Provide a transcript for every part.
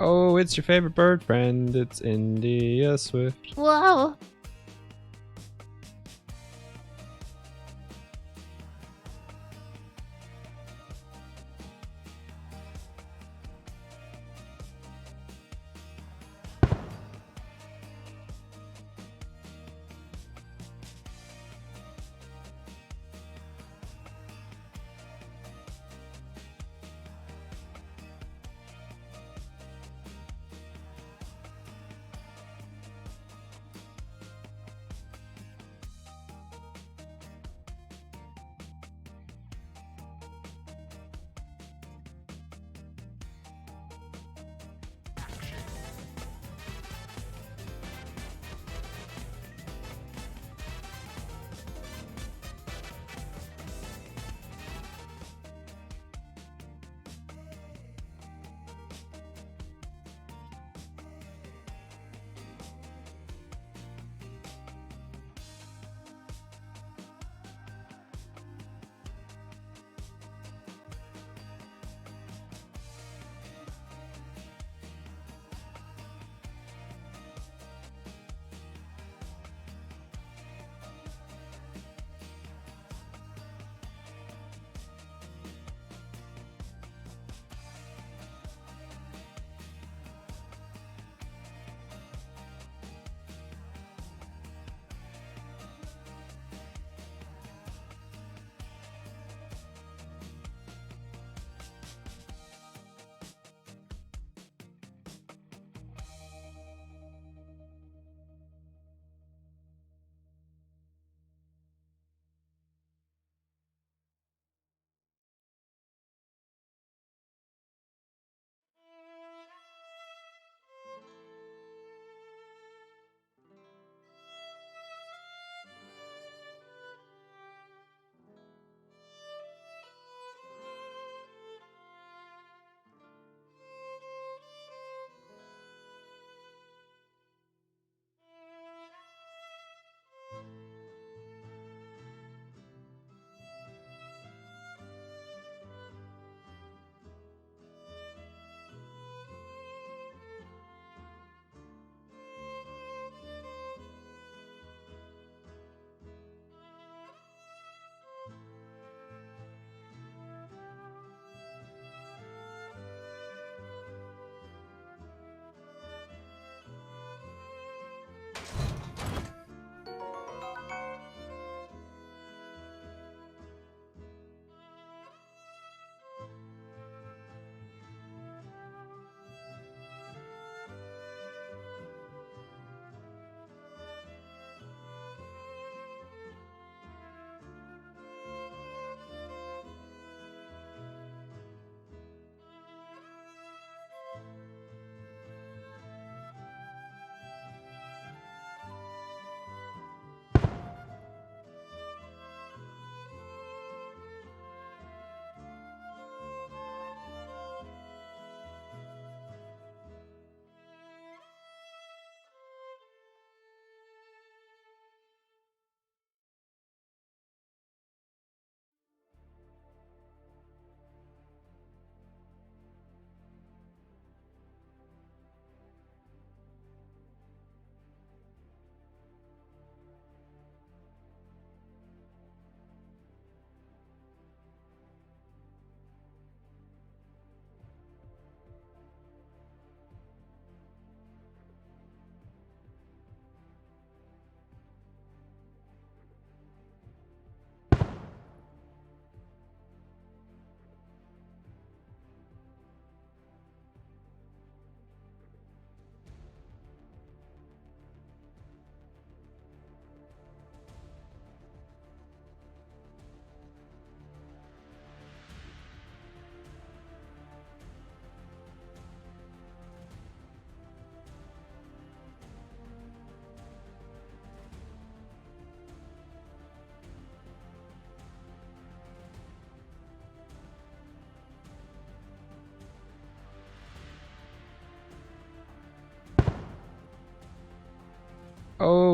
Oh, it's your favorite bird friend. It's India Swift. Whoa.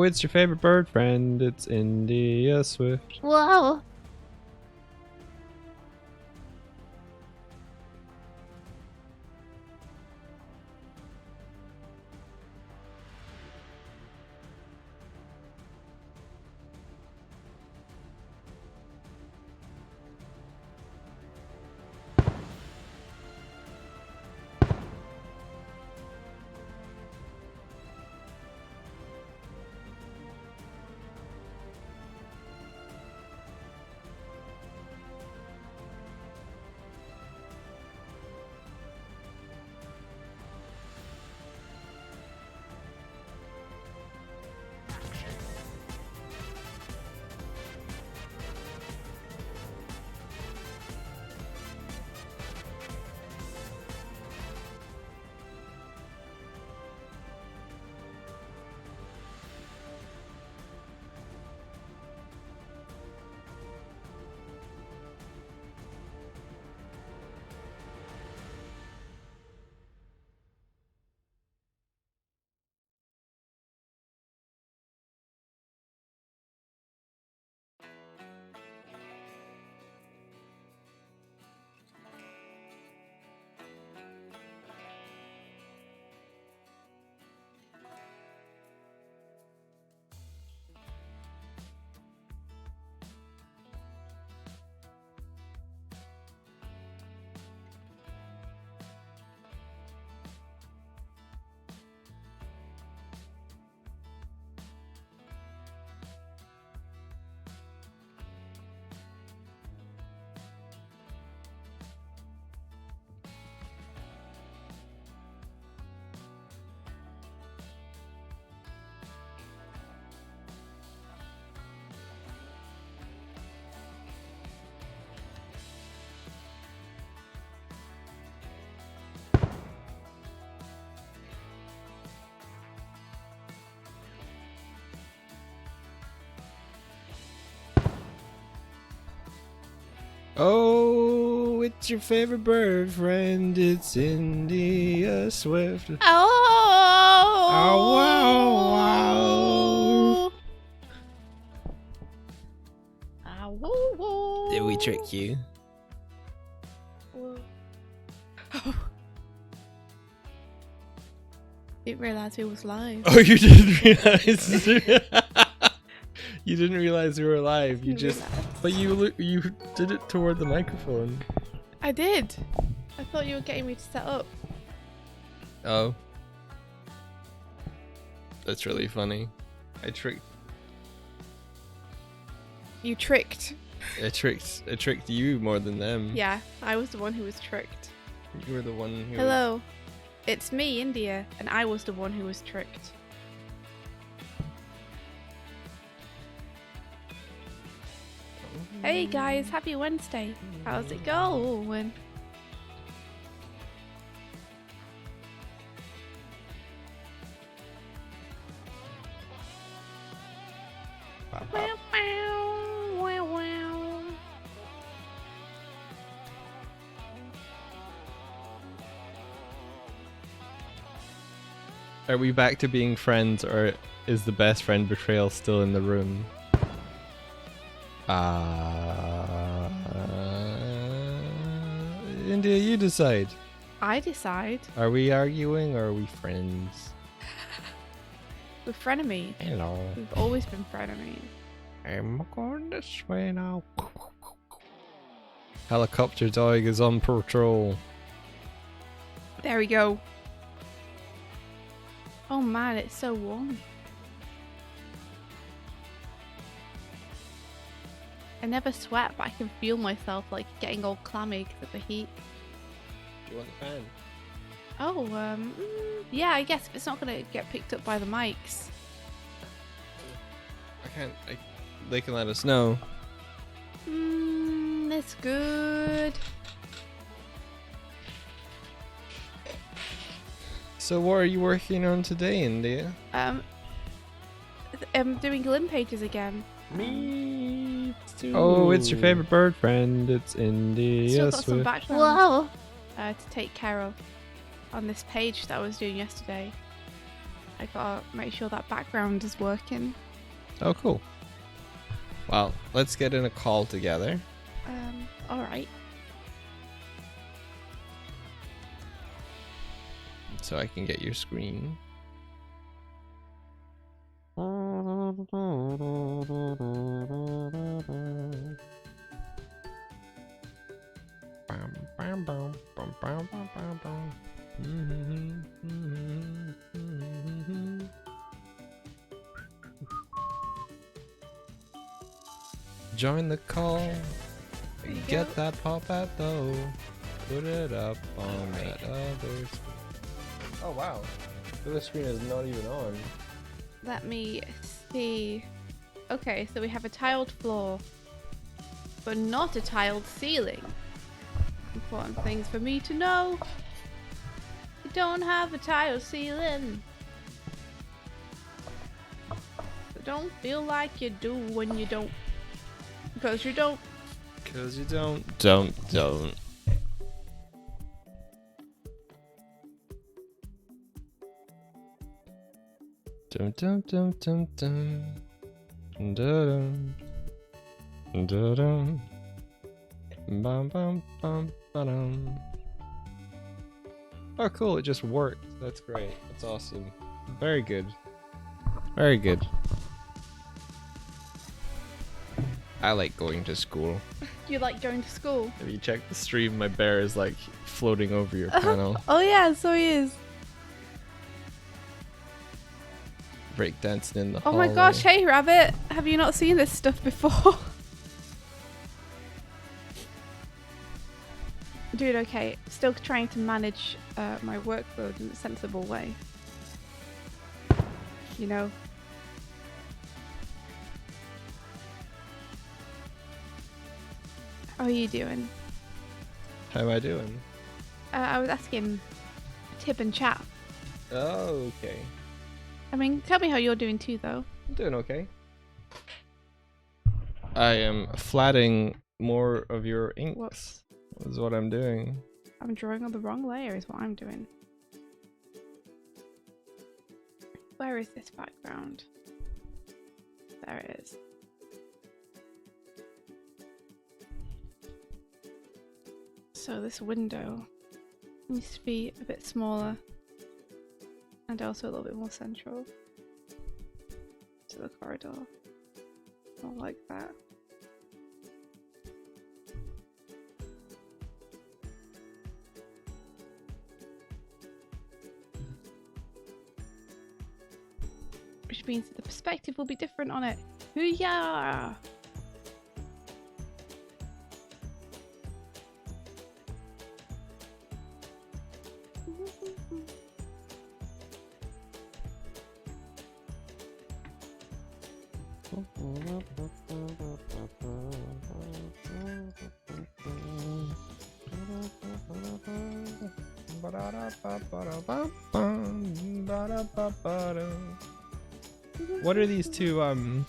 Oh, it's your favorite bird friend. It's India Swift. Whoa. Oh, it's your favorite bird friend. It's India Swift. Oh. Oh, wow, wow. Did we trick you? Didn't realise it was live. Oh, you didn't realize. You didn't realize we were live. You just, but you did it toward the microphone. I did. I thought you were getting me to set up. Oh, that's really funny. I tricked. You tricked. I tricked you more than them. Yeah, I was the one who was tricked. You were the one who. Hello, it's me, India, and I was the one who was tricked. Hey guys, happy Wednesday. How's it going? Wow, wow, wow, wow. Are we back to being friends, or is the best friend betrayal still in the room? India, you decide. I decide. Are we arguing or are we friends? We're frenemies. Hello. We've always been frenemies. I'm going this way now. Helicopter Doig is on patrol. There we go. Oh man, it's so warm. I never sweat, but I can feel myself like getting all clammy because of the heat. Do you want the fan? Oh, yeah, I guess if it's not gonna get picked up by the mics. They can let us know. It's good. So what are you working on today, India? I'm doing Glim pages again. Me too. Oh, it's your favorite bird friend. It's India Still got some Swift. background to take care of on this page that I was doing yesterday. I gotta make sure that background is working. Oh, cool. Well, let's get in a call together. Alright. So I can get your screen. Join the call. Get that pop-out though. Put it up on that other screen. Oh wow. The other screen is not even on. Let me see. Okay, so we have a tiled floor, but not a tiled ceiling. Important things for me to know. We don't have a tiled ceiling. So don't feel like you do when you don't. Because you don't. Because you don't. Don't. Dun dun dun dun dun. Dun dun dun dun. Bum bum bum ba-dum. Oh cool, it just worked. That's great. That's awesome. Very good. Very good. I like going to school. You like going to school? If you check the stream, my bear is like floating over your panel. Oh yeah, so he is. Breakdancing in the Oh hallway. my gosh, hey Rabbit, have you not seen this stuff before? Dude, okay, still trying to manage my workload in a sensible way. You know? How are you doing? How am I doing? I was asking tip and chat. Oh, okay. I mean, tell me how you're doing too, though. I'm doing okay. I am flatting more of your inks. Whoops. Is what I'm doing. I'm drawing on the wrong layer is what I'm doing. Where is this background? There it is. So this window needs to be a bit smaller and also a little bit more central to the corridor. Not like that. Which means that the perspective will be different on it. Hoo-yah! What are these two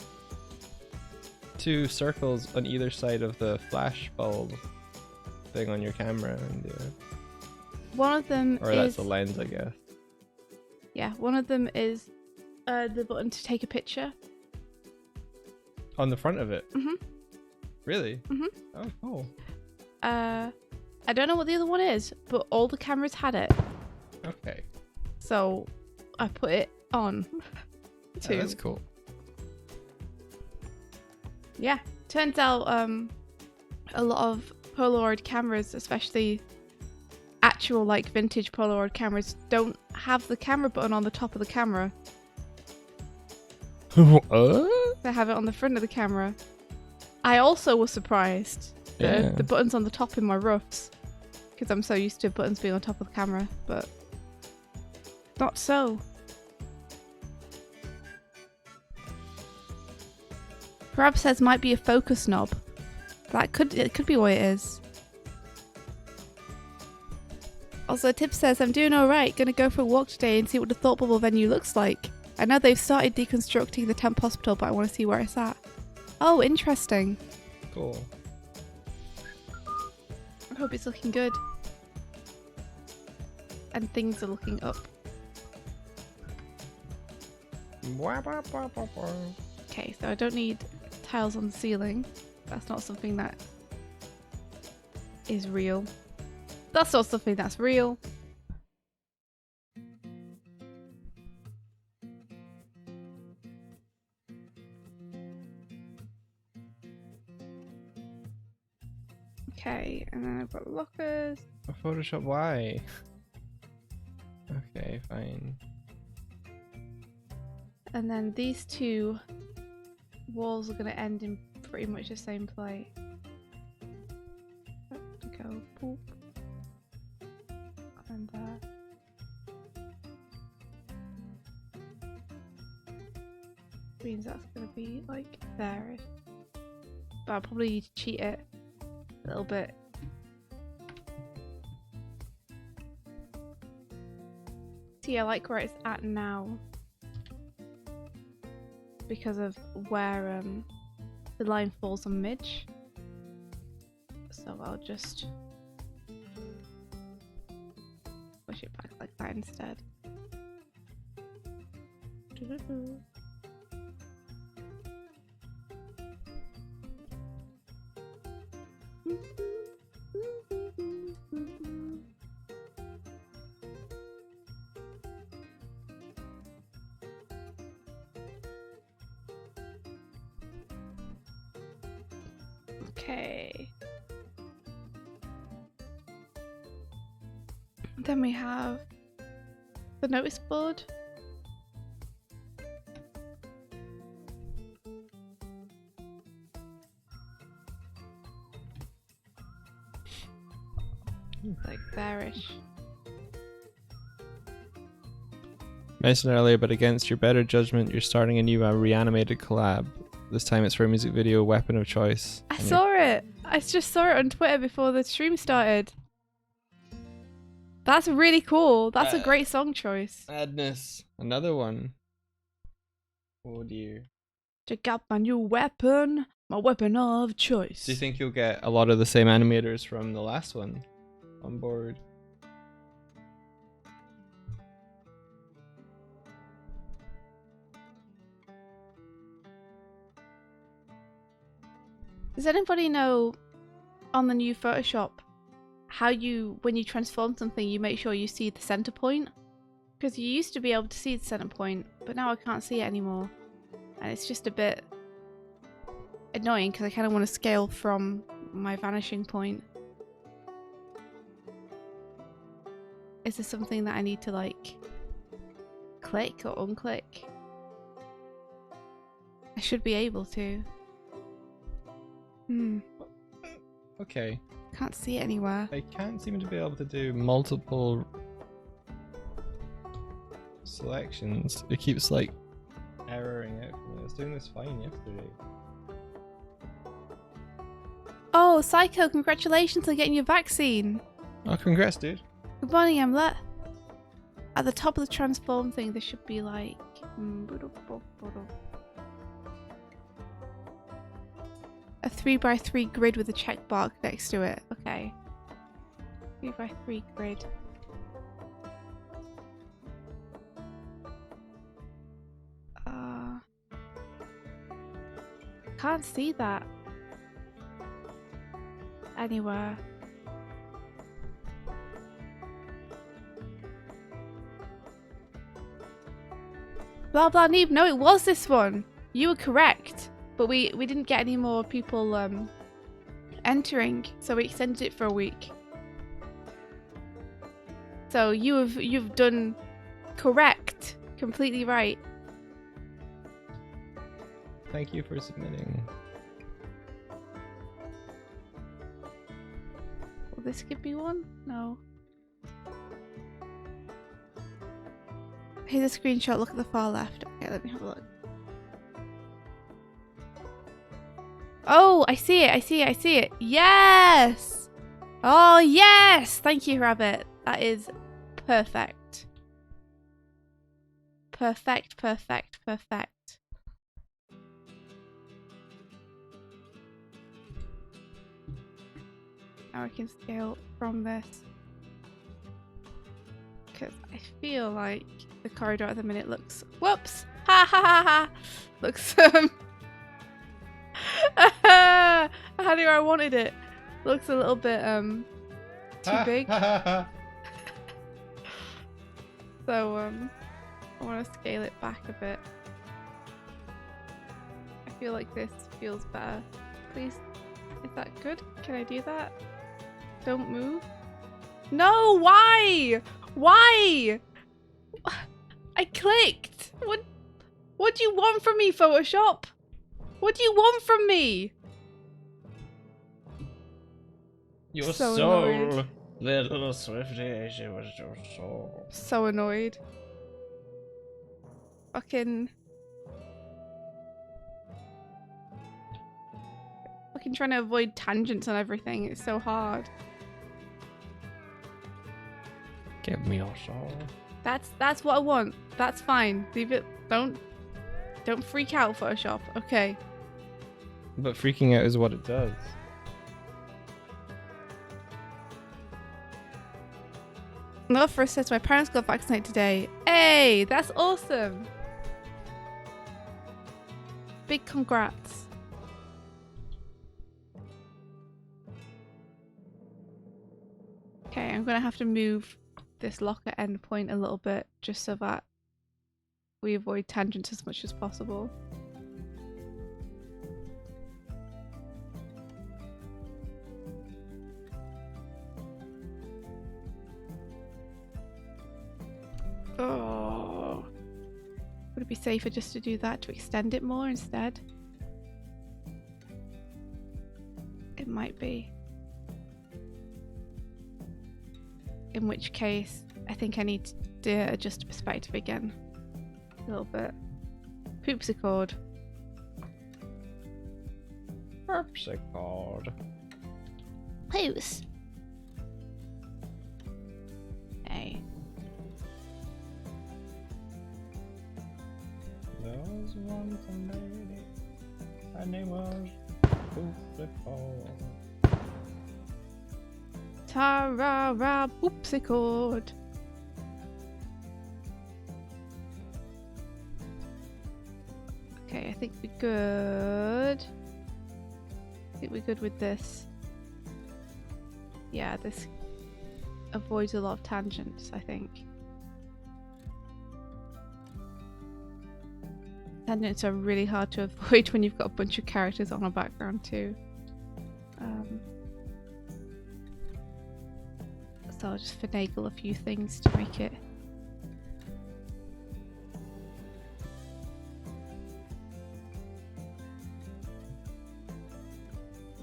circles on either side of the flash bulb thing on your camera? And, One of them or is... that's a lens, I guess. Yeah, one of them is the button to take a picture. On the front of it? Mhm. Really? Mhm. Oh, cool. I don't know what the other one is, but all the cameras had it. Okay. So I put it on. Yeah, that's cool. Yeah, turns out a lot of Polaroid cameras, especially actual like vintage Polaroid cameras, don't have the camera button on the top of the camera. They have it on the front of the camera. I also was surprised. The button's on the top in my roughs because I'm so used to buttons being on top of the camera, but not so. Grab says might be a focus knob. It could be what it is. Also, Tip says I'm doing alright. Gonna go for a walk today and see what the Thought Bubble venue looks like. I know they've started deconstructing the temp hospital, but I want to see where it's at. Oh, interesting. Cool. I hope it's looking good. And things are looking up. Okay, so I don't need tiles on the ceiling. That's not something that is real. That's not something that's real. Okay, and then I've got lockers. Photoshop, why? Okay, fine. And then these two walls are going to end in pretty much the same place. Go poop. And means that's going to be like there. But I'll probably need to cheat it a little bit. See, I like where it's at now because of where the line falls on Midge. So I'll just push it back like that instead. Okay. Then we have the notice board. Like bearish. Mentioned earlier, but against your better judgment, you're starting a new reanimated collab. This time it's for a music video, Weapon of Choice. I saw it! I just saw it on Twitter before the stream started. That's really cool. That's a great song choice. Madness. Another one. Oh dear. Check out my new weapon. My weapon of choice. Do you think you'll get a lot of the same animators from the last one on board? Does anybody know on the new Photoshop how when you transform something, you make sure you see the center point? Because you used to be able to see the center point, but now I can't see it anymore. And it's just a bit annoying because I kind of want to scale from my vanishing point. Is there something that I need to like click or unclick? I should be able to. Okay. Can't see it anywhere. I can't seem to be able to do multiple selections. It keeps like erroring out for me. I was doing this fine yesterday. Oh, Psycho, congratulations on getting your vaccine. Oh, congrats, dude. Good morning, Emlet. At the top of the transform thing, there should be like... a 3x3 grid with a check mark next to it. Okay. 3x3 grid. Can't see that anywhere. Blah blah Neeb. No, it was this one. You were correct. But we didn't get any more people entering, so we extended it for a week. So you've done correct, completely right. Thank you for submitting. Will this give me one? No. Here's a screenshot. Look at the far left. Okay, let me have a look. Oh, I see it, I see it, I see it. Yes! Oh, yes! Thank you, Rabbit. That is perfect. Perfect, perfect, perfect. Now I can scale from this. Because I feel like the corridor at the minute looks... Whoops! Ha ha ha ha! Looks how do I wanted it? Looks a little bit too big. So I want to scale it back a bit. I feel like this feels better. Please, is that good? Can I do that? Don't move. No, why? Why? I clicked. What do you want from me, Photoshop? What do you want from me? Your So soul, annoyed. little Swifty, she was your soul. So annoyed. Fucking trying to avoid tangents on everything. It's so hard. Give me your soul. That's what I want. That's fine. Leave it. Don't freak out, Photoshop. Okay. But freaking out is what it does. Another first says my parents got vaccinated today. Hey, that's awesome. Big congrats. Okay, I'm gonna have to move this locker endpoint a little bit just so that we avoid tangents as much as possible. Oh, would it be safer just to do that, to extend it more instead? It might be. In which case, I think I need to adjust perspective again. A little bit. Poopsicord. Harpsichord. Poos. Hey. There was once a lady, her name was Poopsichord. Ta-ra-ra, poopsicord. Okay, I think we're good. I think we're good with this. Yeah, this avoids a lot of tangents, I think. Tangents are really hard to avoid when you've got a bunch of characters on a background too. So I'll just finagle a few things to make it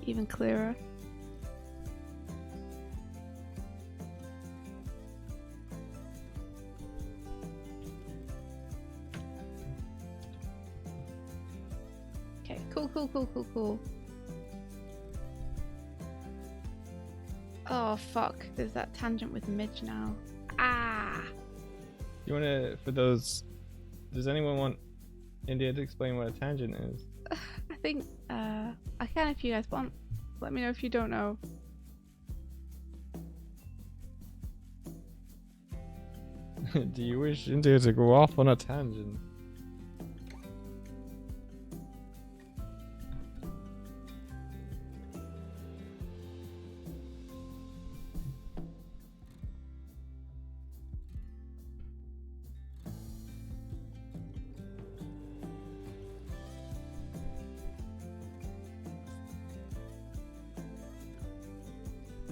even clearer. Okay, cool. Oh fuck, there's that tangent with Midge now. Ah! You wanna, for those, does anyone want India to explain what a tangent is? I think, I can if you guys want. Let me know if you don't know. Do you wish India to go off on a tangent?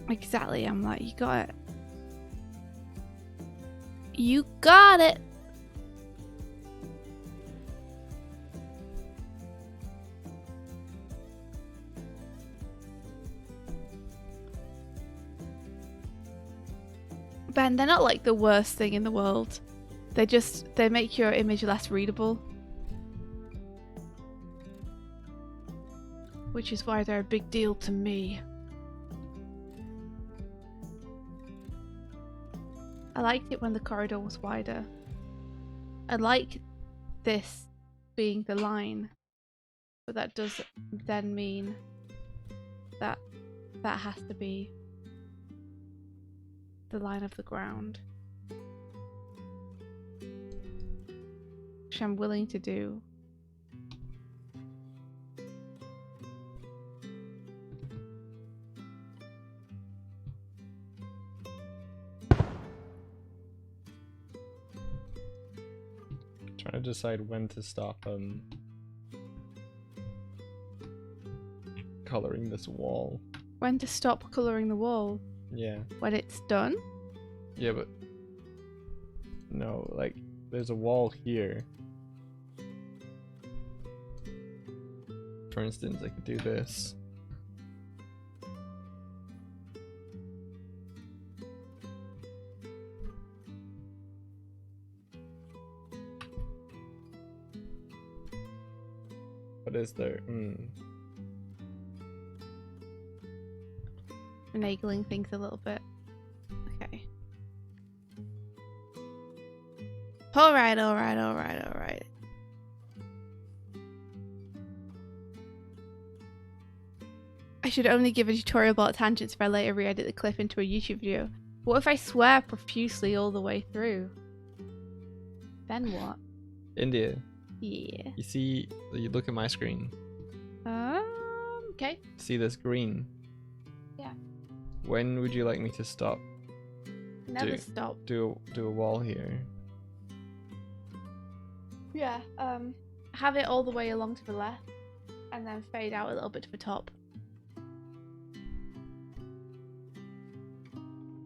Exactly, I'm like, you got it. You got it! Ben, they're not like the worst thing in the world. They make your image less readable. Which is why they're a big deal to me. I liked it when the corridor was wider. I like this being the line, but that does then mean that that has to be the line of the ground. which I'm willing to do. Trying to decide when to stop coloring this wall. When to stop colouring the wall? Yeah. When it's done? Yeah, but no, like there's a wall here. For instance, I could do this. What is there? Finagling things a little bit. Okay. Alright. I should only give a tutorial about tangents if I later re-edit the clip into a YouTube video. What if I swear profusely all the way through? Then what? India. Yeah. You see, you look at my screen. Okay. See this green? Yeah. When would you like me to stop? Never stop. Do a wall here. Yeah. Have it all the way along to the left, and then fade out a little bit to the top.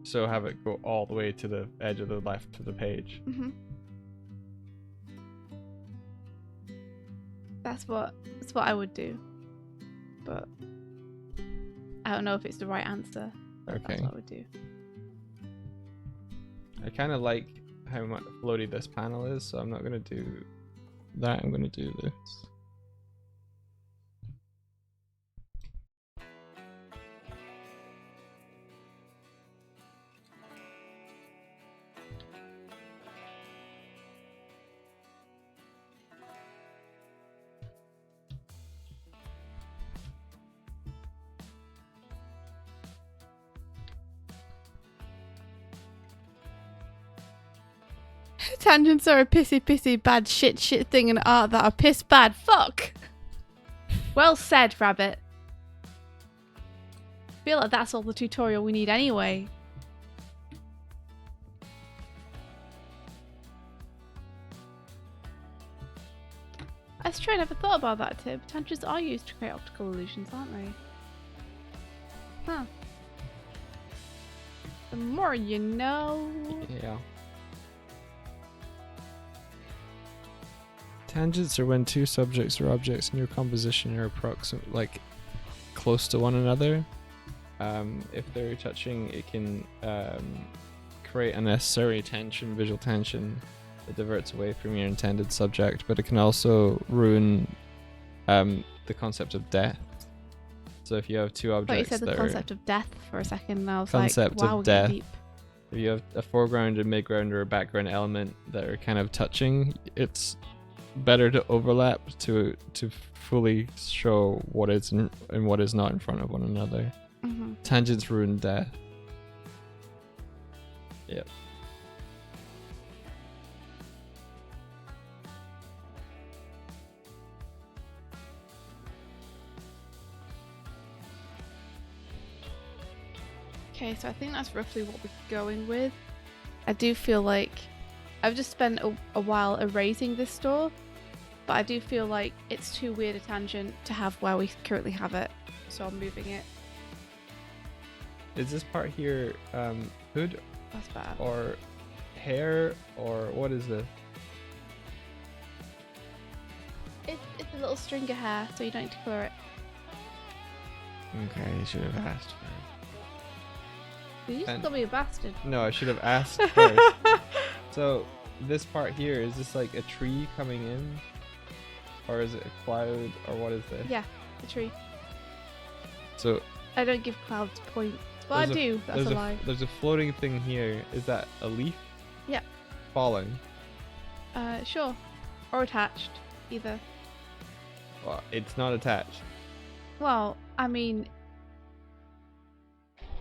So have it go all the way to the edge of the left of the page. Mhm. That's what I would do, but I don't know if it's the right answer. Okay. That's what I would do. I kind of like how much floaty this panel is, so I'm not gonna do that. I'm gonna do this. Tangents are a pissy bad shit thing in art that are piss bad. Fuck. Well said, Rabbit. Feel like that's all the tutorial we need anyway. That's true, I never thought about that, Tib. Tangents are used to create optical illusions, aren't they? Huh. The more you know. Yeah. Tangents are when two subjects or objects in your composition are like close to one another. If they're touching, it can create unnecessary tension, visual tension, that diverts away from your intended subject, but it can also ruin the concept of death. So if you have two objects, I thought you said the concept of death for a second, and I was concept like, wow, of death. deep. If you have a foreground, a midground, or a background element that are kind of touching, it's better to overlap to fully show what is and what is not in front of one another. Mm-hmm. Tangents ruin death. Yep. Okay, so I think that's roughly what we're going with. I do feel like I've just spent a while erasing this store, but I do feel like it's too weird a tangent to have where we currently have it, so I'm moving it. Is this part here hood That's bad. or hair or what is this? It's a little string of hair, so you don't need to colour it. Okay, you should have asked. You just And- got me a bastard. No, I should have asked first. So this part here, is this like a tree coming in? Or is it a cloud? Or what is this? Yeah, the tree. So I don't give clouds points. Well, I do. That's a lie. There's a floating thing here. Is that a leaf? Yeah. Falling? Sure. Or attached. Either. Well, it's not attached. Well, I mean...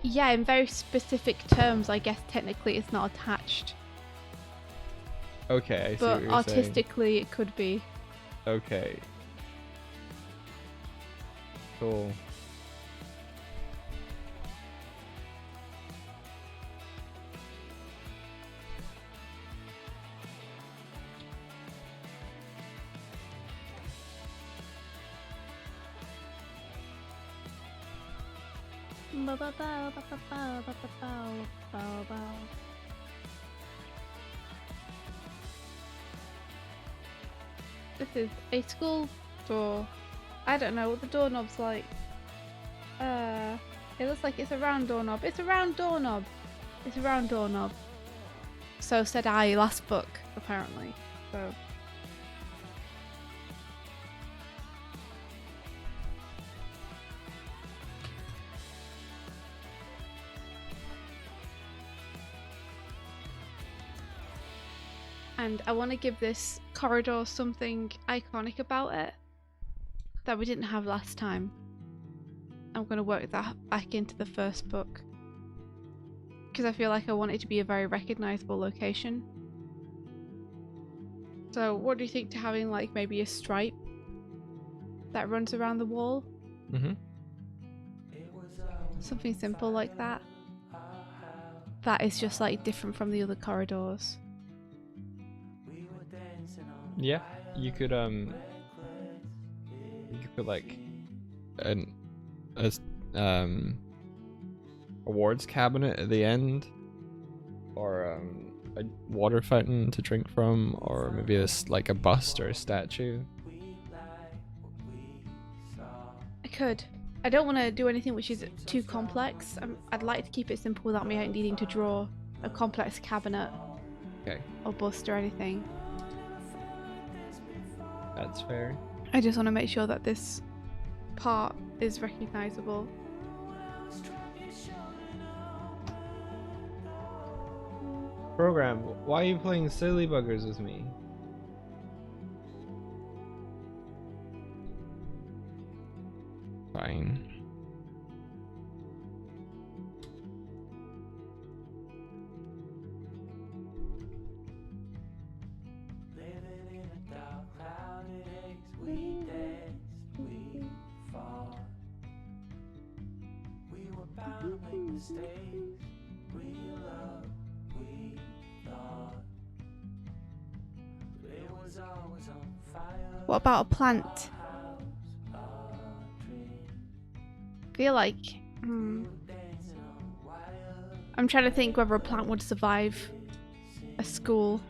Yeah, in very specific terms, I guess technically it's not attached. Okay, I see but what you're saying. artistically it could be. Okay. Cool. This is a school door. I don't know what the doorknob's like. It looks like it's a round doorknob. It's a round doorknob. It's a round doorknob. So said I last book, apparently. So. And I want to give this corridor something iconic about it that we didn't have last time. I'm going to work that back into the first book because I feel like I want it to be a very recognizable location. So what do you think to having like maybe a stripe that runs around the wall? Mm-hmm. Something simple like that. That is just like different from the other corridors. Yeah, you could put like a awards cabinet at the end, or a water fountain to drink from, or maybe like a bust or a statue. I could. I don't want to do anything which is too complex. I'd like to keep it simple without me needing to draw a complex cabinet. Okay. Or bust or anything. That's fair. I just want to make sure that this part is recognizable. Program, why are you playing silly buggers with me? Fine. What about a plant? I feel like I'm trying to think whether a plant would survive a school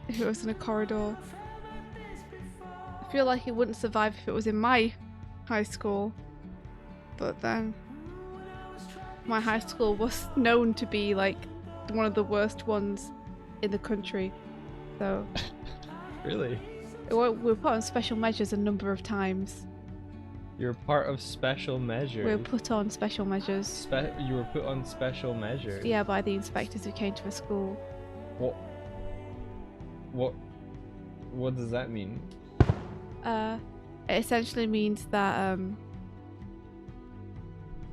if it was in a corridor. I feel like it wouldn't survive if it was in my high school, but then my high school was known to be like one of the worst ones in the country, so Really? we were put on special measures a number of times. You're part of special measures. We were put on special measures. You were put on special measures? Yeah, by the inspectors who came to the school. What does that mean? It essentially means that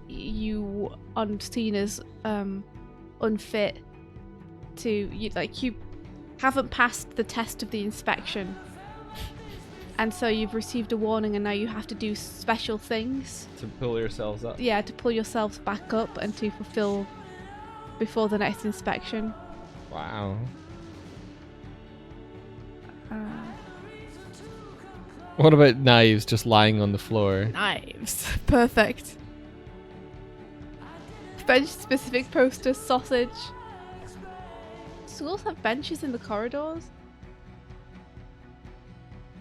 you are seen as unfit to you haven't passed the test of the inspection, and so you've received a warning, and now you have to do special things To pull yourselves up? Yeah, to pull yourselves back up and to fulfill before the next inspection. Wow. What about knives just lying on the floor? Knives. Perfect. Bench specific poster, sausage. Schools have benches in the corridors?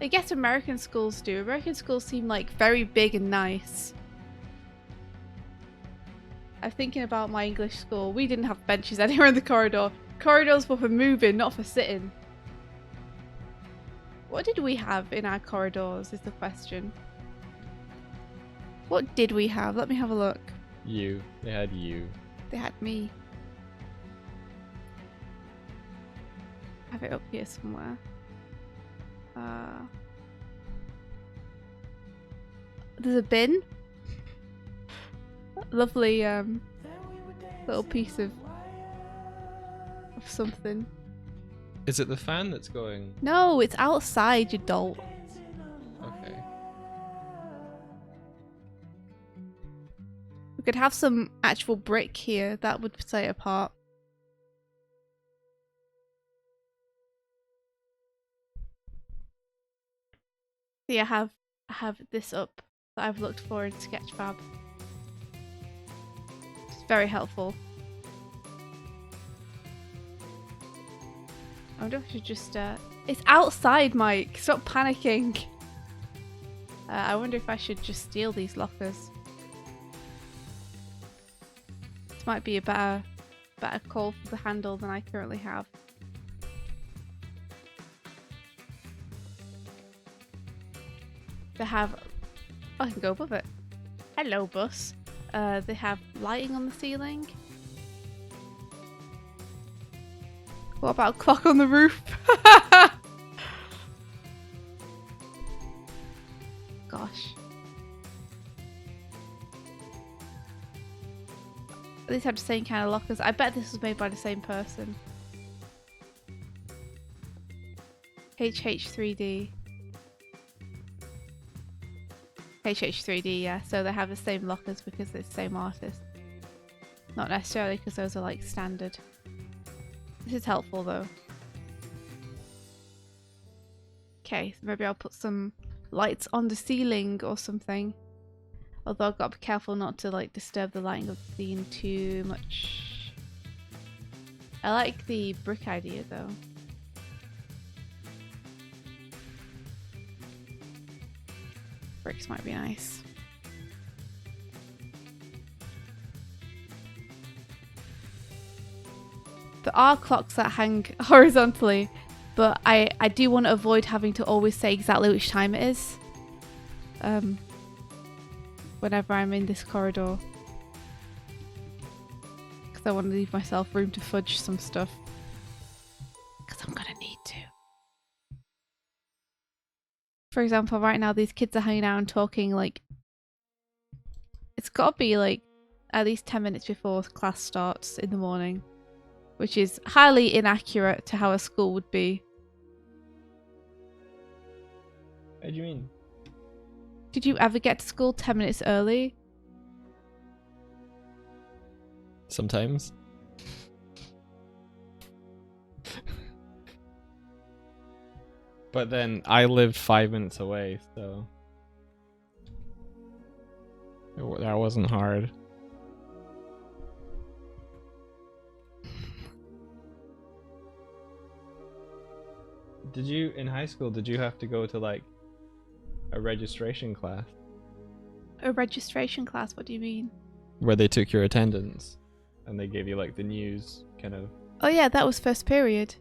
I guess American schools do. American schools seem like very big and nice. I'm thinking about my English school. We didn't have benches anywhere in the corridor. Corridors were for moving, not for sitting. What did we have in our corridors is the question. What did we have? Let me have a look. You. They had you. They had me. I have it up here somewhere. There's a bin. Lovely little piece of something. Is it the fan that's going? No, it's outside, you dolt. Okay. We could have some actual brick here. That would set it apart. See, I have this up that I've looked for in Sketchfab. It's very helpful. I wonder if I should just it's outside, Mike. Stop panicking. I wonder if I should just steal these lockers. This might be a better call for the handle than I currently have. They have... Oh, I can go above it. Hello, bus. They have lighting on the ceiling. What about a clock on the roof? Gosh. These have the same kind of lockers. I bet this was made by the same person. HH3D. HH3D, yeah. So they have the same lockers because they're the same artist. Not necessarily because those are like standard. This is helpful though. Okay, so maybe I'll put some lights on the ceiling or something. Although I've got to be careful not to like disturb the lighting of the scene too much. I like the brick idea though. Bricks might be nice. There are clocks that hang horizontally, but I do want to avoid having to always say exactly which time it is. Whenever I'm in this corridor. Because I want to leave myself room to fudge some stuff. Because I'm going to need to. For example, right now these kids are hanging out and talking like... It's got to be like at least 10 minutes before class starts in the morning. Which is highly inaccurate to how a school would be. What do you mean? Did you ever get to school 10 minutes early? Sometimes. But then I lived 5 minutes away, so that wasn't hard. Did you, in high school, did you have to go to like a registration class? A registration class? What do you mean? Where they took your attendance and they gave you like the news kind of. Oh yeah, that was first period.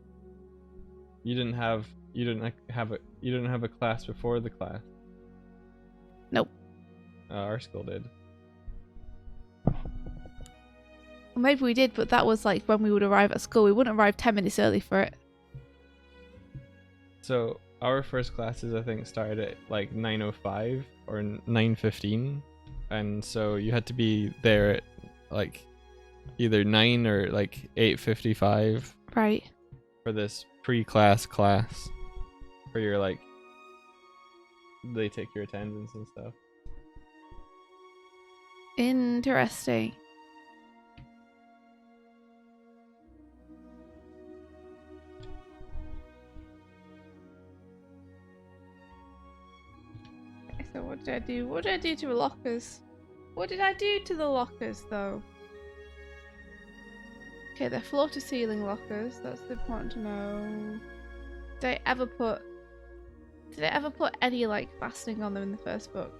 You didn't have a class before the class? Nope. Our school did. Well, maybe we did, but that was like when we would arrive at school. We wouldn't arrive 10 minutes early for it. So our first classes I think started at like 9:05 or 9:15, and so you had to be there at like either 9 or like 8:55. Right. For this pre-class class, where you're like, they take your attendance and stuff. Interesting. Okay, so what did I do? What did I do to the lockers? What did I do to the lockers though? Okay, they're floor to ceiling lockers. That's important to know. Did I ever put any like fastening on them in the first book?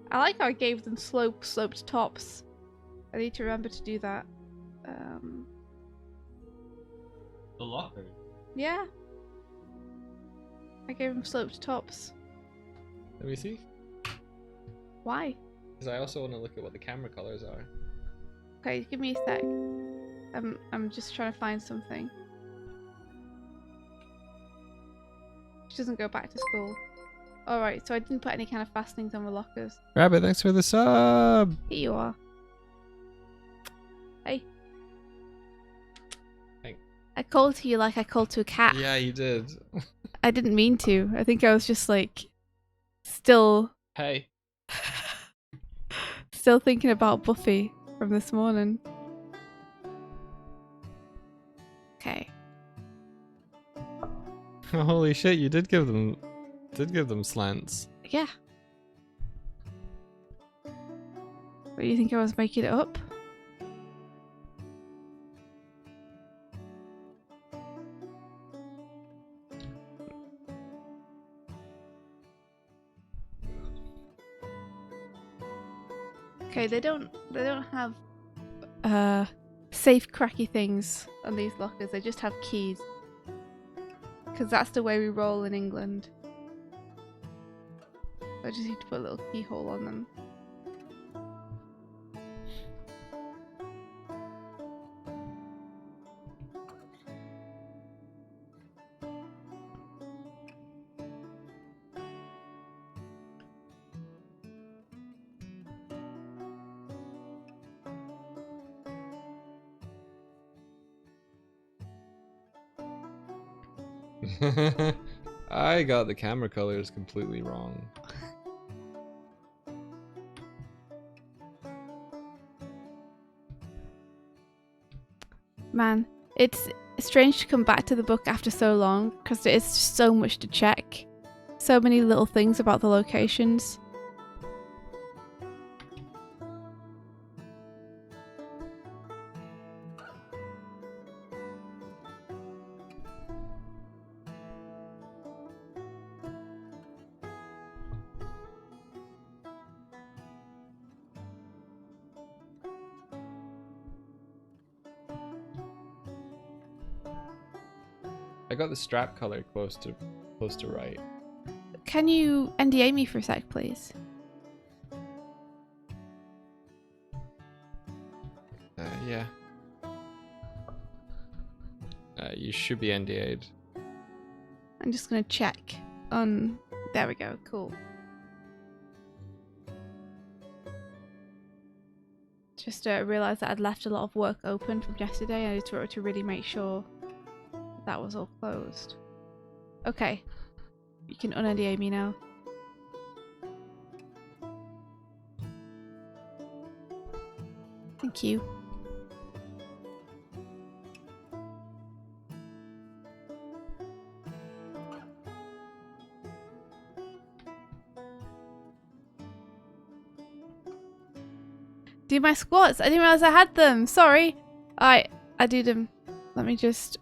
I like how I gave them sloped tops. I need to remember to do that. The lockers? Yeah. I gave them sloped tops. Let me see. Why? Because I also want to look at what the camera colors are. Okay, give me a sec. I'm just trying to find something. She doesn't go back to school. Alright, so I didn't put any kind of fastenings on the lockers. Rabbit, thanks for the sub! Here you are. Hey. I called to you like I called to a cat. Yeah, you did. I didn't mean to. I think I was just like still Hey. still thinking about Buffy from this morning. Okay. Holy shit, you did give them slants. Yeah. What, do you think I was making it up? Okay, they don't have safe cracky things on these lockers. They just have keys. Because that's the way we roll in England. I just need to put a little keyhole on them. I got the camera colors completely wrong. Man, it's strange to come back to the book after so long because there is just so much to check. So many little things about the locations. I got the strap color close to right. Can you NDA me for a sec, please? Yeah. You should be NDA'd. I'm just gonna check on. There we go. Cool. Just realised that I'd left a lot of work open from yesterday. I just wanted to really make sure that was all closed. Okay. You can un-NDA me now. Thank you. Do my squats. I didn't realize I had them. Sorry. I do them. Let me just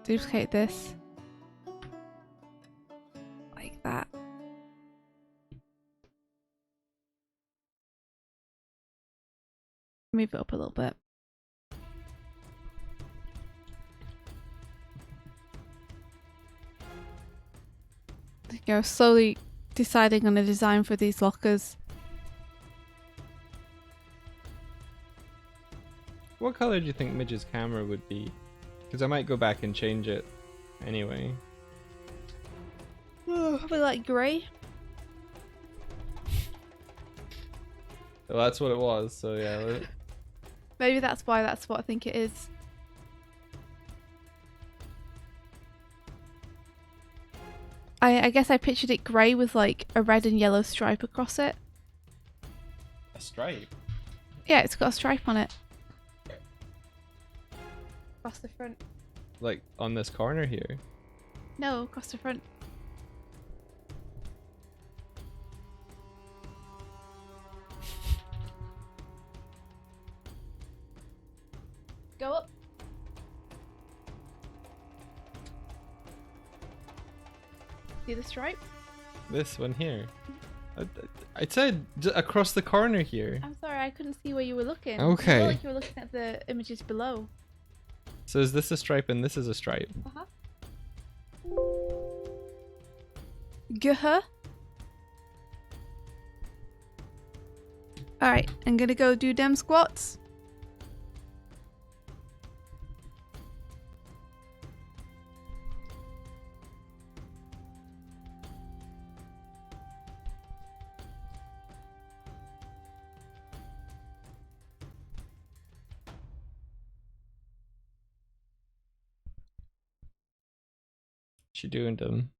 duplicate this. Like that. Move it up a little bit. There you go. Slowly deciding on a design for these lockers. What color do you think Midge's camera would be? Because I might go back and change it anyway. Probably like grey. Well, that's what it was, so yeah. Maybe that's why that's what I think it is. I guess I pictured it grey with like a red and yellow stripe across it. A stripe? Yeah, it's got a stripe on it. Across the front. Like on this corner here? No, across the front. Go up. See the stripe? This one here. I said across the corner here. I'm sorry, I couldn't see where you were looking. Okay. I felt like you were looking at the images below. So is this a stripe and this is a stripe? Uh-huh. Guh. Alright, I'm gonna go do them squats. What you doing, them?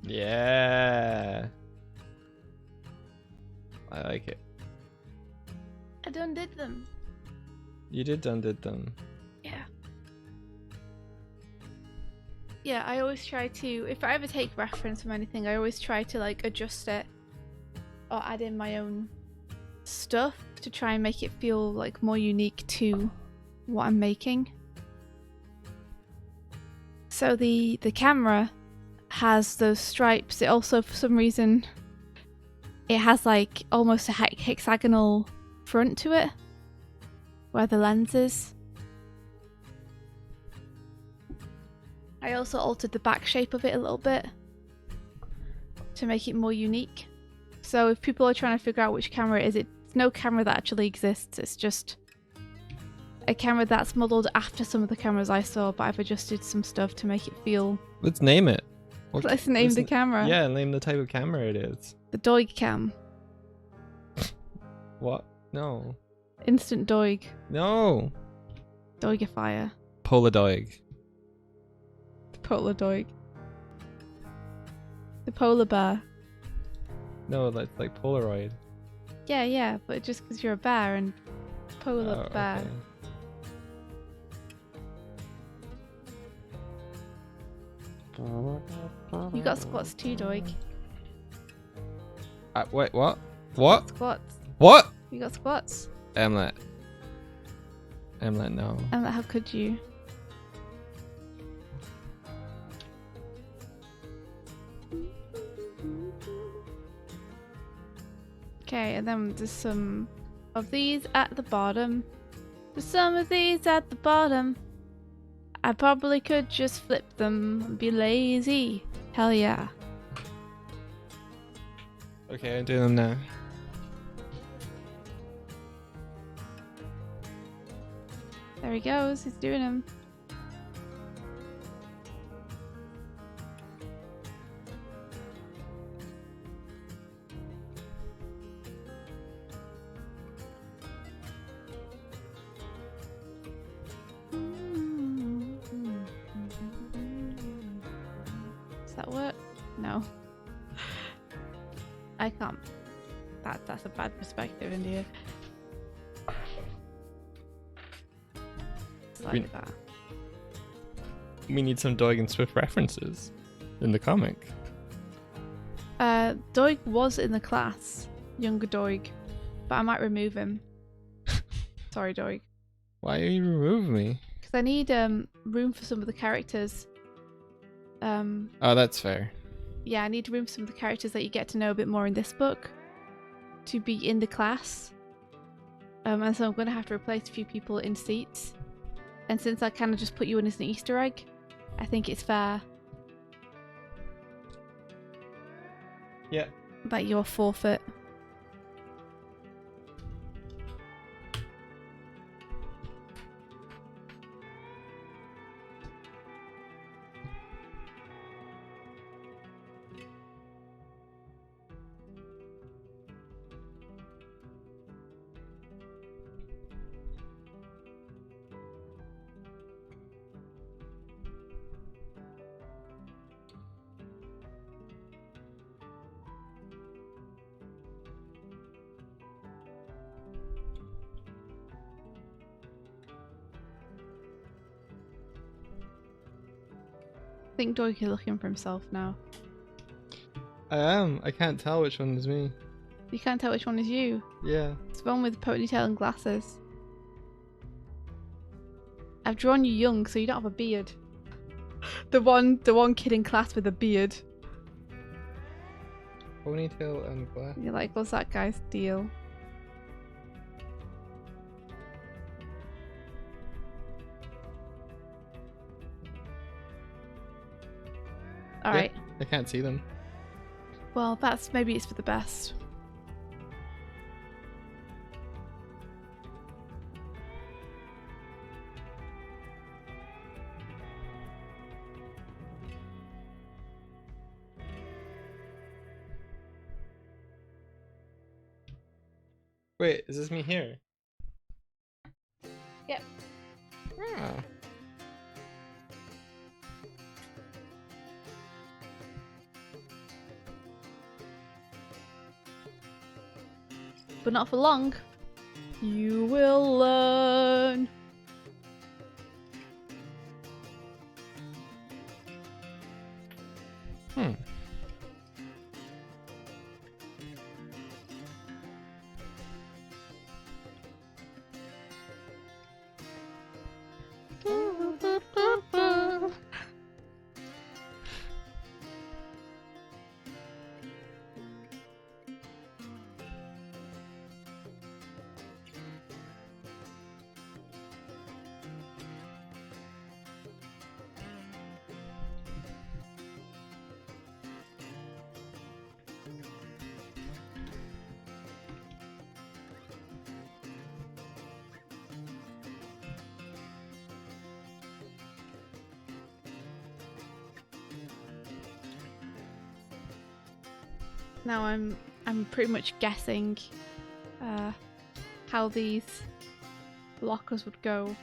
Yeah. I like it. I done did them. You did them. Yeah. Yeah, I always try to, if I ever take reference from anything, I always try to like adjust it or add in my own stuff to try and make it feel like more unique to what I'm making. So the camera has those stripes. It also, for some reason, it has like almost a hexagonal front to it where the lens is. I also altered the back shape of it a little bit to make it more unique. So if people are trying to figure out which camera it is, it's no camera that actually exists. It's just a camera that's modelled after some of the cameras I saw, but I've adjusted some stuff to make it feel... Let's name it. Let's name the camera. Yeah, name the type of camera it is. The Doig cam. What? No. Instant Doig. No. Doigifier. Polar Doig. The Polar Doig. The polar bear. No, that's like Polaroid. Yeah, but just because you're a bear and polar bear. Okay. You got squats too, Doig. Wait, what? What? Squats. What? You got squats. Emlet, no. And how could you? Okay, and then there's some of these at the bottom. There's some of these at the bottom. I probably could just flip them and be lazy. Hell yeah. Okay, I'm doing them now. There he goes, he's doing them. Does that work? No. I can't. That's a bad perspective, India. Like that. We need some Doig and Swift references in the comic. Doig was in the class, younger Doig, but I might remove him. Sorry, Doig. Why are you removing me? Because I need room for some of the characters. Oh, that's fair. Yeah, I need room for some of the characters that you get to know a bit more in this book to be in the class. And so I'm going to have to replace a few people in seats. And since I kind of just put you in as an Easter egg, I think it's fair. Yeah. That you're forfeit. I think Doig is looking for himself now. I am. I can't tell which one is me. You can't tell which one is you. Yeah. It's the one with the ponytail and glasses. I've drawn you young, so you don't have a beard. The one kid in class with a beard. Ponytail and glass. You're like, what's that guy's deal? Alright. Yeah, I can't see them. Well, maybe it's for the best. Wait, is this me here? Yep. Ah. But not for long. You will learn. Hmm. Now I'm pretty much guessing how these lockers would go.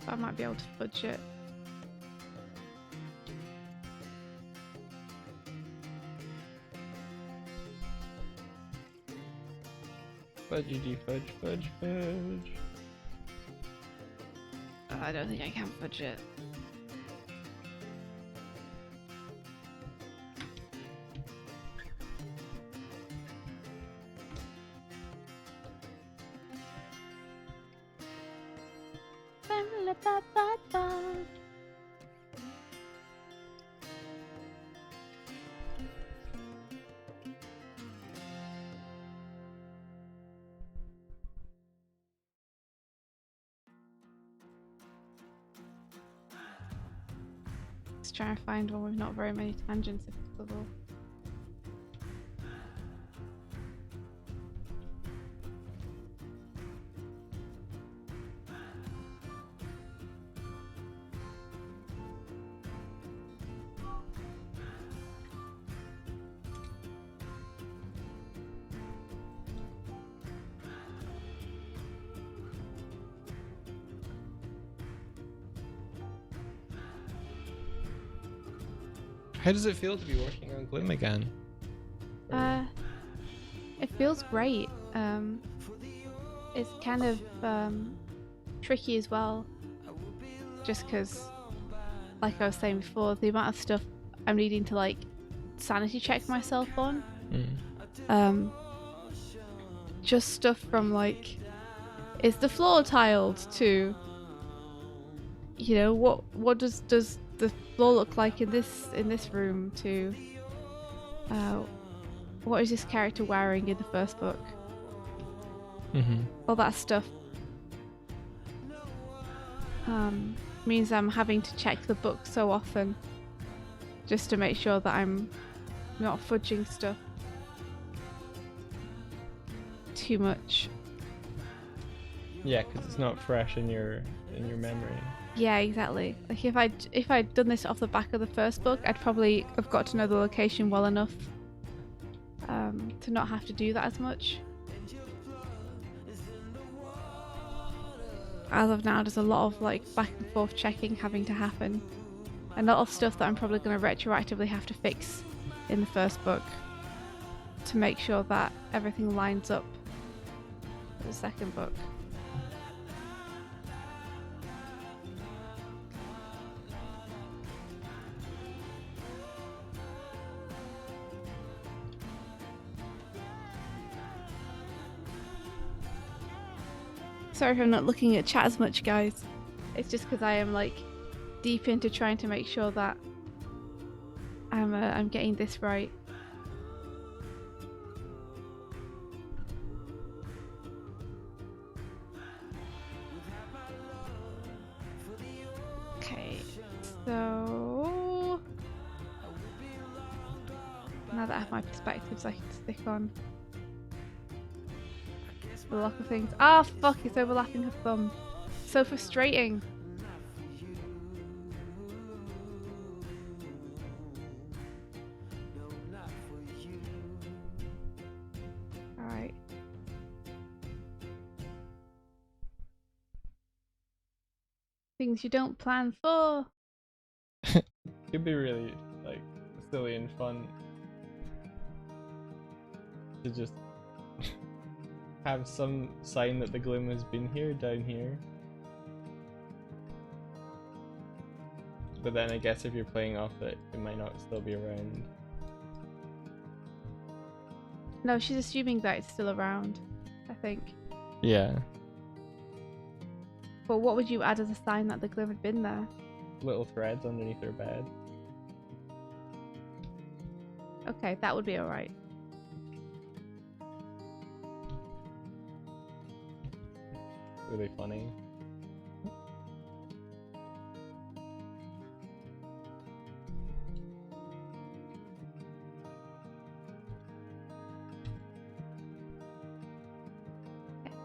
So I might be able to fudge it. Fudgy fudge fudge fudge. I don't think I can fudge it. Let's try and find one with not very many tangents if possible. How does it feel to be working on Glim again? It feels great. It's kind of tricky as well, just because, like I was saying before, the amount of stuff I'm needing to like sanity check myself on. Just stuff from like, is the floor tiled, to, you know, what does the floor look like in this room, to what is this character wearing in the first book? All that stuff means I'm having to check the book so often just to make sure that I'm not fudging stuff too much. Yeah, because it's not fresh in your memory. Yeah, exactly. Like if I'd done this off the back of the first book, I'd probably have got to know the location well enough to not have to do that as much. As of now, there's a lot of like back and forth checking having to happen, and a lot of stuff that I'm probably going to retroactively have to fix in the first book to make sure that everything lines up for the second book. Sorry if I'm not looking at chat as much, guys. It's just because I am like deep into trying to make sure that I'm getting this right. Okay, so now that I have my perspectives, I can stick on the locker things. Ah, fuck, it's overlapping her thumb. So frustrating. Things you don't plan for. It'd be really like silly and fun to just have some sign that the Glim has been here down here. But then I guess if you're playing off it, it might not still be around. No, she's assuming that it's still around, I think. Yeah. But what would you add as a sign that the Glim had been there? Little threads underneath her bed. Okay, that would be alright. Really funny.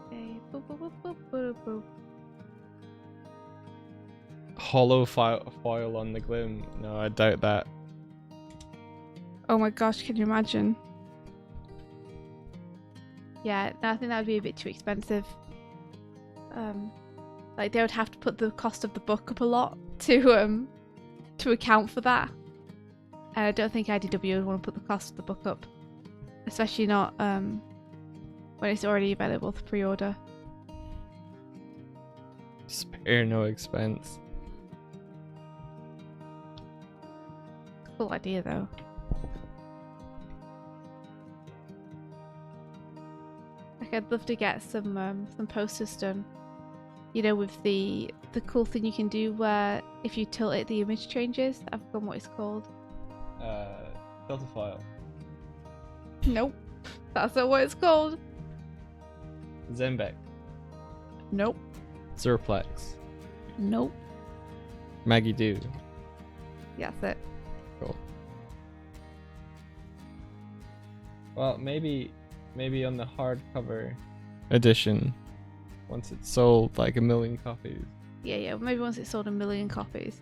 Okay. Boop, boop, boop, boop, boop, boop. Hollow foil on the Glim. No, I doubt that. Oh my gosh, can you imagine? Yeah, no, I think that would be a bit too expensive. Like they would have to put the cost of the book up a lot to account for that. And I don't think IDW would want to put the cost of the book up, especially not when it's already available for pre-order. Spare no expense. Cool idea though. Like I'd love to get some posters done. You know, with the cool thing you can do where if you tilt it, the image changes. I've forgotten what it's called. Delta file. Nope, that's not what it's called. Zembeck. Nope. Zerplex. Nope. Maggie Doo. Yeah, that's it. Cool. Well, maybe on the hardcover edition, once it's sold like 1 million copies. Yeah. Maybe once it's sold 1 million copies.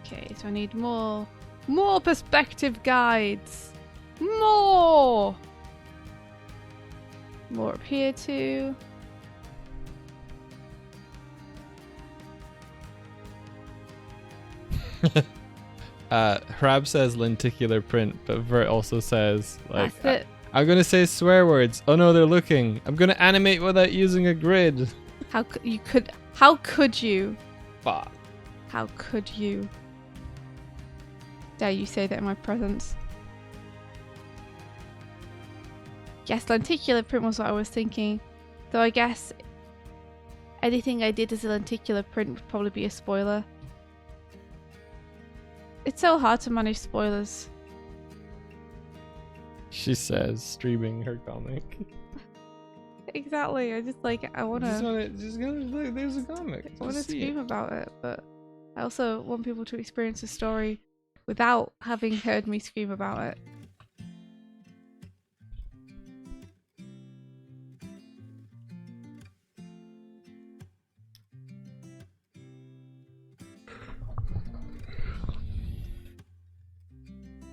Okay, so I need more perspective guides. More up here too. Hrab says lenticular print, but Vert also says like That's it. I'm gonna say swear words. Oh no, they're looking. I'm gonna animate without using a grid. How could you? Fuck. How could you? Dare you say that in my presence? Yes, lenticular print was what I was thinking. Though I guess anything I did as a lenticular print would probably be a spoiler. It's so hard to manage spoilers. She says, streaming her comic. Exactly. I just like I wanna Look, there's a comic. I wanna scream about it, but I also want people to experience the story without having heard me scream about it.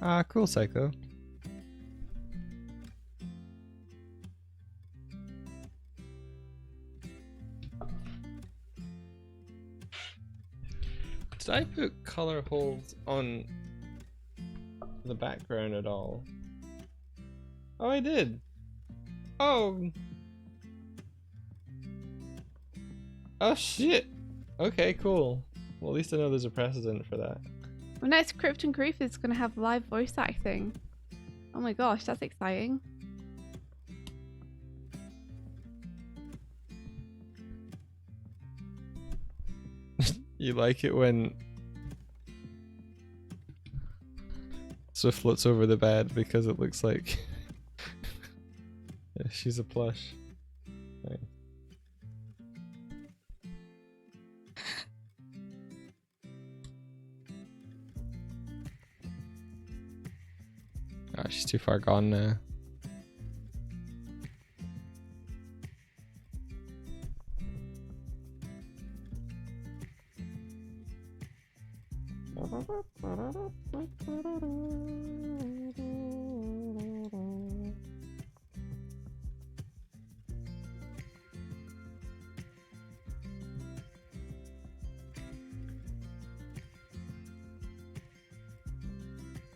Ah, cool, Psycho. Did I put color holds on the background at all? Oh, I did. Oh. Oh shit. Okay, cool. Well, at least I know there's a precedent for that. Well, next Crypt and Grief is gonna have live voice acting. Oh my gosh, that's exciting. You like it when Swift floats over the bed because it looks like yeah, she's a plush. Right. Oh, she's too far gone now.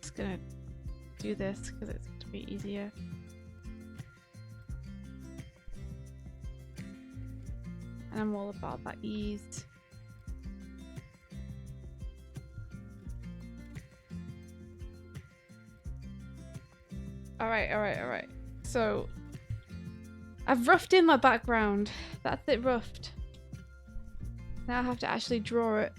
Just gonna do this because it's going to be easier. And I'm all about that ease. Alright. So, I've roughed in my background. That's it roughed. Now I have to actually draw it.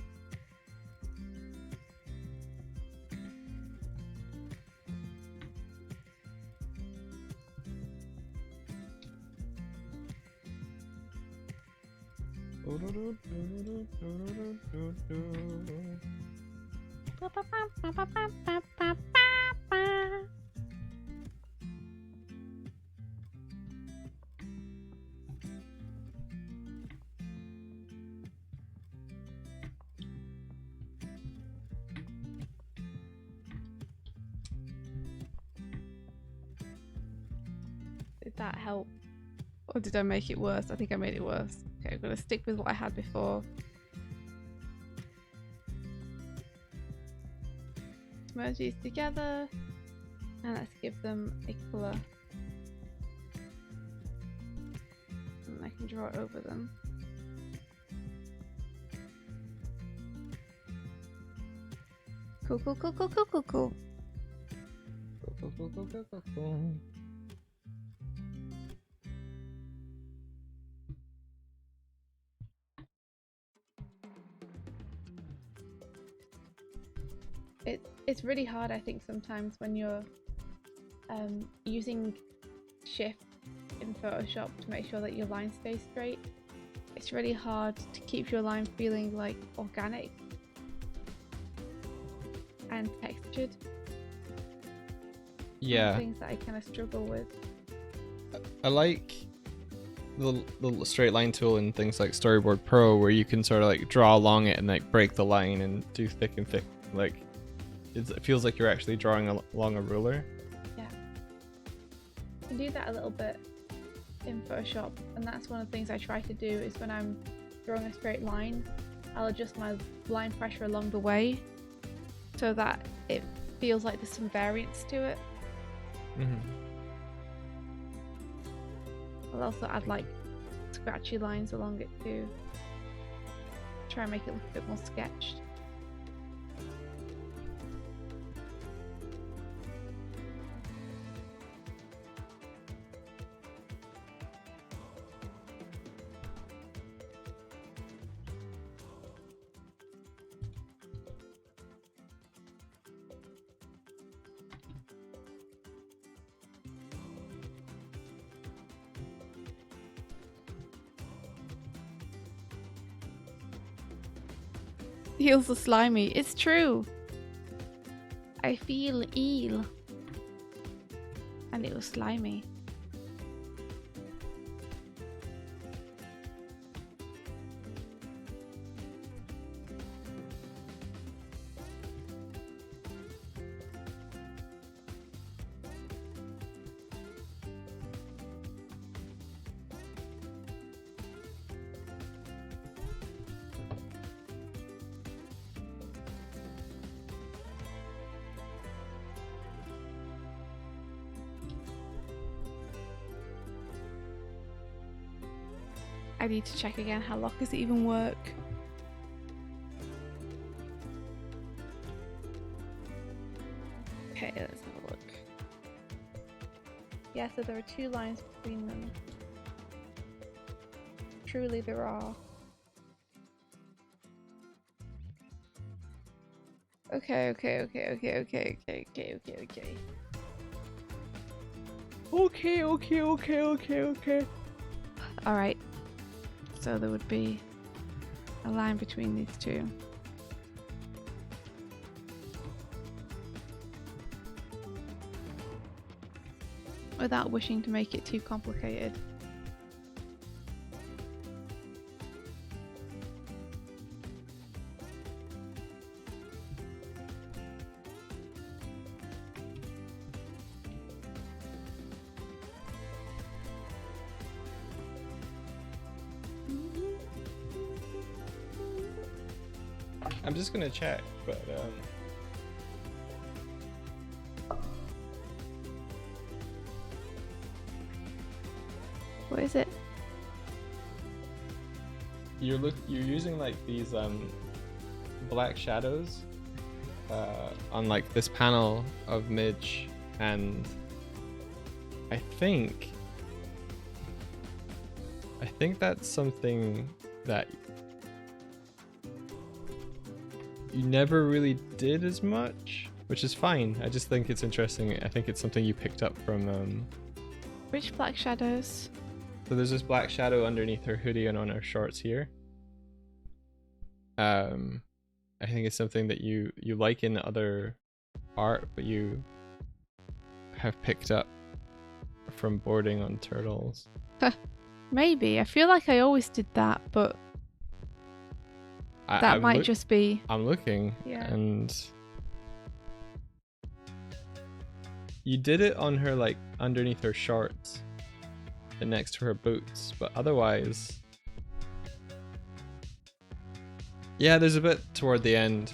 Did that help? Or did I make it worse? I think I made it worse. Okay, I'm gonna stick with what I had before. Merge these together and let's give them a colour. And I can draw it over them. Cool. Cool. It's really hard, I think, sometimes when you're using shift in Photoshop to make sure that your line stays straight. It's really hard to keep your line feeling like organic and textured. Yeah. Things that I kind of struggle with. I like the straight line tool in things like Storyboard Pro, where you can sort of like draw along it and like break the line and do thick and thick. Like it feels like you're actually drawing along a ruler. Yeah, I can do that a little bit in Photoshop, and that's one of the things I try to do is when I'm drawing a straight line, I'll adjust my line pressure along the way so that it feels like there's some variance to it. I'll also add like scratchy lines along it too. Try and make it look a bit more sketched. Feels so slimy. It's true. I feel ill. And it was slimy. I need to check again how lockers even work. Okay, let's have a look. Yeah, so there are two lines between them. Truly there are. Okay. Alright. So there would be a line between these two. Without wishing to make it too complicated. I'm just gonna check, but What is it? you're using like these black shadows on like this panel of Midge, and I think that's something that you never really did as much, which is fine. I just think it's interesting. I think it's something you picked up from Which black shadows? so there's this black shadow underneath her hoodie and on her shorts here. I think it's something that you like in other art, but you have picked up from boarding on turtles. Maybe. I feel like I always did that, but that might just be... I'm looking, Yeah. and you did it on her, like, underneath her shorts and next to her boots, but otherwise... Yeah, there's a bit toward the end.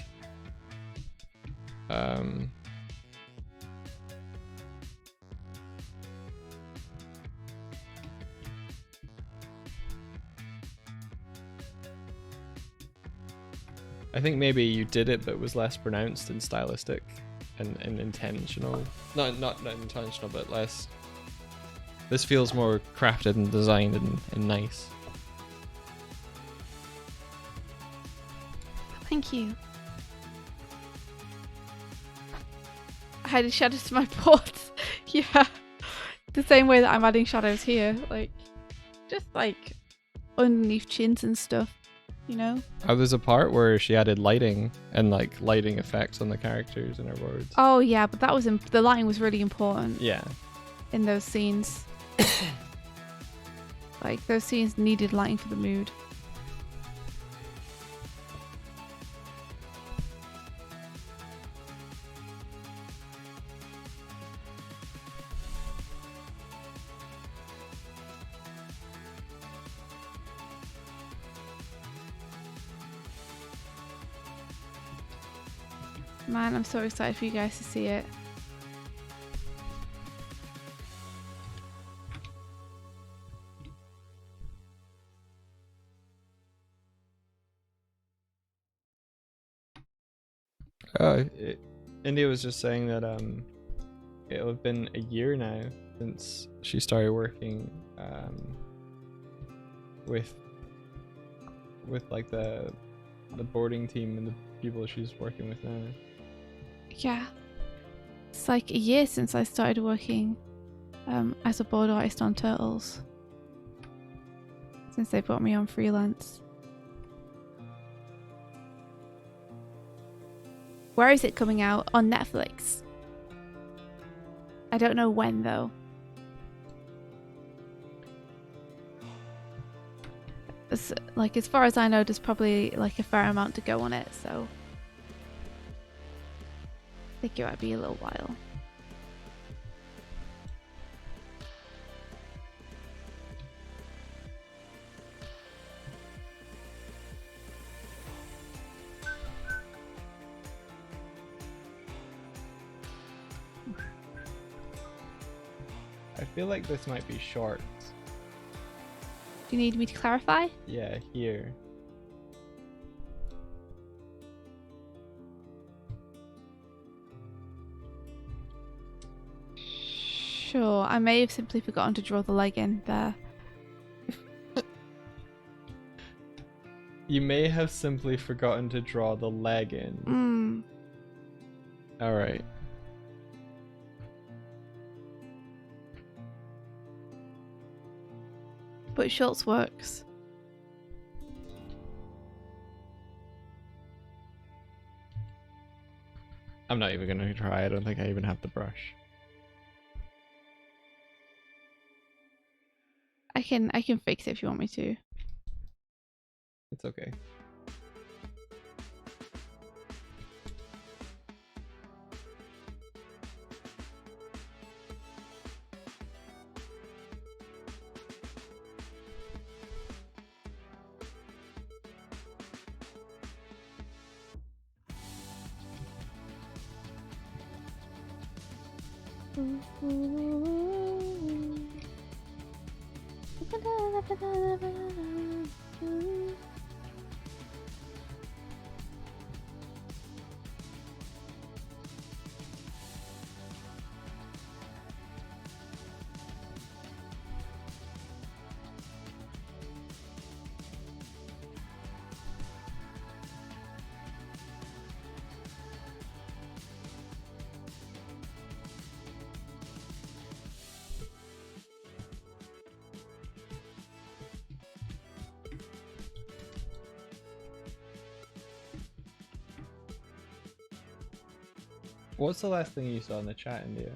I think maybe you did it, but it was less pronounced and stylistic and intentional. Not intentional, but less. This feels more crafted and designed and nice. Thank you. I added shadows to my boards. Yeah. The same way that I'm adding shadows here. Like, just like underneath chins and stuff, you know? Oh, there's a part where she added lighting and like lighting effects on the characters and her words. Oh yeah, but that was the lighting was really important. Yeah. In those scenes. Like, those scenes needed lighting for the mood. Man, I'm so excited for you guys to see it. India was just saying that it'll have been a year now since she started working with like the boarding team and the people she's working with now. Yeah. It's like a year since I started working as a board artist on Turtles. Since they put me on freelance. Where is it coming out? On Netflix. I don't know when though. Like, as far as I know, there's probably like a fair amount to go on it, so I think it might be a little while. I feel like this might be short. Do you need me to clarify? Yeah, here. Sure, I may have simply forgotten to draw the leg in there. You may have simply forgotten to draw the leg in. Alright. But Schultz works. I'm not even gonna try. I don't think I even have the brush. I can fix it if you want me to. It's okay. What's the last thing you saw in the chat, India?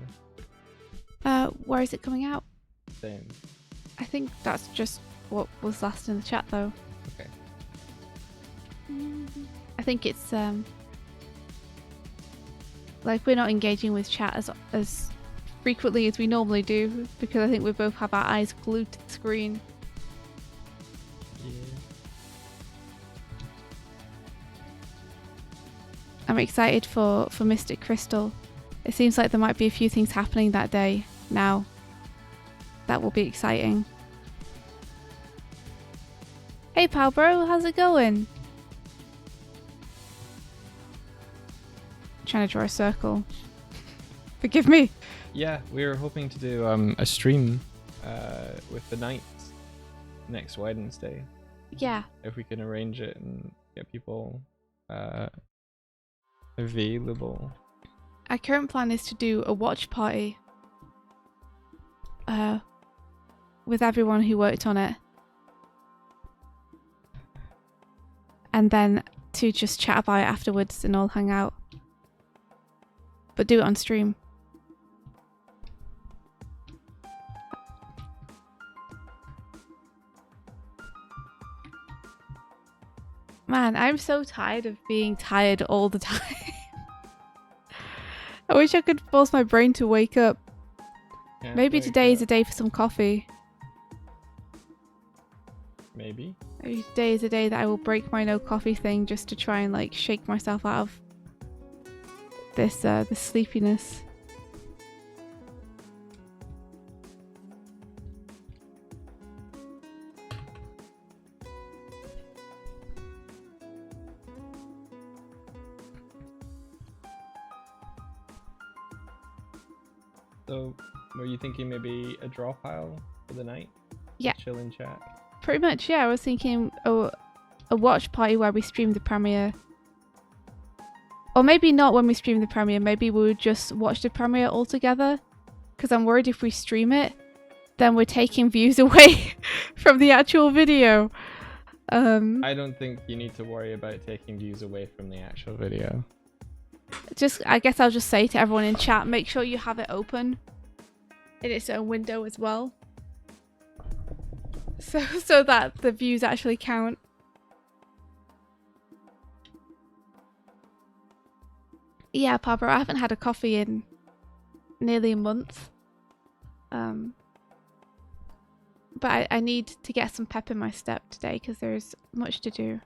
Where is it coming out? Same. I think that's just what was last in the chat, though. Okay. I think it's like we're not engaging with chat as frequently as we normally do because I think we both have our eyes glued to the screen. Yeah. I'm excited for Mystic Crystal. It seems like there might be a few things happening that day now. That will be exciting. Hey pal bro, how's it going? Trying to draw a circle. Forgive me. Yeah, we were hoping to do a stream with the Knights next Wednesday. Yeah. If we can arrange it and get people available. Our current plan is to do a watch party with everyone who worked on it. And then to just chat about it afterwards and all hang out. But do it on stream. Man, I'm so tired of being tired all the time. I wish I could force my brain to wake up. Can't Maybe wake today is up. a day for some coffee. Maybe. Maybe today is a day that I will break my no coffee thing just to try and like shake myself out of this sleepiness. So, were you thinking maybe a draw pile for the night? Yeah. Chill and chat. Pretty much, yeah. I was thinking a watch party where we stream the premiere. Or maybe not when we stream the premiere. Maybe we would just watch the premiere all together. Because I'm worried if we stream it, then we're taking views away from the actual video. I don't think you need to worry about taking views away from the actual video. I guess I'll just say to everyone in chat, make sure you have it open in its own window as well. So that the views actually count. Yeah, Pablo, I haven't had a coffee in nearly a month. But I need to get some pep in my step today because there's much to do.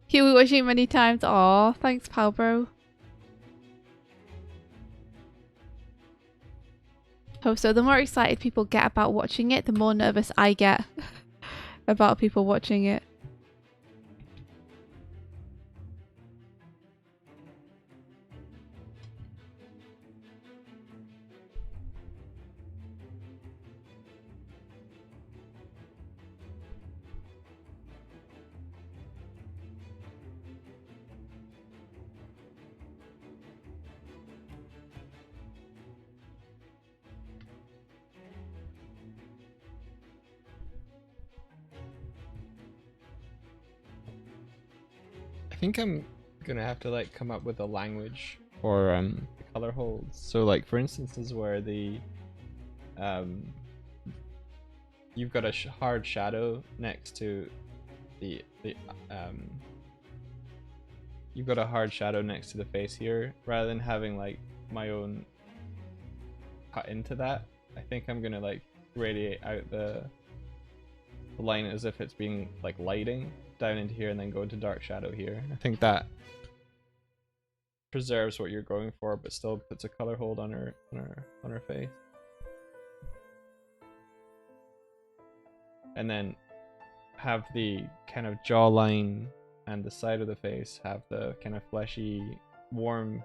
You were watching many times. Aw, thanks, pal, bro. Hope so. The more excited people get about watching it, the more nervous I get about people watching it. I think I'm gonna have to like come up with a language for the color holds. So like for instances where the you've got a hard shadow next to the you've got a hard shadow next to the face here, rather than having like my own cut into that. I think I'm gonna like radiate out the line as if it's being like lighting down into here and then go into dark shadow here. I think that preserves what you're going for, but still puts a color hold on her face. And then have the kind of jawline and the side of the face have the kind of fleshy, warm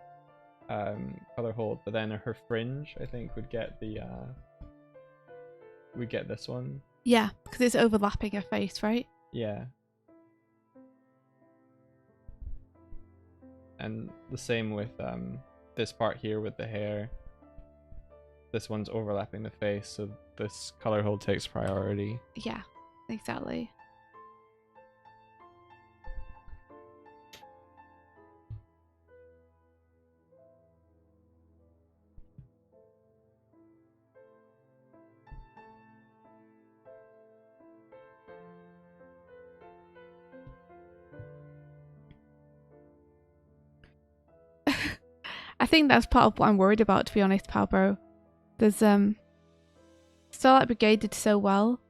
color hold, but then her fringe, I think, would get the we get this one. Yeah, because it's overlapping her face, right? Yeah. And the same with this part here with the hair. This one's overlapping the face, so this color hold takes priority. Yeah, exactly. I think that's part of what I'm worried about, to be honest, Palbro. There's Starlight Brigade did so well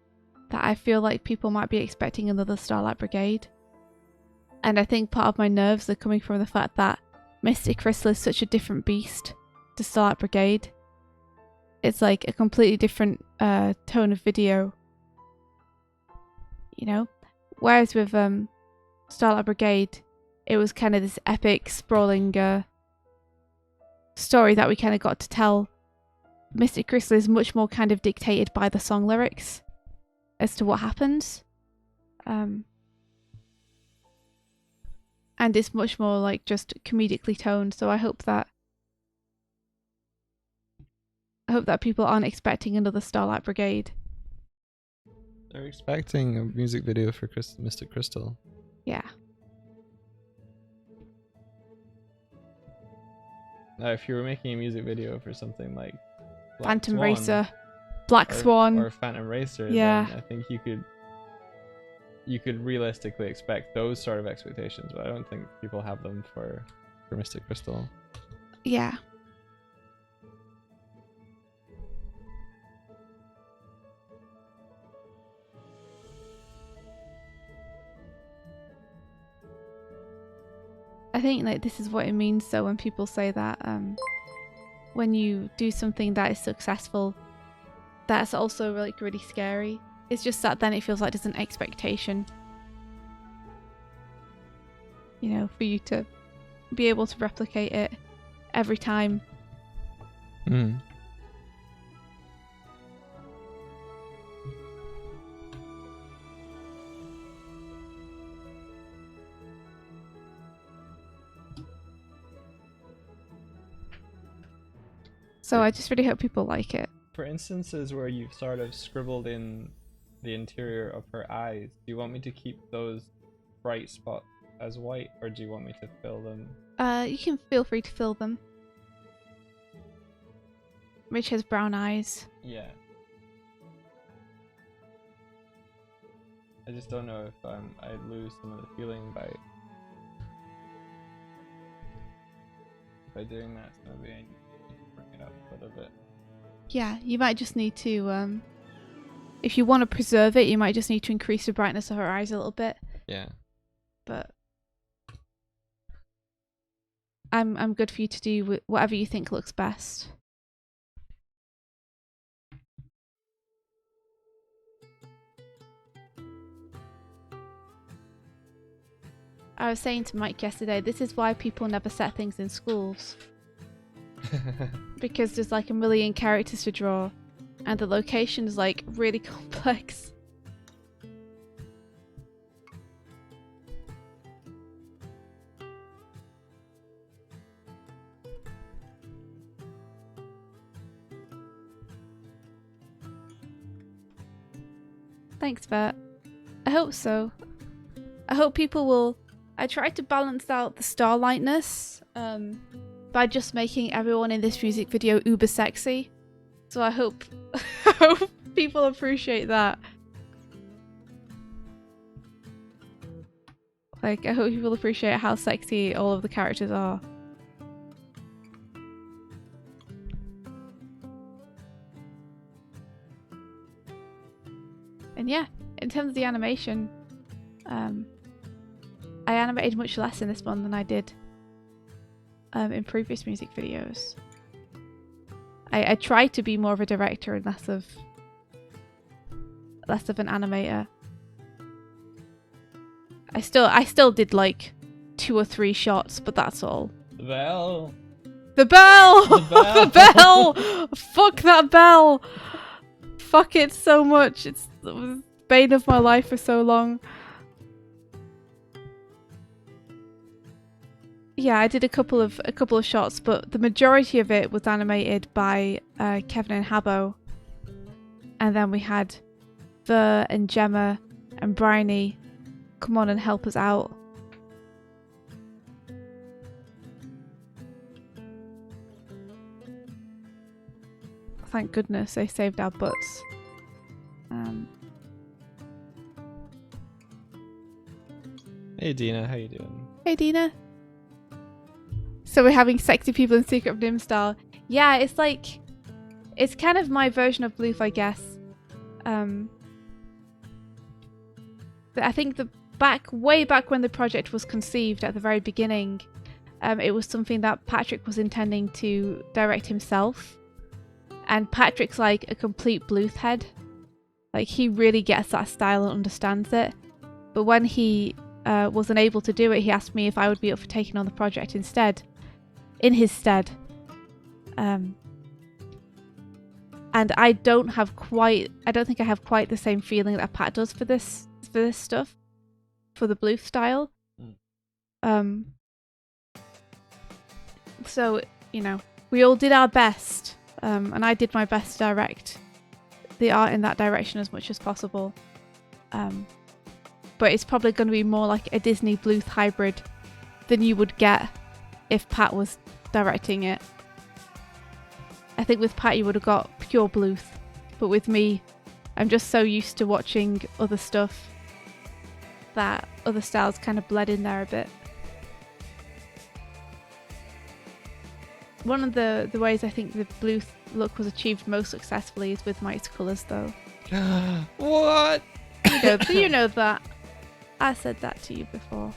that I feel like people might be expecting another Starlight Brigade. And I think part of my nerves are coming from the fact that Mystic Crystal is such a different beast to Starlight Brigade. It's like a completely different tone of video. You know? Whereas with Starlight Brigade, it was kind of this epic, sprawling story that we kind of got to tell. Mystic Crystal is much more kind of dictated by the song lyrics as to what happens. And it's much more like just comedically toned, so I hope that people aren't expecting another Starlight Brigade. They're expecting a music video for Mystic Crystal. Yeah. Now, if you were making a music video for something like Phantom Racer, Black Swan, or Phantom Racer, yeah, then I think you could realistically expect those sort of expectations, but I don't think people have them for Mystic Crystal. Yeah. I think like this is what it means. So when people say that when you do something that is successful, that's also like really scary. It's just that then it feels like there's an expectation, you know, for you to be able to replicate it every time. Mm. So I just really hope people like it. For instances where you've sort of scribbled in the interior of her eyes, do you want me to keep those bright spots as white, or do you want me to fill them? You can feel free to fill them. Rich has brown eyes. Yeah. I just don't know if I'd lose some of the feeling by doing that, so maybe I need to bring it up a little bit. Yeah, you might just need to, if you want to preserve it, you might just need to increase the brightness of her eyes a little bit. Yeah. But I'm good for you to do whatever you think looks best. I was saying to Mike yesterday, this is why people never set things in schools. Because there's like a million characters to draw and the location is like really complex. Thanks, Bert. I hope so. I hope people will... I tried to balance out the starlightness by just making everyone in this music video uber sexy. So I hope hope people appreciate that. Like, I hope people appreciate how sexy all of the characters are. And yeah, in terms of the animation, I animated much less in this one than I did in previous music videos. I tried to be more of a director and less of an animator. I still did like 2 or 3 shots, but that's all. The bell! The bell! The bell! The bell! Fuck that bell! Fuck it so much. It was the bane of my life for so long. Yeah, I did a couple of shots, but the majority of it was animated by Kevin and Habbo. And then we had Ver and Gemma and Bryony come on and help us out. Thank goodness they saved our butts. Hey Dina, how you doing? Hey Dina. So we're having sexy people in Secret of Nim style. Yeah, it's like, it's kind of my version of Bloof, I guess. I think way back when the project was conceived at the very beginning, it was something that Patrick was intending to direct himself. And Patrick's like a complete Bluth head. Like, he really gets that style and understands it. But when he was unable to do it, he asked me if I would be up for taking on the project in his stead. And I don't think I have quite the same feeling that Pat does for this stuff, for the Bluth style. So, you know, we all did our best, and I did my best to direct the art in that direction as much as possible. But it's probably going to be more like a Disney Bluth hybrid than you would get if Pat was directing it. I think with Pat you would have got pure Bluth, but with me, I'm just so used to watching other stuff that other styles kind of bled in there a bit. One of the ways I think the Bluth look was achieved most successfully is with Mike's colours, though. What? You know that. I said that to you before.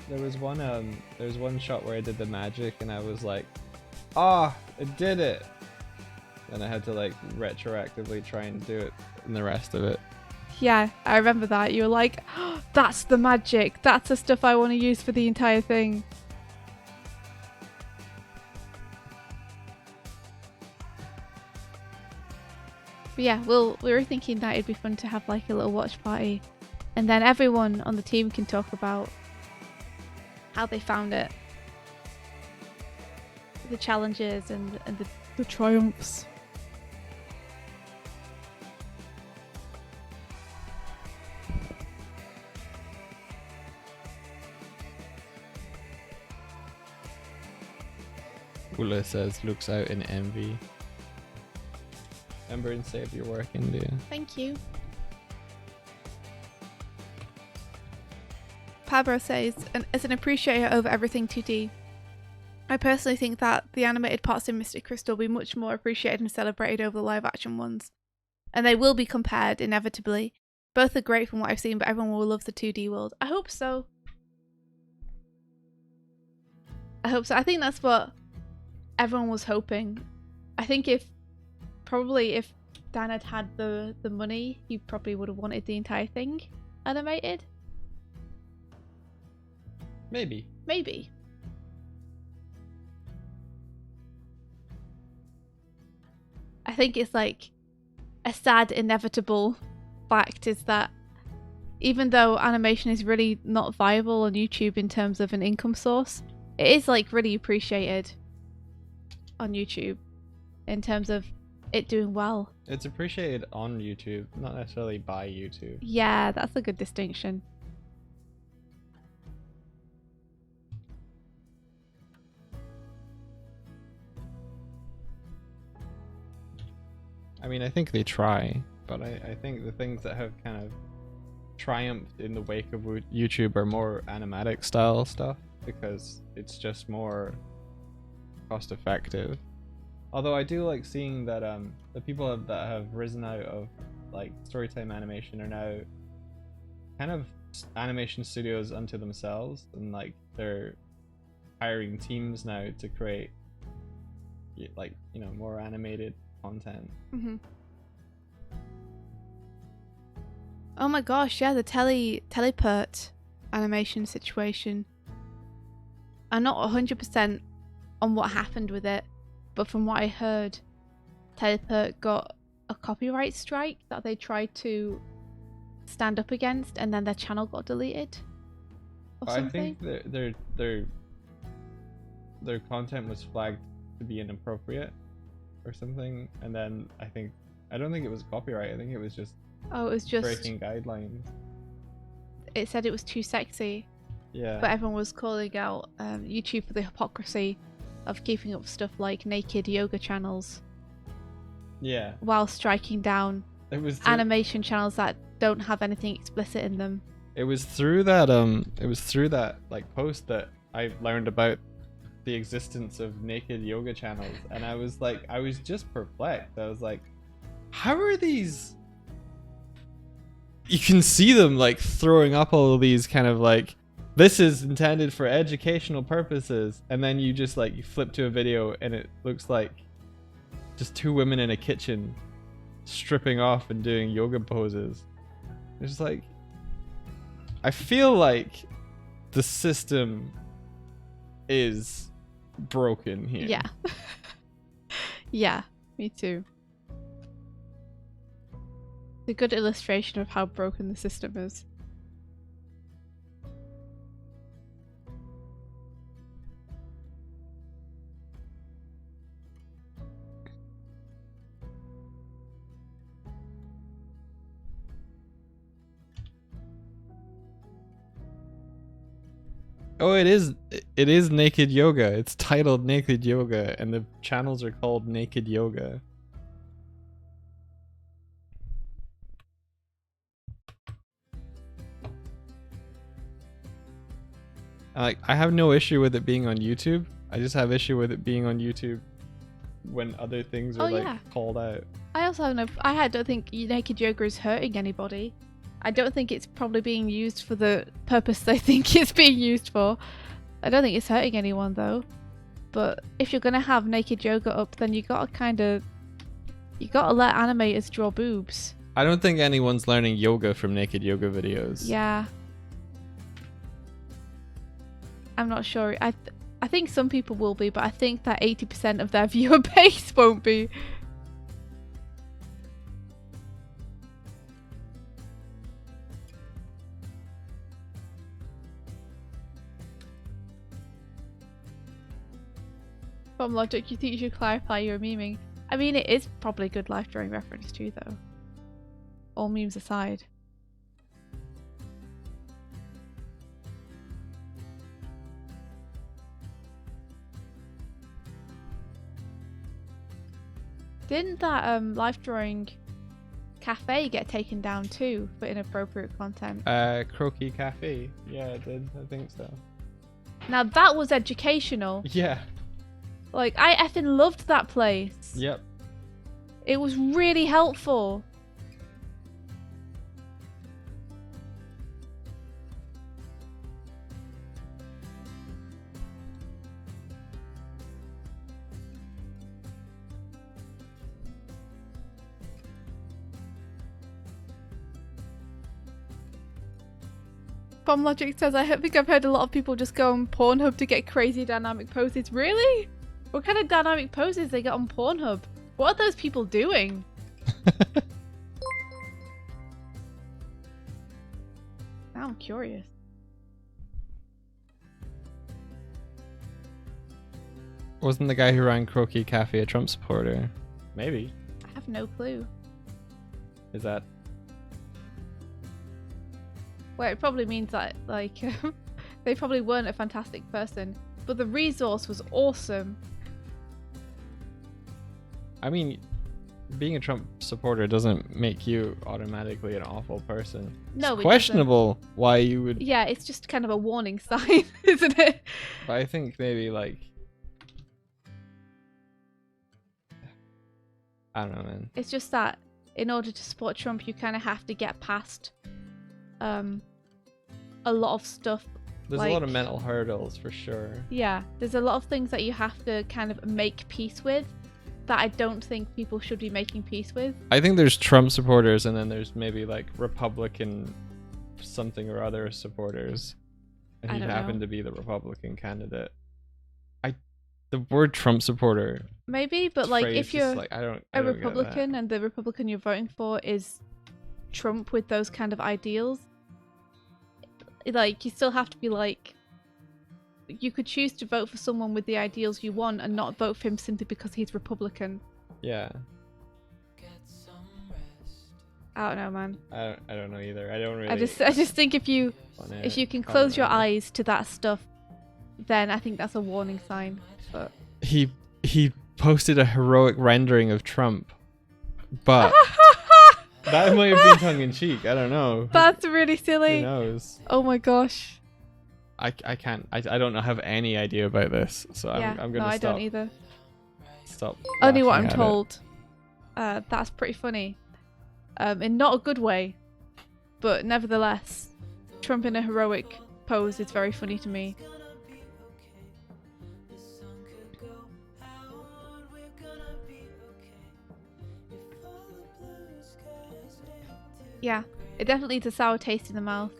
There was one shot where I did the magic and I was like, I did it! And I had to like retroactively try and do it in the rest of it. Yeah, I remember that. You were like, oh, that's the magic. That's the stuff I want to use for the entire thing. But yeah, we were thinking that it'd be fun to have like a little watch party. And then everyone on the team can talk about how they found it. The challenges and the triumphs. Ula says, looks out in envy. Remember and save your work, India. Thank you. Pablo says, as an appreciator over everything 2D, I personally think that the animated parts in Mystic Crystal will be much more appreciated and celebrated over the live action ones. And they will be compared, inevitably. Both are great from what I've seen, but everyone will love the 2D world. I hope so. I think that's what everyone was hoping. I think if Dan had the money, he probably would have wanted the entire thing animated. Maybe. I think it's like a sad, inevitable fact is that even though animation is really not viable on YouTube in terms of an income source, it is like really appreciated on YouTube in terms of it doing well. It's appreciated on YouTube, not necessarily by YouTube. Yeah, that's a good distinction. I mean, I think they try, but I think the things that have kind of triumphed in the wake of YouTube are more animatic style stuff, because it's just more cost effective. Although I do like seeing that the people that have risen out of like storytime animation are now kind of animation studios unto themselves, and like they're hiring teams now to create like, you know, more animated content. Mm-hmm. Oh my gosh, yeah, the teleport animation situation. I'm not 100% on what happened with it, but from what I heard, teleport got a copyright strike that they tried to stand up against, and then their channel got deleted or something. I think their content was flagged to be inappropriate or something, and then I don't think it was copyright. I think it was just breaking guidelines. It said it was too sexy. Yeah. But everyone was calling out YouTube for the hypocrisy of keeping up stuff like naked yoga channels. Yeah. While striking down animation channels that don't have anything explicit in them. It was through that like post that I learned about the existence of naked yoga channels, and I was just perplexed. I was like, how are these? You can see them like throwing up all of these kind of like, this is intended for educational purposes, and then you just like, you flip to a video and it looks like just two women in a kitchen stripping off and doing yoga poses. It's like, I feel like the system is broken here. Yeah. Yeah, me too. It's a good illustration of how broken the system is. Oh, it is naked yoga. It's titled Naked Yoga, and the channels are called Naked Yoga. Like, I have no issue with it being on YouTube. I just have issue with it being on YouTube when other things are called out. I also have I don't think naked yoga is hurting anybody. I don't think it's probably being used for the purpose they think it's being used for. I don't think it's hurting anyone though. But if you're gonna have naked yoga up, then you gotta let animators draw boobs. I don't think anyone's learning yoga from naked yoga videos. Yeah. I'm not sure. I think some people will be, but I think that 80% of their viewer base won't be. From Logic, you think you should clarify you're memeing? I mean, it is probably good life drawing reference too, though. All memes aside. Didn't that life drawing cafe get taken down too for inappropriate content? Croaky Cafe. Yeah, it did. I think so. Now that was educational. Yeah. Like, I effing loved that place. Yep. It was really helpful. Bomb Logic says, I think I've heard a lot of people just go on Pornhub to get crazy dynamic poses. Really? What kind of dynamic poses they get on Pornhub? What are those people doing? Now I'm curious. Wasn't the guy who ran Croaky Cafe a Trump supporter? Maybe. I have no clue. Is that... Well, it probably means that, like, they probably weren't a fantastic person, but the resource was awesome. I mean, being a Trump supporter doesn't make you automatically an awful person. No, it's it questionable why you would. Yeah, it's just kind of a warning sign, isn't it? But I think maybe like, I don't know, man. It's just that in order to support Trump, you kind of have to get past a lot of stuff. There's a lot of mental hurdles for sure. Yeah, there's a lot of things that you have to kind of make peace with that I don't think people should be making peace with. I think there's Trump supporters and then there's maybe like Republican something or other supporters. And he happened to be the Republican candidate. The word Trump supporter. Maybe, but like if you're like, I don't a Republican and the Republican you're voting for is Trump with those kind of ideals, like you still have to be like, you could choose to vote for someone with the ideals you want and not vote for him simply because he's Republican. Yeah. I don't know, man. I don't know either. I don't really. I just think if you can close your eyes to that stuff, then I think that's a warning sign. But he posted a heroic rendering of Trump, but that might have been tongue in cheek. I don't know. That's really silly. Who knows? Oh my gosh. I can't. I don't have any idea about this, so I'm gonna stop. I don't either. Stop. Only what I'm told. That's pretty funny. In not a good way, but nevertheless, Trump in a heroic pose is very funny to me. Yeah, it definitely leaves a sour taste in the mouth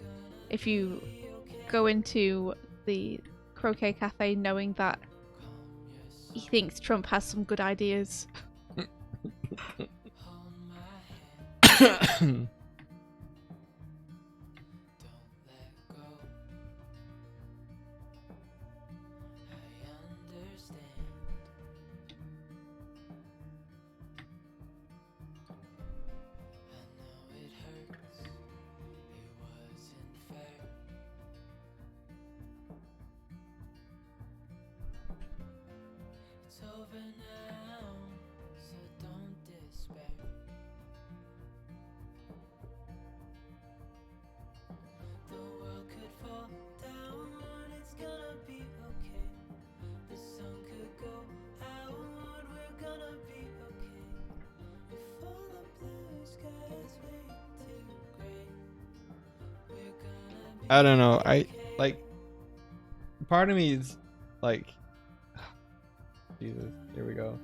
if you go into the croquet cafe knowing that he thinks Trump has some good ideas. I don't know. I like. Part of me is like, Jesus. Here we go.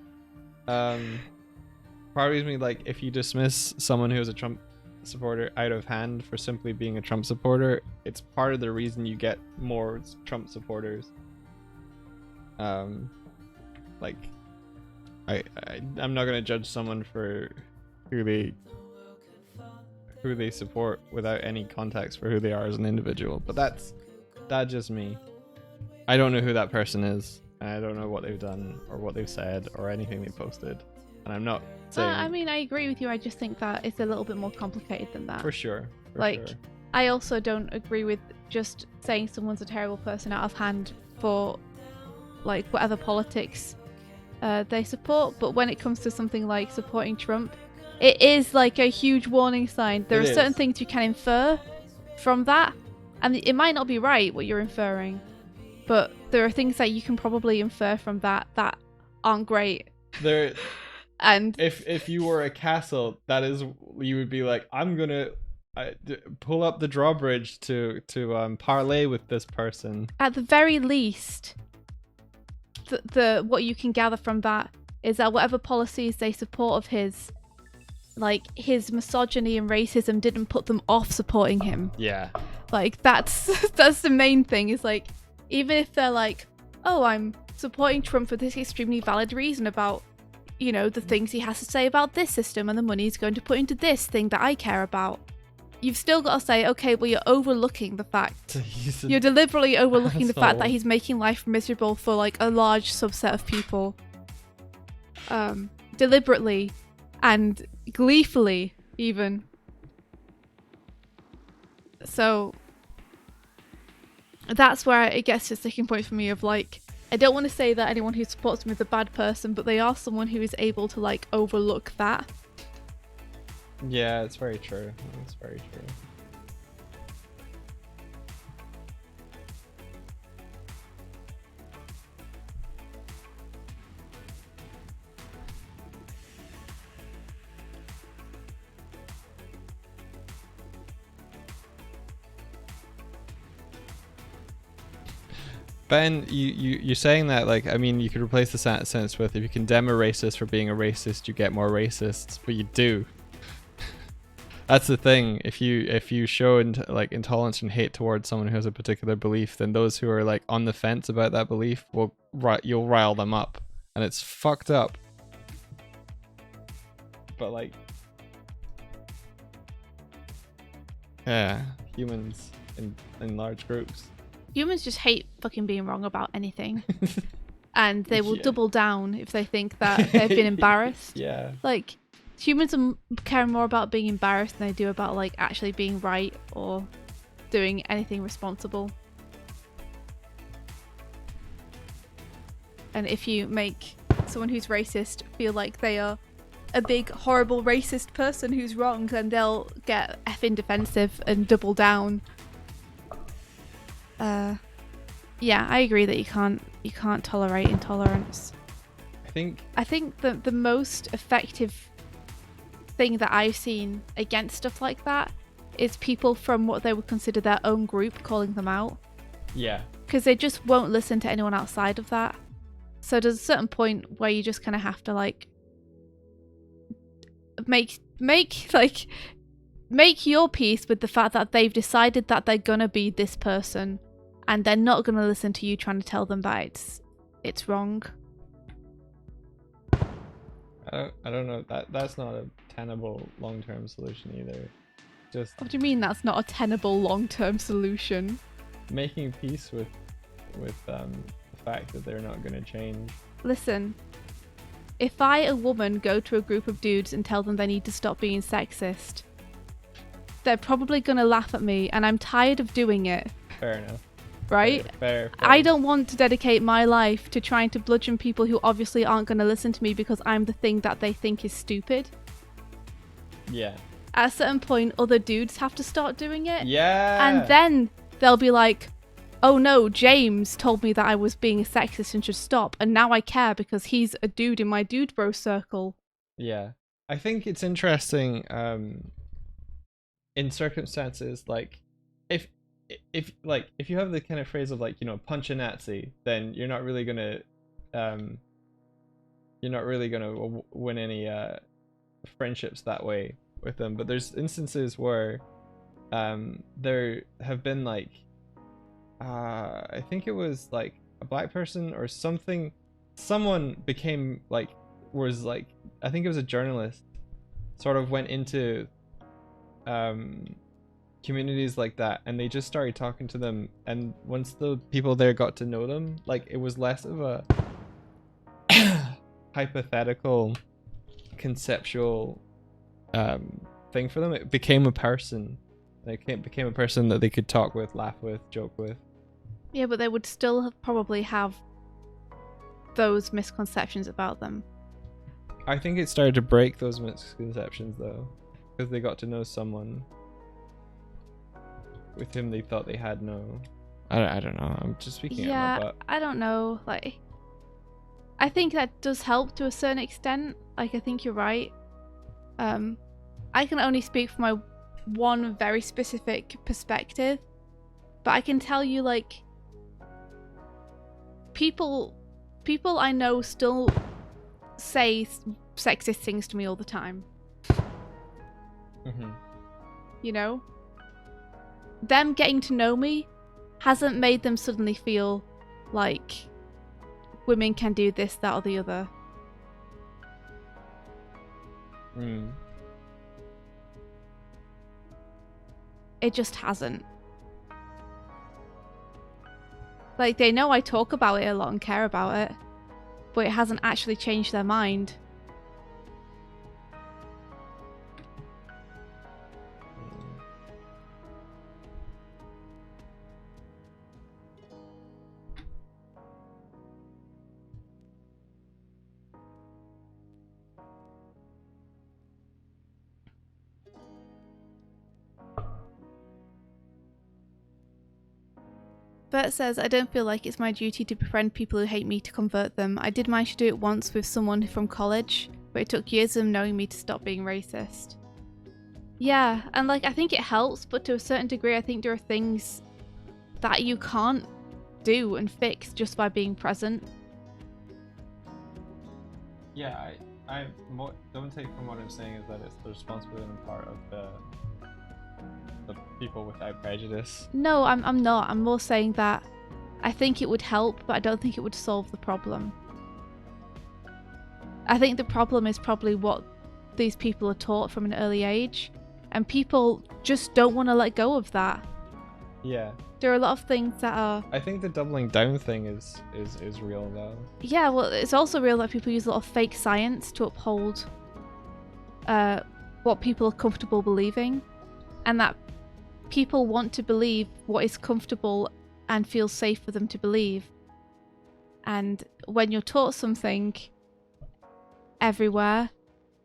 Part of me like, if you dismiss someone who is a Trump supporter out of hand for simply being a Trump supporter, it's part of the reason you get more Trump supporters. Like, I'm not gonna judge someone for who they support without any context for who they are as an individual, but that's just me. I don't know who that person is, and I don't know what they've done or what they've said or anything they posted, and I'm not saying... I mean, I agree with you. I just think that it's a little bit more complicated than that. For sure. I also don't agree with just saying someone's a terrible person out of hand for like whatever politics they support, but when it comes to something like supporting Trump, it is like a huge warning sign. There are certain things you can infer from that, and it might not be right what you're inferring, but there are things that you can probably infer from that aren't great. And if you were a castle, that is, you would be like, I'm gonna pull up the drawbridge to parlay with this person. At the very least, the what you can gather from that is that whatever policies they support of his, like his misogyny and racism, didn't put them off supporting him. Yeah. Like that's the main thing, is like, even if they're like, oh, I'm supporting Trump for this extremely valid reason about, you know, the things he has to say about this system and the money he's going to put into this thing that I care about, you've still got to say, okay, well, you're overlooking the fact. You're deliberately overlooking the fact that he's making life miserable for like a large subset of people. Deliberately and gleefully, even. So that's where it gets to a sticking point for me of like, I don't want to say that anyone who supports him is a bad person, but they are someone who is able to like overlook that Yeah, it's very true. It's very true. Ben, you're saying that, like, I mean, you could replace the sentence with, if you condemn a racist for being a racist, you get more racists, but you do. That's the thing. If you show like intolerance and hate towards someone who has a particular belief, then those who are like on the fence about that belief you'll rile them up, and it's fucked up. But like, yeah, humans in large groups. Humans just hate fucking being wrong about anything. And they will double down if they think that they've been embarrassed. Yeah. Like, humans care more about being embarrassed than they do about, like, actually being right or doing anything responsible. And if you make someone who's racist feel like they are a big, horrible, racist person who's wrong, then they'll get effing defensive and double down. Yeah, I agree that you can't tolerate intolerance. I think that the most effective thing that I've seen against stuff like that is people from what they would consider their own group calling them out. Yeah. Because they just won't listen to anyone outside of that. So there's a certain point where you just kind of have to like make your peace with the fact that they've decided that they're gonna be this person, and they're not gonna listen to you trying to tell them that it's wrong. I don't know, that's not a tenable long-term solution either. Just what do you mean that's not a tenable long-term solution? Making peace with the fact that they're not going to change. Listen, if I, a woman, go to a group of dudes and tell them they need to stop being sexist, they're probably going to laugh at me, and I'm tired of doing it. Fair enough. Right? Fair. I don't want to dedicate my life to trying to bludgeon people who obviously aren't going to listen to me because I'm the thing that they think is stupid. Yeah. At a certain point, other dudes have to start doing it. Yeah. And then they'll be like, oh no, James told me that I was being a sexist and should stop, and now I care because he's a dude in my dude bro circle. Yeah. I think it's interesting in circumstances like if you have the kind of phrase of like, you know, punch a Nazi, then you're not really gonna win any friendships that way with them. But there's instances where there have been like I think it was like a black person or something, someone became like, was like, I think it was a journalist, sort of went into communities like that, and they just started talking to them, and once the people there got to know them, like, it was less of a hypothetical conceptual thing for them. It became a person. It became a person that they could talk with, laugh with, joke with. Yeah, but they would still probably have those misconceptions about them. I think it started to break those misconceptions though, because they got to know someone with whom they thought they had no. I don't know. I'm just speaking out of my butt. I don't know. Like, I think that does help to a certain extent. Like, I think you're right. I can only speak from my one very specific perspective, but I can tell you, like, people I know still say sexist things to me all the time. Mm-hmm. You know? Them getting to know me hasn't made them suddenly feel like women can do this, that, or the other. Mm. It just hasn't. Like, they know I talk about it a lot and care about it, but it hasn't actually changed their mind. Bert says, I don't feel like it's my duty to befriend people who hate me to convert them. I did manage to do it once with someone from college, but it took years of them knowing me to stop being racist. Yeah, and like I think it helps, but to a certain degree I think there are things that you can't do and fix just by being present. Yeah, don't take from what I'm saying is that it's the responsibility and part of the people without prejudice. No, I'm not. I'm more saying that I think it would help, but I don't think it would solve the problem. I think the problem is probably what these people are taught from an early age, and people just don't want to let go of that. Yeah. There are a lot of things that are... I think the doubling down thing is real though. Yeah, well, it's also real that people use a lot of fake science to uphold what people are comfortable believing, and that people want to believe what is comfortable and feels safe for them to believe. And when you're taught something everywhere,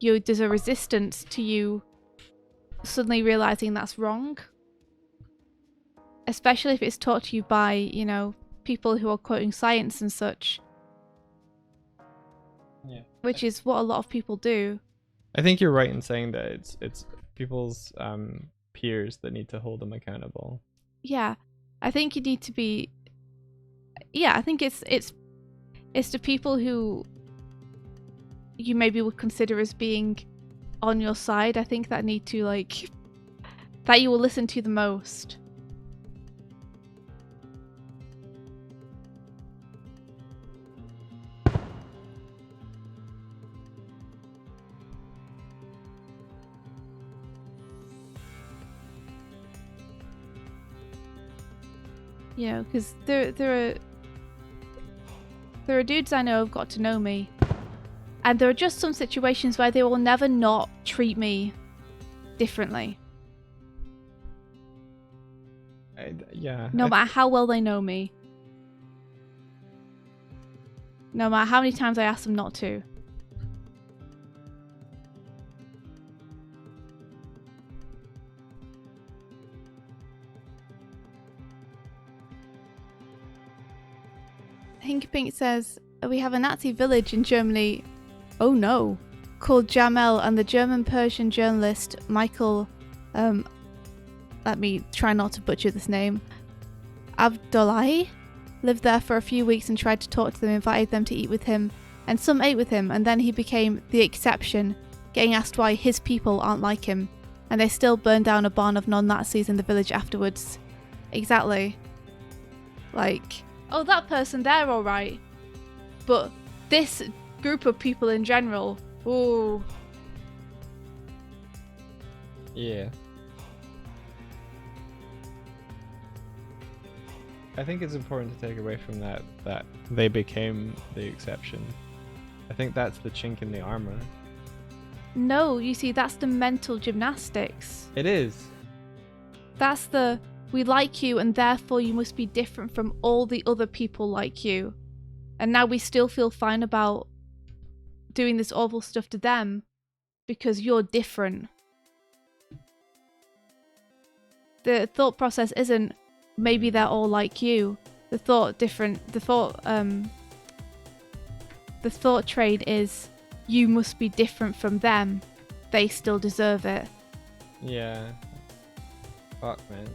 there's a resistance to you suddenly realizing that's wrong. Especially if it's taught to you by, you know, people who are quoting science and such. Yeah. Which is what a lot of people do. I think you're right in saying that it's people's peers that need to hold them accountable. Yeah. I think you need to be... Yeah, I think it's the people who you maybe would consider as being on your side. I think that need to, like... that you will listen to the most. You know, because there are dudes I know have got to know me, and there are just some situations where they will never not treat me differently. Yeah. No matter how well they know me. No matter how many times I ask them not to. Hinkpink says, we have a Nazi village in Germany, oh no, called Jamel, and the German-Persian journalist Michael, let me try not to butcher this name, Abdullahi, lived there for a few weeks and tried to talk to them, invited them to eat with him, and some ate with him, and then he became the exception, getting asked why his people aren't like him, and they still burned down a barn of non-Nazis in the village afterwards. Exactly. Like... oh, that person, they're alright. But this group of people in general, ooh. Yeah. I think it's important to take away from that they became the exception. I think that's the chink in the armor. No, you see, that's the mental gymnastics. It is. That's the... we like you and therefore you must be different from all the other people like you. And now we still feel fine about doing this awful stuff to them because you're different. The thought process isn't maybe they're all like you. The thought trade is you must be different from them. They still deserve it. Yeah. Fuck, man.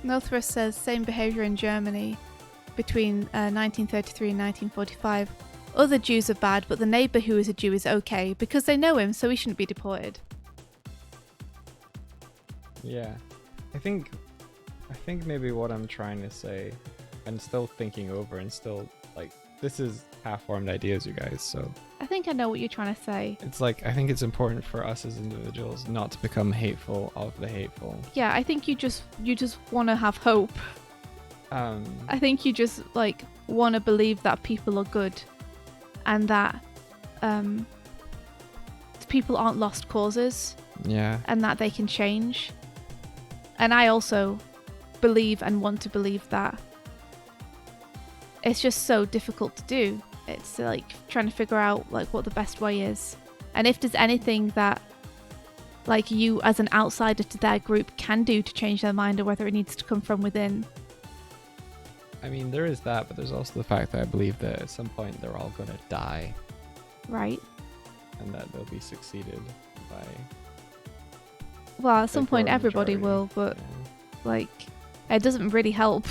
Northwest says same behaviour in Germany between 1933 and 1945. Other Jews are bad, but the neighbour who is a Jew is okay because they know him, so he shouldn't be deported. Yeah, I think maybe what I'm trying to say, and still thinking over, and still like this is half-formed ideas, you guys. So I think I know what you're trying to say. it's like I think it's important for us as individuals not to become hateful of the hateful. Yeah, I think you just want to have hope. I think you just like want to believe that people are good, and that people aren't lost causes. Yeah. And that they can change. And I also believe and want to believe that. It's just so difficult to do. It's like trying to figure out like what the best way is. And if there's anything that like you as an outsider to their group can do to change their mind, or whether it needs to come from within. I mean, there is that, but there's also the fact that I believe that at some point they're all going to die. Right. And that they'll be succeeded by... Well, at some point everybody majority. will, but Yeah. like, it doesn't really help.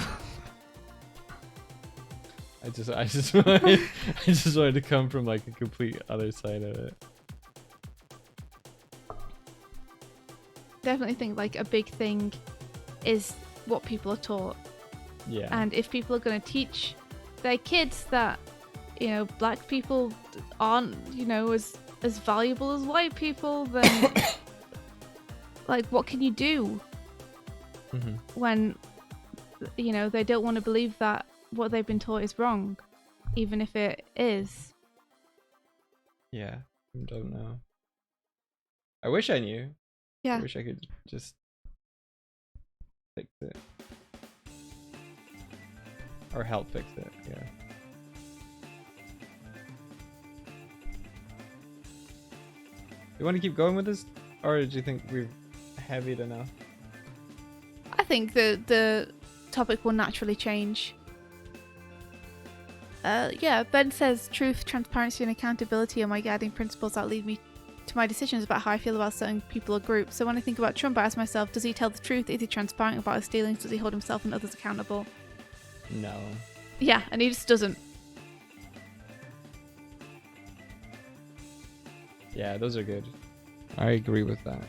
I just wanted to come from like a complete other side of it. Definitely think like a big thing is what people are taught. Yeah. And if people are going to teach their kids that, you know, black people aren't, you know, as valuable as white people, then like what can you do when, you know, they don't want to believe that what they've been taught is wrong, even if it is. Yeah, I don't know. I wish I knew. Yeah. I wish I could just fix it. Or help fix it, yeah. You want to keep going with this? Or do you think we've heavied enough? I think the topic will naturally change. Yeah, Ben says truth, transparency, and accountability are my guiding principles that lead me to my decisions about how I feel about certain people or groups. So when I think about Trump, I ask myself, does he tell the truth? Is he transparent about his dealings? Does he hold himself and others accountable? No. Yeah, and he just doesn't. Yeah, those are good. I agree with that.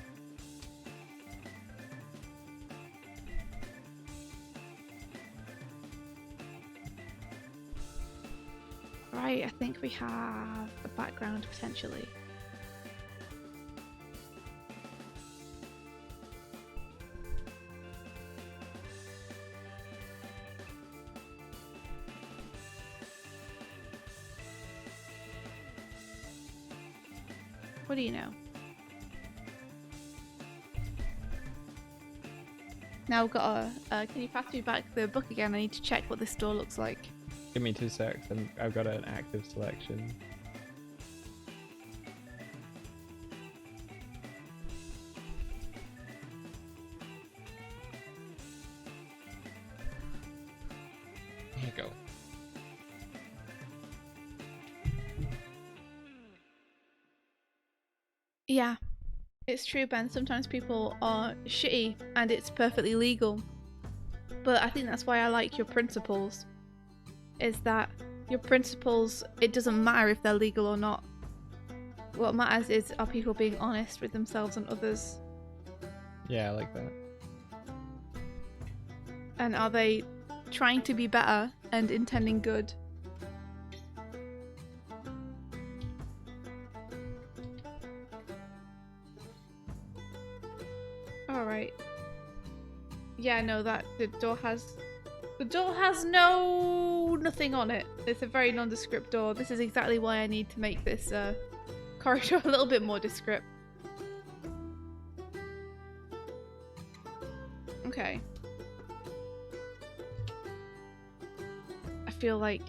Right, I think we have a background potentially. What do you know? Now we've got a... can you pass me back the book again? I need to check what this door looks like. Give me 2 secs. I've got an active selection. Here you go. Yeah, it's true, Ben. Sometimes people are shitty and it's perfectly legal. But I think that's why I like your principles. Is that your principles, it doesn't matter if they're legal or not. What matters is, are people being honest with themselves and others? Yeah, I like that. And are they trying to be better and intending good? Alright. Yeah, no, that the door has nothing on it. It's a very nondescript door. This is exactly why I need to make this corridor a little bit more descript. Okay. I feel like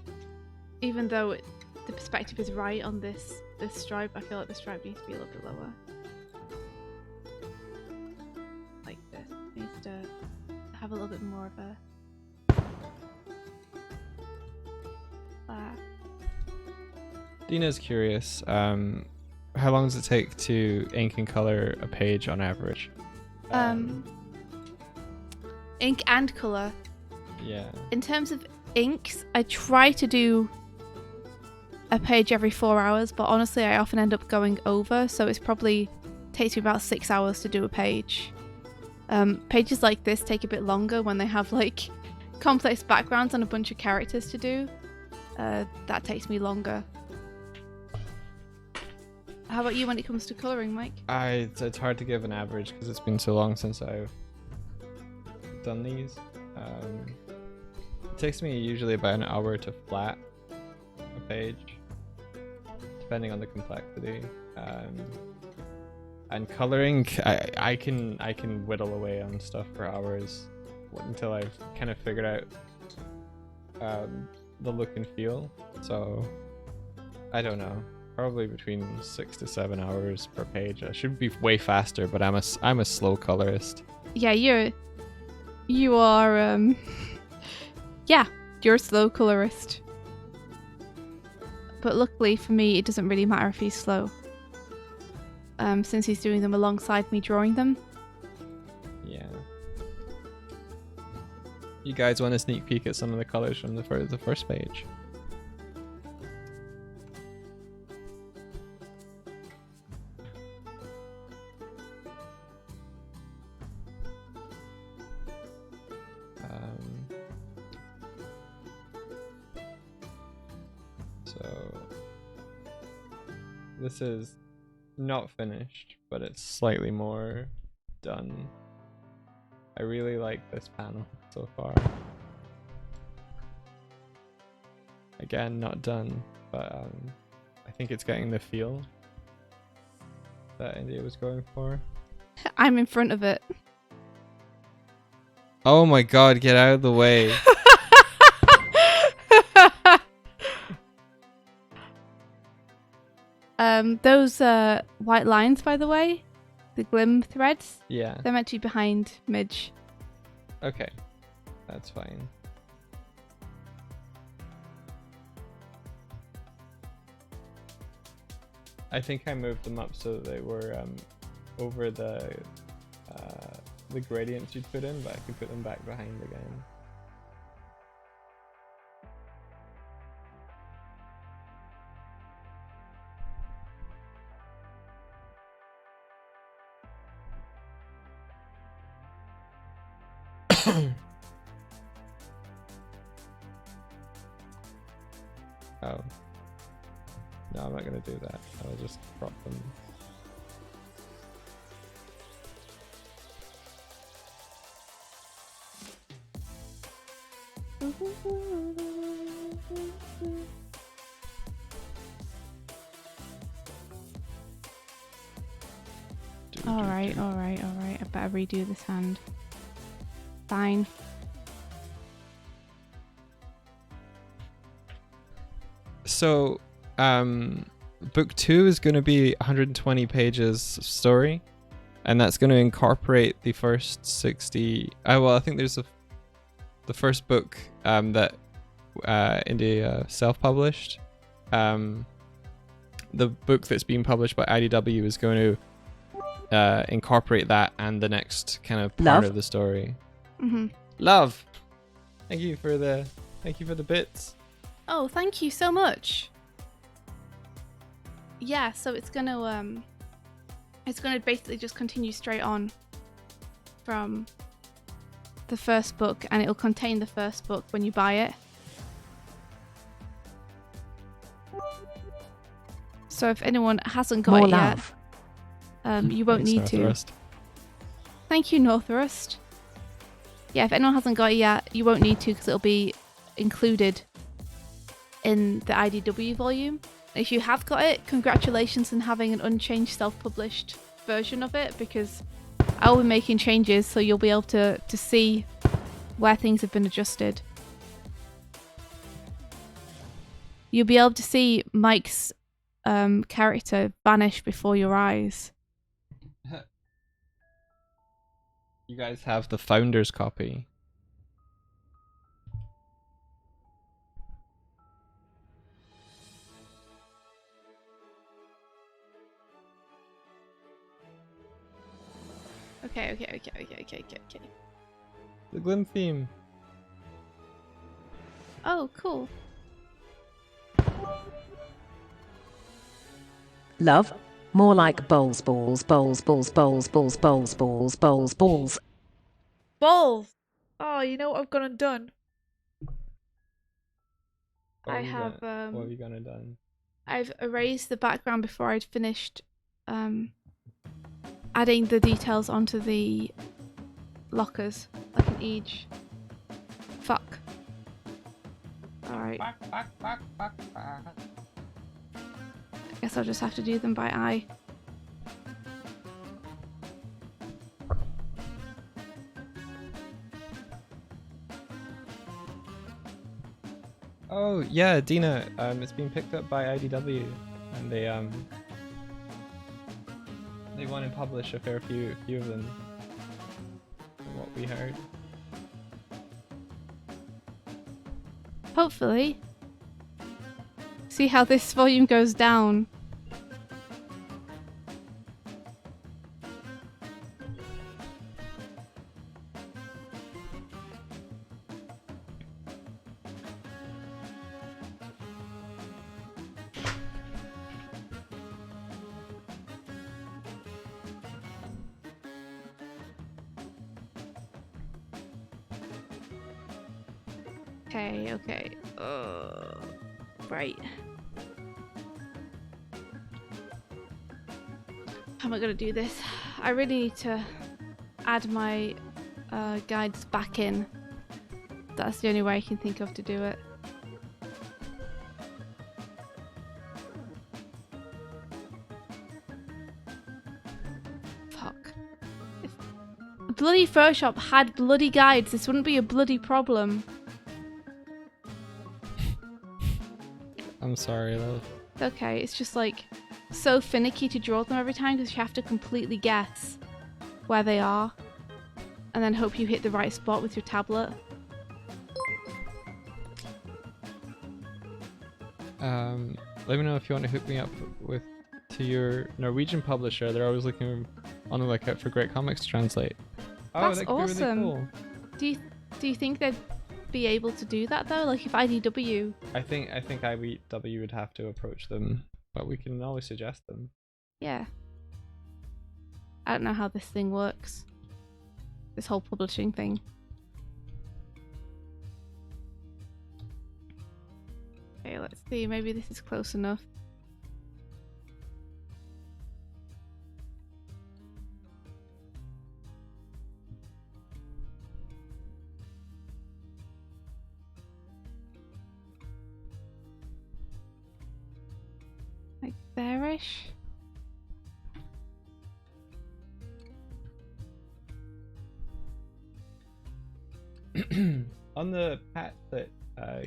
even though the perspective is right on this stripe, I feel like the stripe needs to be a little bit lower. Like this. It needs to have a little bit more of a Dina's curious. How long does it take to ink and color a page on average? Ink and color. Yeah. In terms of inks, I try to do a page every 4 hours, but honestly I often end up going over, so it's probably takes me about 6 hours to do a page. Pages like this take a bit longer when they have like complex backgrounds and a bunch of characters to do. That takes me longer. How about you when it comes to colouring, Mike? It's hard to give an average because it's been so long since I've done these. It takes me usually about an hour to flat a page, depending on the complexity. And coloring, I can whittle away on stuff for hours until I've kind of figured out the look and feel. So I don't know, probably between 6 to 7 hours per page. I should be way faster, but I'm a slow colorist. Yeah, you are yeah, you're a slow colorist. But luckily for me, it doesn't really matter if he's slow. Since he's doing them alongside me drawing them. Yeah. You guys want a sneak peek at some of the colors from the first page? So this is not finished, but it's slightly more done. I really like this panel so far. Again, not done, but I think it's getting the feel that India was going for. I'm in front of it. Oh my god, get out of the way. Those white lines, by the way, the Glim threads, Yeah. they're meant to be behind Midge. Okay, that's fine. I think I moved them up so that they were over the gradients you'd put in, but I could put them back behind again. Oh. No, I'm not gonna do that. I'll just crop them. Alright. I better redo this hand. Fine. So, book 2 is going to be 120 pages of story, and that's going to incorporate the first 60. Well, I think there's the first book that India self-published. The book that's being published by IDW is going to incorporate that and the next kind of part of the story. Mm-hmm. Love. Thank you for the bits. Oh, thank you so much. Yeah, so it's gonna basically just continue straight on from the first book, and it'll contain the first book when you buy it. So if anyone hasn't got it yet, you won't need to. Thank you, Northrust. Yeah, if anyone hasn't got it yet, you won't need to because it'll be included in the IDW volume. If you have got it, congratulations on having an unchanged self-published version of it, because I'll be making changes, so you'll be able to see where things have been adjusted. You'll be able to see Mike's character vanish before your eyes. You guys have the founder's copy. Okay. The Glim theme. Oh, cool. Love. More like balls. Balls. Oh, you know what I've gone and done? What have you gone and done? I've erased the background before I'd finished adding the details onto the lockers, like in each. Fuck. Alright. Guess I'll just have to do them by eye. Oh yeah, Dina. It's been picked up by IDW, and they want to publish a fair few of them. From what we heard. Hopefully. See how this volume goes down. Okay. Right. How am I gonna do this? I really need to add my guides back in. That's the only way I can think of to do it. Fuck. If bloody Photoshop had bloody guides, this wouldn't be a bloody problem. I'm sorry, love. It's okay, it's just like so finicky to draw them every time because you have to completely guess where they are and then hope you hit the right spot with your tablet. Let me know if you want to hook me up to your Norwegian publisher. They're always looking on the lookout for great comics to translate. That's that could awesome. be really cool. Do you think they'd be able to do that though? Like if IDW? I think IDW would have to approach them, but we can always suggest them. Yeah. I don't know how this thing works. This whole publishing thing. Okay, let's see. Maybe this is close enough. Like there-ish. On the patch that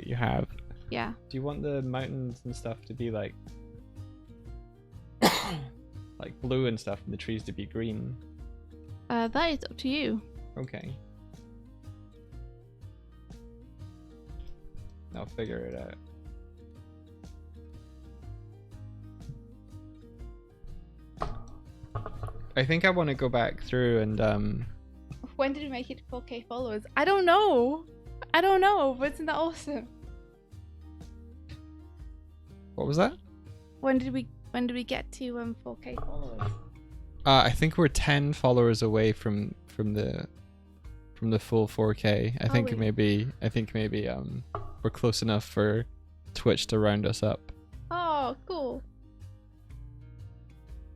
you have, Yeah. do you want the mountains and stuff to be like like blue and stuff, and the trees to be green? That is up to you. Okay. I'll figure it out. I think I want to go back through and When did we make it to 4K followers? I don't know, but isn't that awesome? what was that? When did we get to 4K followers? I think we're 10 followers away from the full 4K. I think maybe we're close enough for Twitch to round us up. Oh, cool.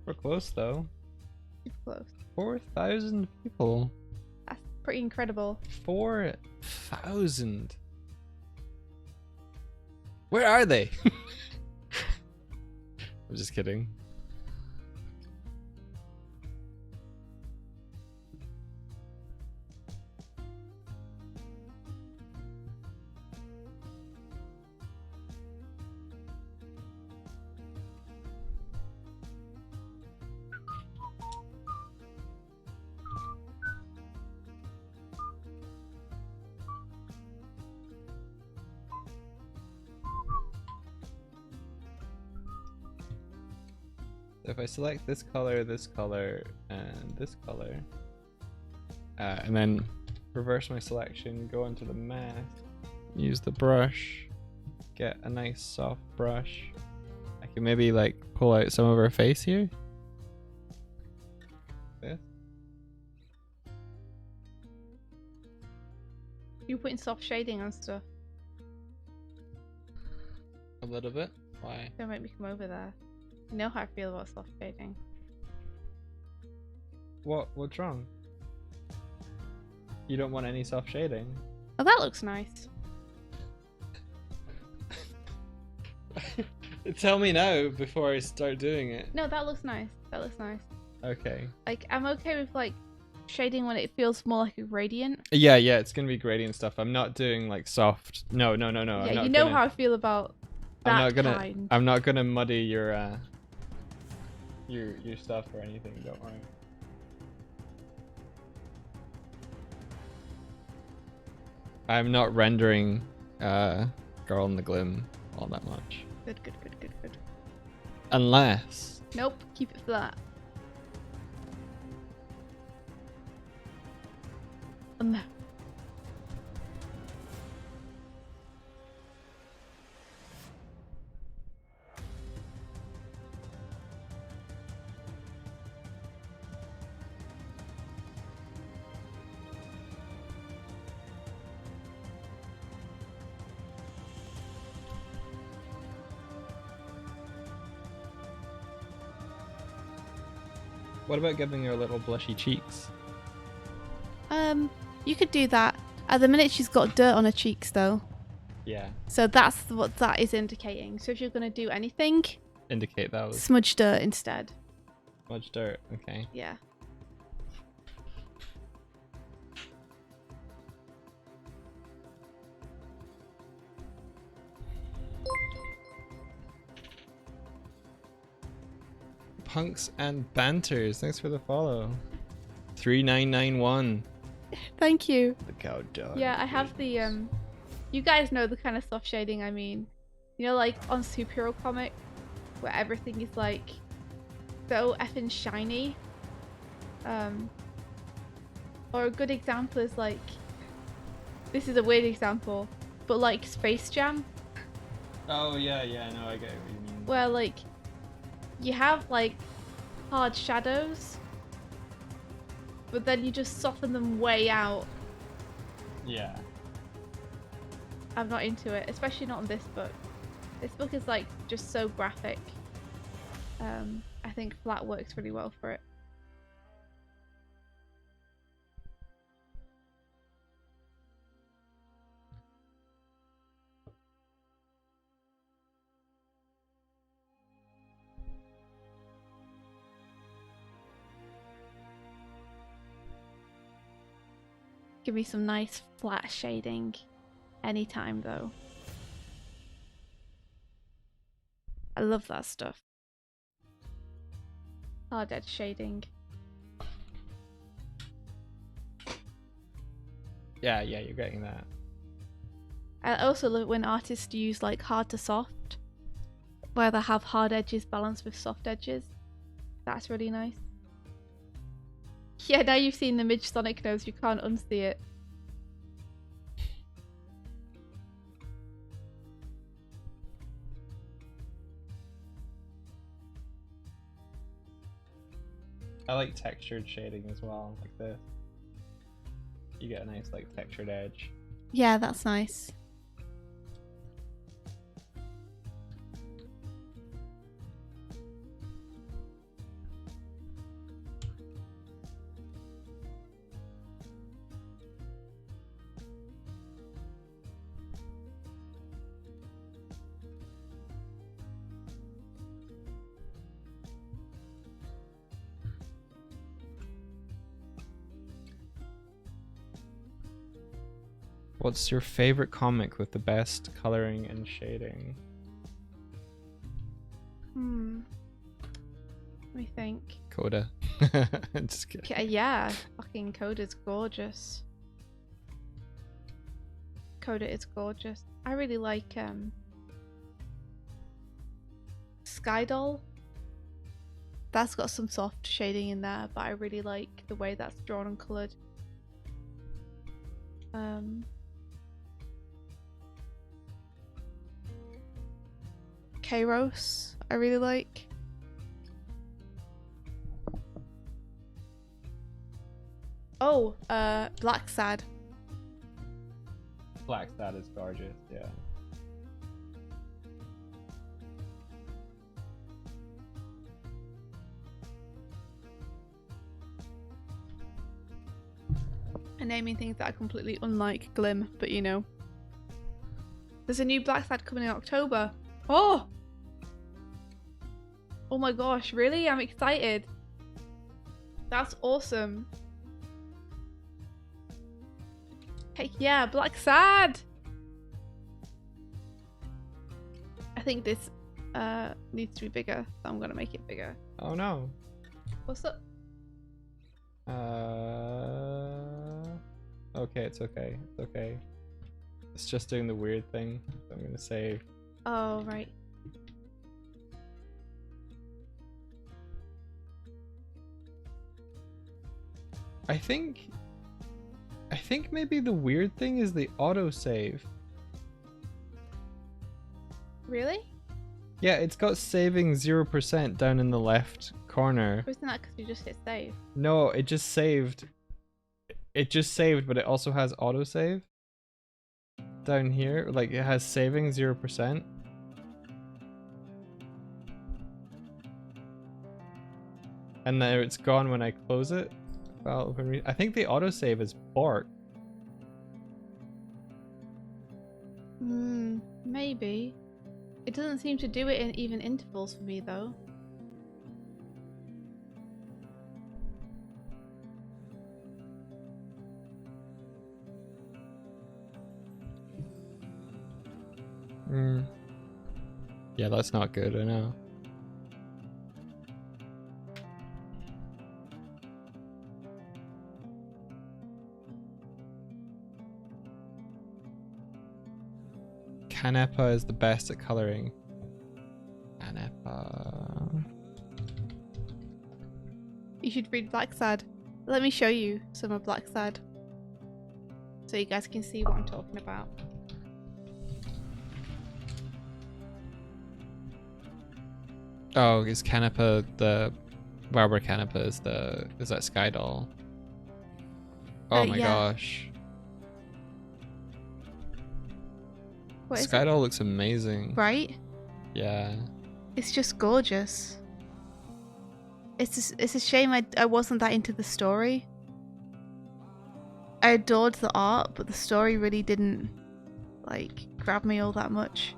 We're close though. Super close. 4,000 people. That's pretty incredible. 4,000. Where are they? I'm just kidding. If I select this color, and this color, and then reverse my selection, go into the mask, use the brush, get a nice soft brush. I can maybe like pull out some of her face here. This. You're putting soft shading on stuff. A little bit. Why? Don't make me come over there. You know how I feel about soft shading. What's wrong? You don't want any soft shading? Oh, that looks nice. Tell me now before I start doing it. No, that looks nice. That looks nice. Okay. Like, I'm okay with like shading when it feels more like a gradient. Yeah, it's gonna be gradient stuff. I'm not doing like soft. No. Yeah, I'm not you know gonna, how I feel about that kind. I'm not gonna muddy your stuff or anything. Don't worry. I'm not rendering Girl in the Glim all that much. Good. Unless. Nope, keep it flat. What about giving her little blushy cheeks? You could do that. At the minute, she's got dirt on her cheeks, though. Yeah. So that's what that is indicating. So if you're gonna do anything, Indicate that was smudge dirt instead. much dirt. Okay. Yeah. Punks and Banters, thanks for the follow. 3991. Thank you. The cow dog. Yeah, I have the you guys know the kind of soft shading I mean. You know, like on superhero comic where everything is like so effing shiny. Or a good example is like, this is a weird example, but like Space Jam. Oh yeah, no, I get what you mean. Where like you have like hard shadows, but then you just soften them way out. Yeah. I'm not into it, especially not in this book. This book is like just so graphic. I think flat works really well for it. Give me some nice flat shading anytime though. I love that stuff. Hard edge shading. Yeah, you're getting that. I also love when artists use like hard to soft, where they have hard edges balanced with soft edges. That's really nice. Yeah, now you've seen the Midge Sonic nose, you can't unsee it. I like textured shading as well, like this. You get a nice like textured edge. Yeah, that's nice. What's your favorite comic with the best coloring and shading? Let me think. Coda. Just kidding. Yeah, fucking Coda's gorgeous. Coda is gorgeous. I really like Skydoll. That's got some soft shading in there, but I really like the way that's drawn and coloured. Kairos, I really like. Oh, Black Sad. Black Sad is gorgeous, yeah. I'm naming things that are completely unlike Glim, but you know. There's a new Black Sad coming in October. Oh! Oh my gosh, really? I'm excited. That's awesome. Heck yeah, black sad. I think this needs to be bigger, so I'm gonna make it bigger. Oh no. What's up? Okay, it's okay. It's okay. It's just doing the weird thing. So I'm gonna save. Oh, right. I think maybe the weird thing is the autosave. Really? Yeah, it's got saving 0% down in the left corner. Or isn't that because you just hit save? No, it just saved. It just saved, but it also has autosave down here. Like it has saving 0%. And then it's gone when I close it. Well, I think the autosave is borked. Maybe. It doesn't seem to do it in even intervals for me though. Yeah, that's not good, I know. Canepa is the best at coloring. Canepa. You should read Black Sad. Let me show you some of Black Sad, so you guys can see what I'm talking about. Oh, is Canepa the Barber Canepa is that Sky Doll? Oh my yeah. gosh. What is Sky it? Doll looks amazing. Right? Yeah. It's just gorgeous. It's a shame I wasn't that into the story. I adored the art, but the story really didn't like grab me all that much.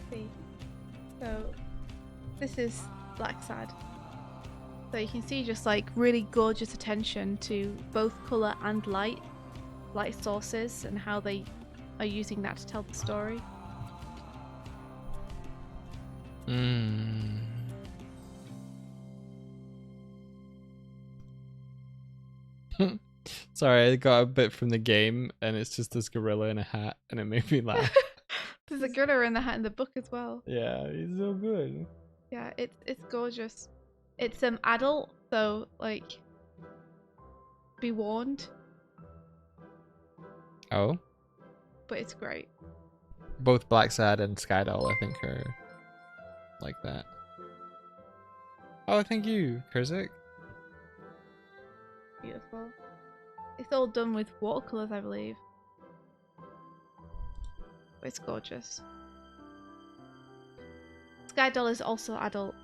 See, so this is Black Sad. So you can see just like really gorgeous attention to both color and light sources and how they are using that to tell the story. Sorry, I got a bit from the game and it's just this gorilla in a hat and it made me laugh. There's a gorilla in the hat in the book as well. Yeah, he's so good. Yeah, it's gorgeous. It's adult, so like be warned. Oh? But it's great. Both Black Sad and Sky Doll, I think, are like that. Oh, thank you, Kurzik. Beautiful. It's all done with watercolors, I believe. But it's gorgeous. Sky Doll is also adult,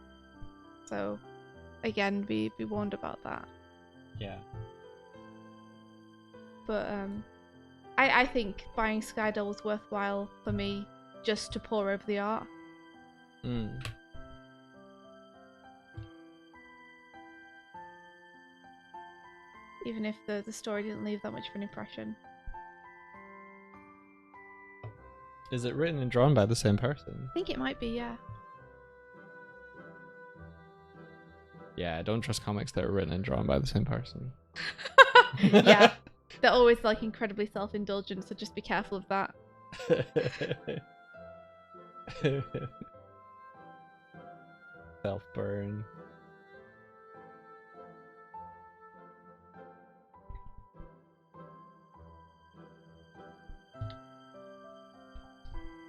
so again, be warned about that. Yeah. But I think buying Sky Doll was worthwhile for me just to pore over the art. Even if the story didn't leave that much of an impression. Is it written and drawn by the same person? I think it might be, yeah. Yeah, I don't trust comics that are written and drawn by the same person. Yeah. They're always like incredibly self-indulgent, so just be careful of that. Self-burn.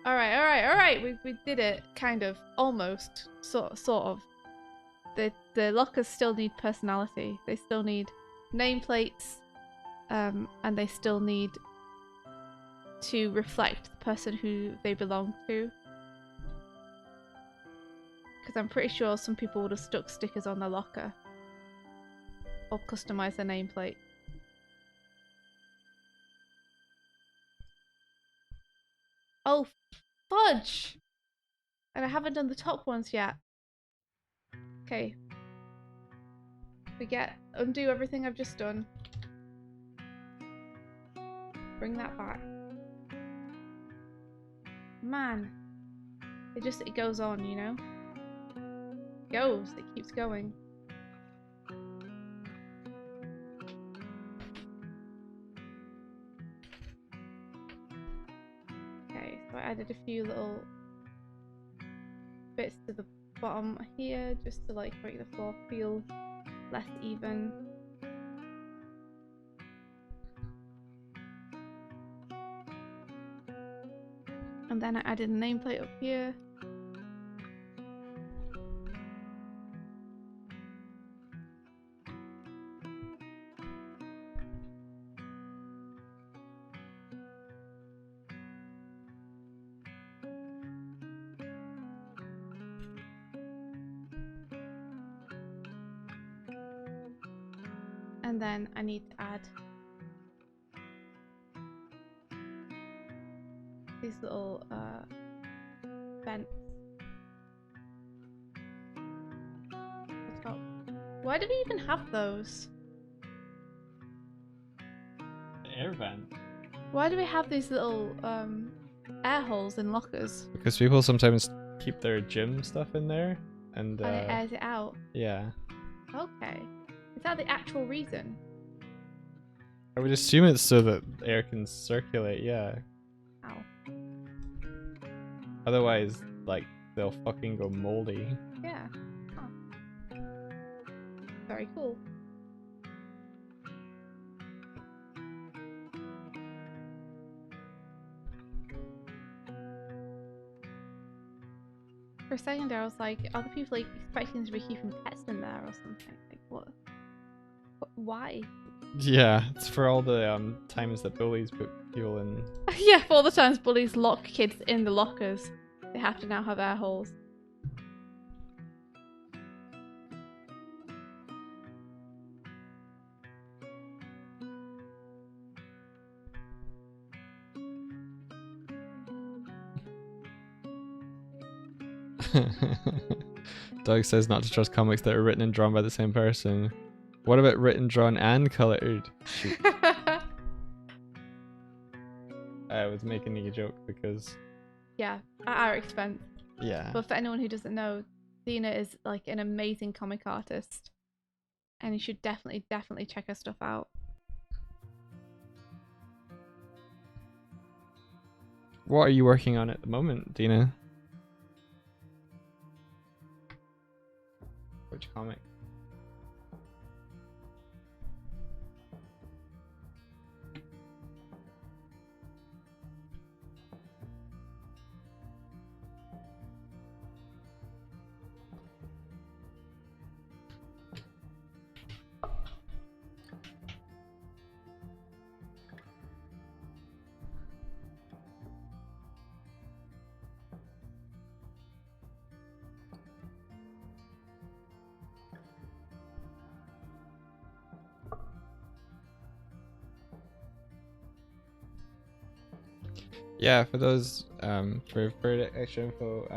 Alright, we did it, kind of, almost, sort of. The lockers still need personality. They still need nameplates, and they still need to reflect the person who they belong to. Because I'm pretty sure some people would have stuck stickers on their locker or customized their nameplate. Oh, fudge! And I haven't done the top ones yet. Okay. Undo everything I've just done. Bring that back. Man. It goes on, you know? It keeps going. Okay, so I added a few little bits to the bottom here just to like make the floor feel less even. And then I added a nameplate up here. And then I need to add these little vents at the top. Why do we even have those? Air vent. Why do we have these little air holes in lockers? Because people sometimes keep their gym stuff in there, and it airs it out. yeah. Okay. Is that the actual reason? I would assume it's so that air can circulate, yeah. Ow. Otherwise, like, they'll fucking go moldy. Yeah. Oh. Very cool. For a second there, I was like, are the people like expecting to be keeping pets in there or something? Like, what? Why? Yeah, it's for all the times that bullies put people in. Yeah, for all the times bullies lock kids in the lockers, they have to now have air holes. Doug says not to trust comics that are written and drawn by the same person. What about written, drawn, and colored? Shoot. I was making a joke because... Yeah, at our expense. Yeah. But for anyone who doesn't know, Dina is like an amazing comic artist. And you should definitely check her stuff out. What are you working on at the moment, Dina? Which comic? Yeah, for those for extra info,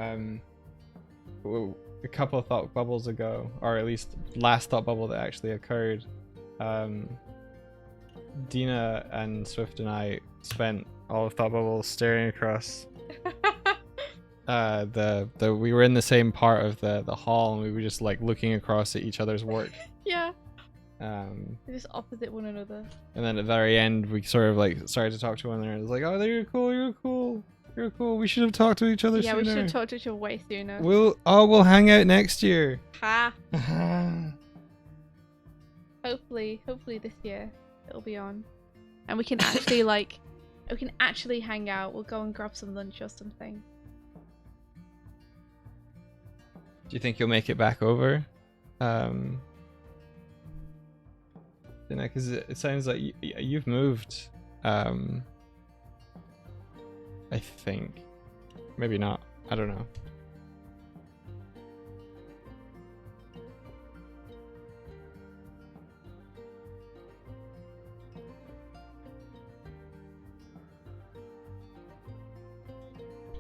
a couple of thought bubbles ago, or at least last thought bubble that actually occurred, Dina and Swift and I spent all of thought bubbles staring across we were in the same part of the hall, and we were just like looking across at each other's work. Yeah. They're just opposite one another. And then at the very end, we sort of like started to talk to one another. It was like, "Oh, you're cool. You're cool. You're cool. We should have talked to each other sooner. Yeah, we should have talked to each other way sooner." We'll hang out next year. Ha. Hopefully this year it'll be on, and we can actually hang out. We'll go and grab some lunch or something. Do you think you'll make it back over? You know, because it sounds like you've moved. I think, maybe not. I don't know.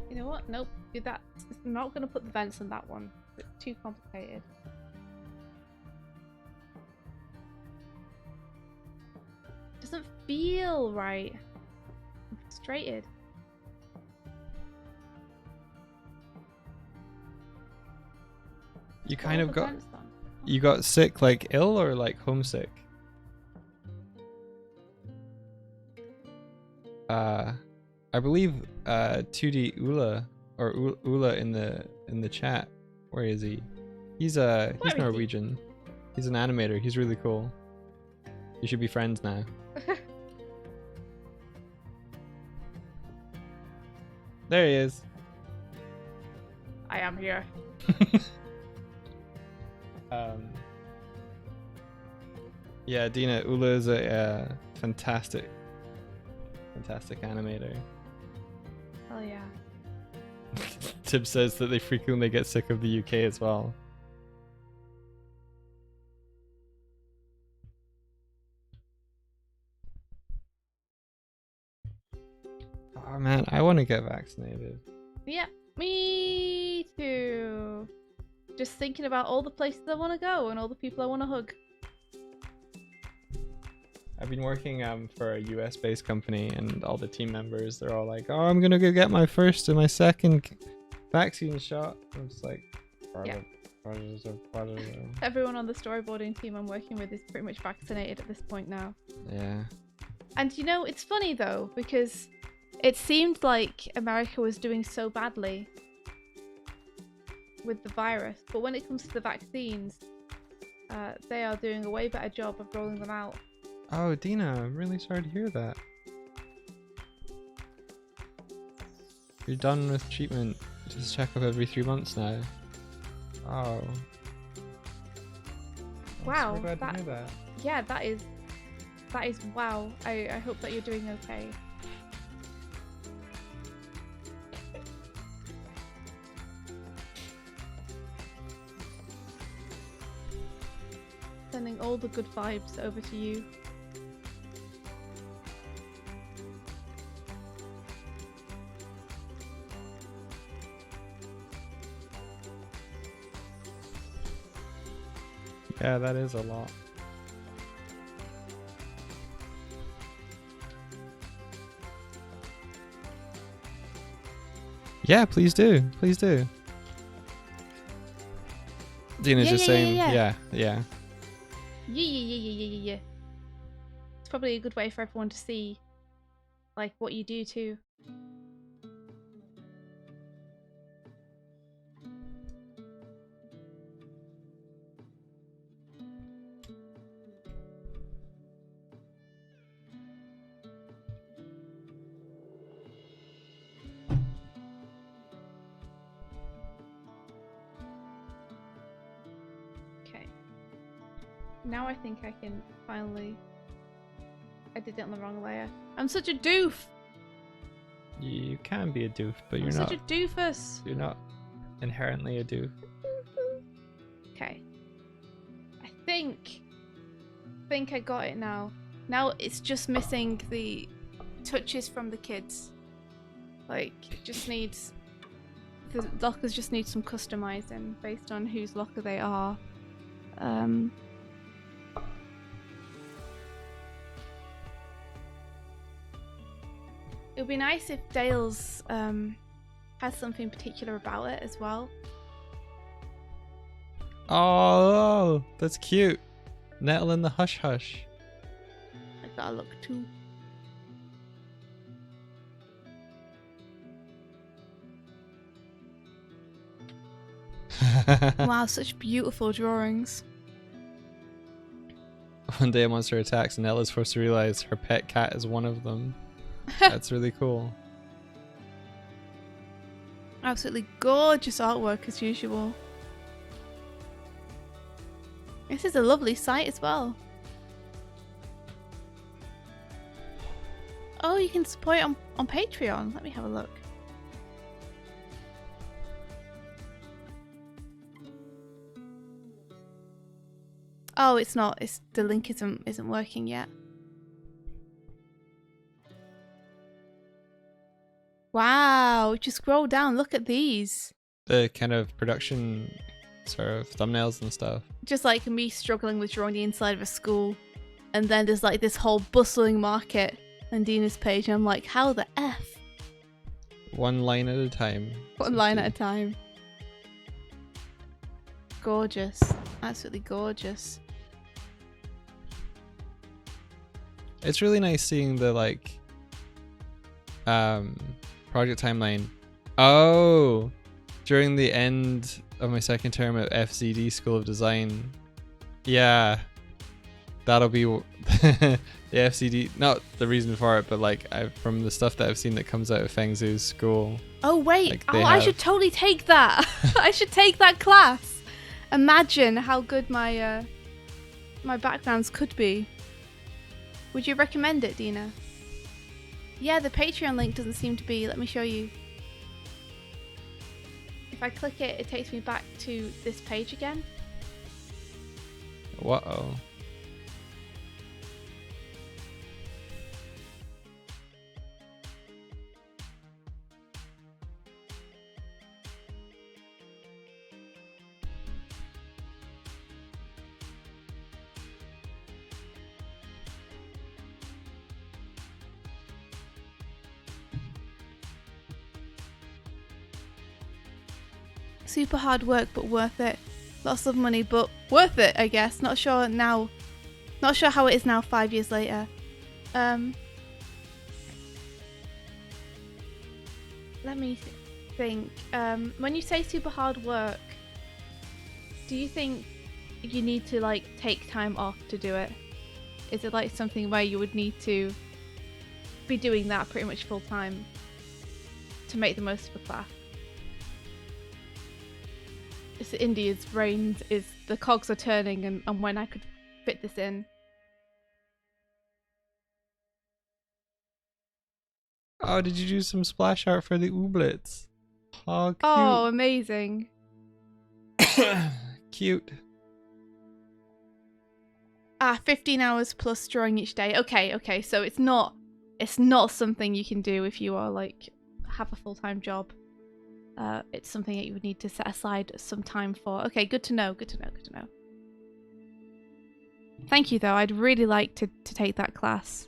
You know what? Nope. do that. I'm not going to put the vents on that one. It's too complicated. Doesn't feel right. I'm frustrated. You kind of got... You got sick, like ill or like homesick? I believe 2D Ula or Ula in the chat. Where is he? He's Norwegian. He's an animator. He's really cool. You should be friends now. There he is. I am here. Yeah, Dina, Ula is a fantastic animator. Oh yeah. Tib says that they frequently get sick of the UK as well. Oh man, I want to get vaccinated. Yeah, me too. Just thinking about all the places I want to go and all the people I want to hug. I've been working for a US based company, and all the team members, they're all like, oh, I'm gonna go get my first and my second vaccine shot. I'm just like, yeah. Everyone on the storyboarding team I'm working with is pretty much vaccinated at this point now. Yeah. And you know, it's funny though, because it seemed like America was doing so badly with the virus, but when it comes to the vaccines, they are doing a way better job of rolling them out. Oh, Dina, I'm really sorry to hear that. You're done with treatment. Just check up every 3 months now. Oh. Wow. I'm so glad to hear that. Yeah, that is wow. I hope that you're doing okay. Sending all the good vibes over to you. Yeah, that is a lot. Yeah, please do. Please do. Dina's just saying, yeah. Yeah. It's probably a good way for everyone to see, like, what you do too. Now I think I can finally... I did it on the wrong layer. I'm such a doof! You can be a doof, but you're I'm not. Such a doofus! You're not inherently a doof. Okay. I think I got it now. Now it's just missing the touches from the kids. Like, it just needs... The lockers just need some customizing based on whose locker they are. It would be nice if Dale's has something particular about it as well. Oh, that's cute. Nettle in the hush hush. I gotta look too. Wow, such beautiful drawings. One day a monster attacks and Nettle is forced to realize her pet cat is one of them. That's really cool. Absolutely gorgeous artwork as usual. This is a lovely site as well. Oh, you can support it on Patreon. Let me have a look. Oh, it's not. It's the link isn't working yet. Wow, wow, just scroll down. Look at these. The kind of production sort of thumbnails and stuff. Just like me struggling with drawing the inside of a school. And then there's like this whole bustling market on Dina's page. And I'm like, how the F? One line at a time. One line at a time. Gorgeous. Absolutely gorgeous. It's really nice seeing the like project timeline. Oh, during the end of my second term at FZD School of Design. Yeah, that'll be the FCD. Not the reason for it, but like from the stuff that I've seen that comes out of Feng Zhu's school. Oh wait, like I should totally take that. I should take that class. Imagine how good my my backgrounds could be. Would you recommend it, Dina? Yeah, the Patreon link doesn't seem to be. Let me show you. If I click it, it takes me back to this page again. Whoa. Super hard work, but worth it. Lots of money, but worth it, I guess. Not sure now. Not sure how it is now 5 years later. Let me think. When you say super hard work, do you think you need to like take time off to do it? Is it like something where you would need to be doing that pretty much full time to make the most of a class? It's India's brains is the cogs are turning and when I could fit this in. Oh, did you do some splash art for the ooblets? Oh, cute. Oh, amazing. Cute. 15 hours plus drawing each day. Okay, so it's not something you can do if you are like have a full-time job. It's something that you would need to set aside some time for. Okay, good to know. Thank you, though. I'd really like to take that class.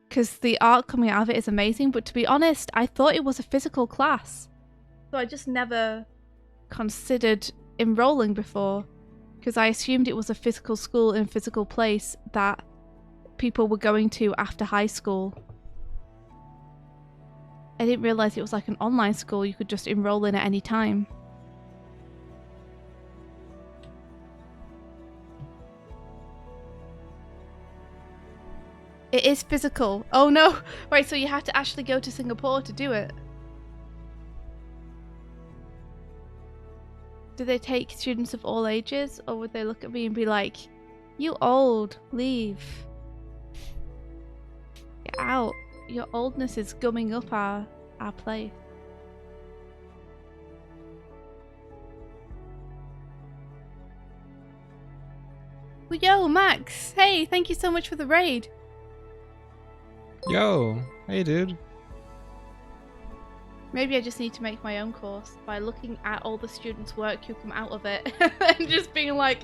Because the art coming out of it is amazing, but to be honest, I thought it was a physical class. So I just never considered enrolling before. Because I assumed it was a physical school in a physical place that people were going to after high school. I didn't realise it was like an online school you could just enroll in at any time. It is physical. Oh no! Right, so you have to actually go to Singapore to do it. Do they take students of all ages, or would they look at me and be like, "You old, leave. Get out. Your oldness is gumming up our place." Well, yo, Max! Hey, thank you so much for the raid. Yo, hey dude. Maybe I just need to make my own course by looking at all the students' work who come out of it and just being like,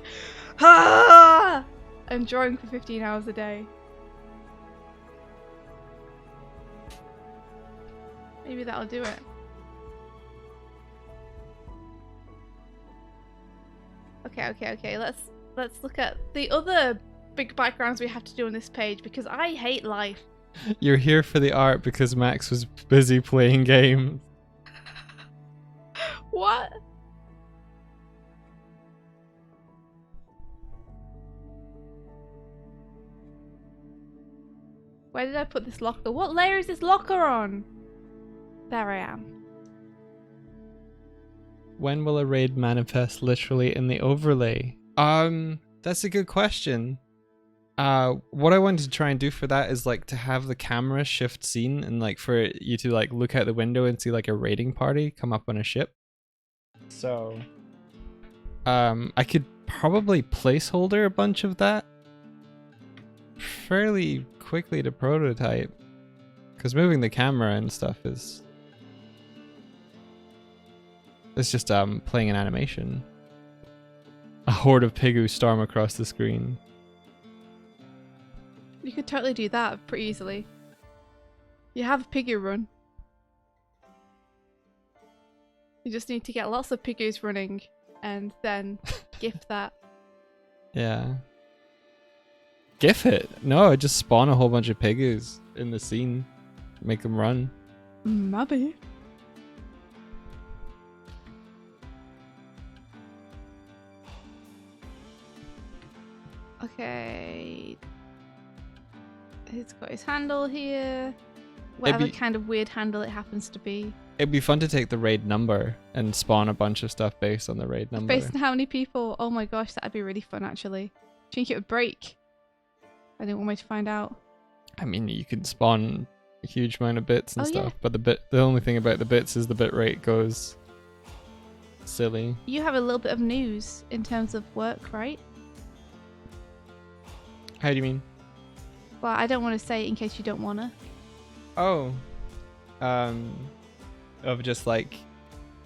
ah! And drawing for 15 hours a day. Maybe that'll do it. Okay. Let's look at the other big backgrounds we have to do on this page because I hate life. You're here for the art because Max was busy playing games. What? Where did I put this locker? What layer is this locker on? There I am. When will a raid manifest literally in the overlay? That's a good question. What I wanted to try and do for that is like to have the camera shift scene and like for you to like look out the window and see like a raiding party come up on a ship. So, I could probably placeholder a bunch of that fairly quickly to prototype because moving the camera and stuff is It's just playing an animation. A horde of Pigu storm across the screen. You could totally do that pretty easily. You have a Pigu run. You just need to get lots of Pigus running and then GIF that. Yeah. GIF it? No, just spawn a whole bunch of Pigus in the scene. Make them run. Maybe. Okay. He's got his handle here. Whatever kind of weird handle it happens to be. It'd be fun to take the raid number and spawn a bunch of stuff based on the raid number. Based on how many people? Oh my gosh, that'd be really fun actually. Do you think it would break? I didn't want me to find out. I mean, you could spawn a huge amount of bits and stuff, yeah. but the only thing about the bits is the bit rate goes silly. You have a little bit of news in terms of work, right? How do you mean? Well, I don't want to say it in case you don't want to. Oh. Of just like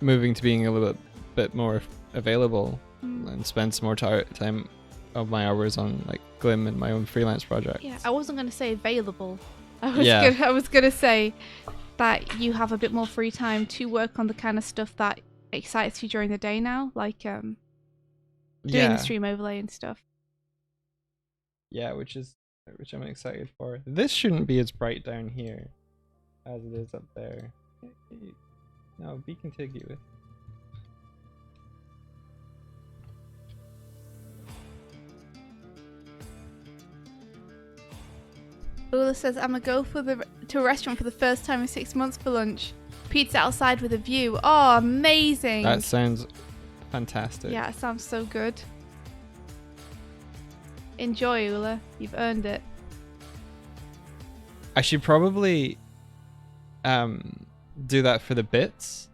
moving to being a little bit more available and spend some more time of my hours on like Glim and my own freelance project. Yeah, I wasn't going to say available. I was gonna say that you have a bit more free time to work on the kind of stuff that excites you during the day now, like doing the stream overlay and stuff. Yeah, which I'm excited for. This shouldn't be as bright down here as it is up there. No, be contiguous. Lula says, I'm gonna go to a restaurant for the first time in 6 months for lunch. Pizza outside with a view. Oh, amazing. That sounds fantastic. Yeah, it sounds so good. Enjoy, Ula. You've earned it. I should probably do that for the bits,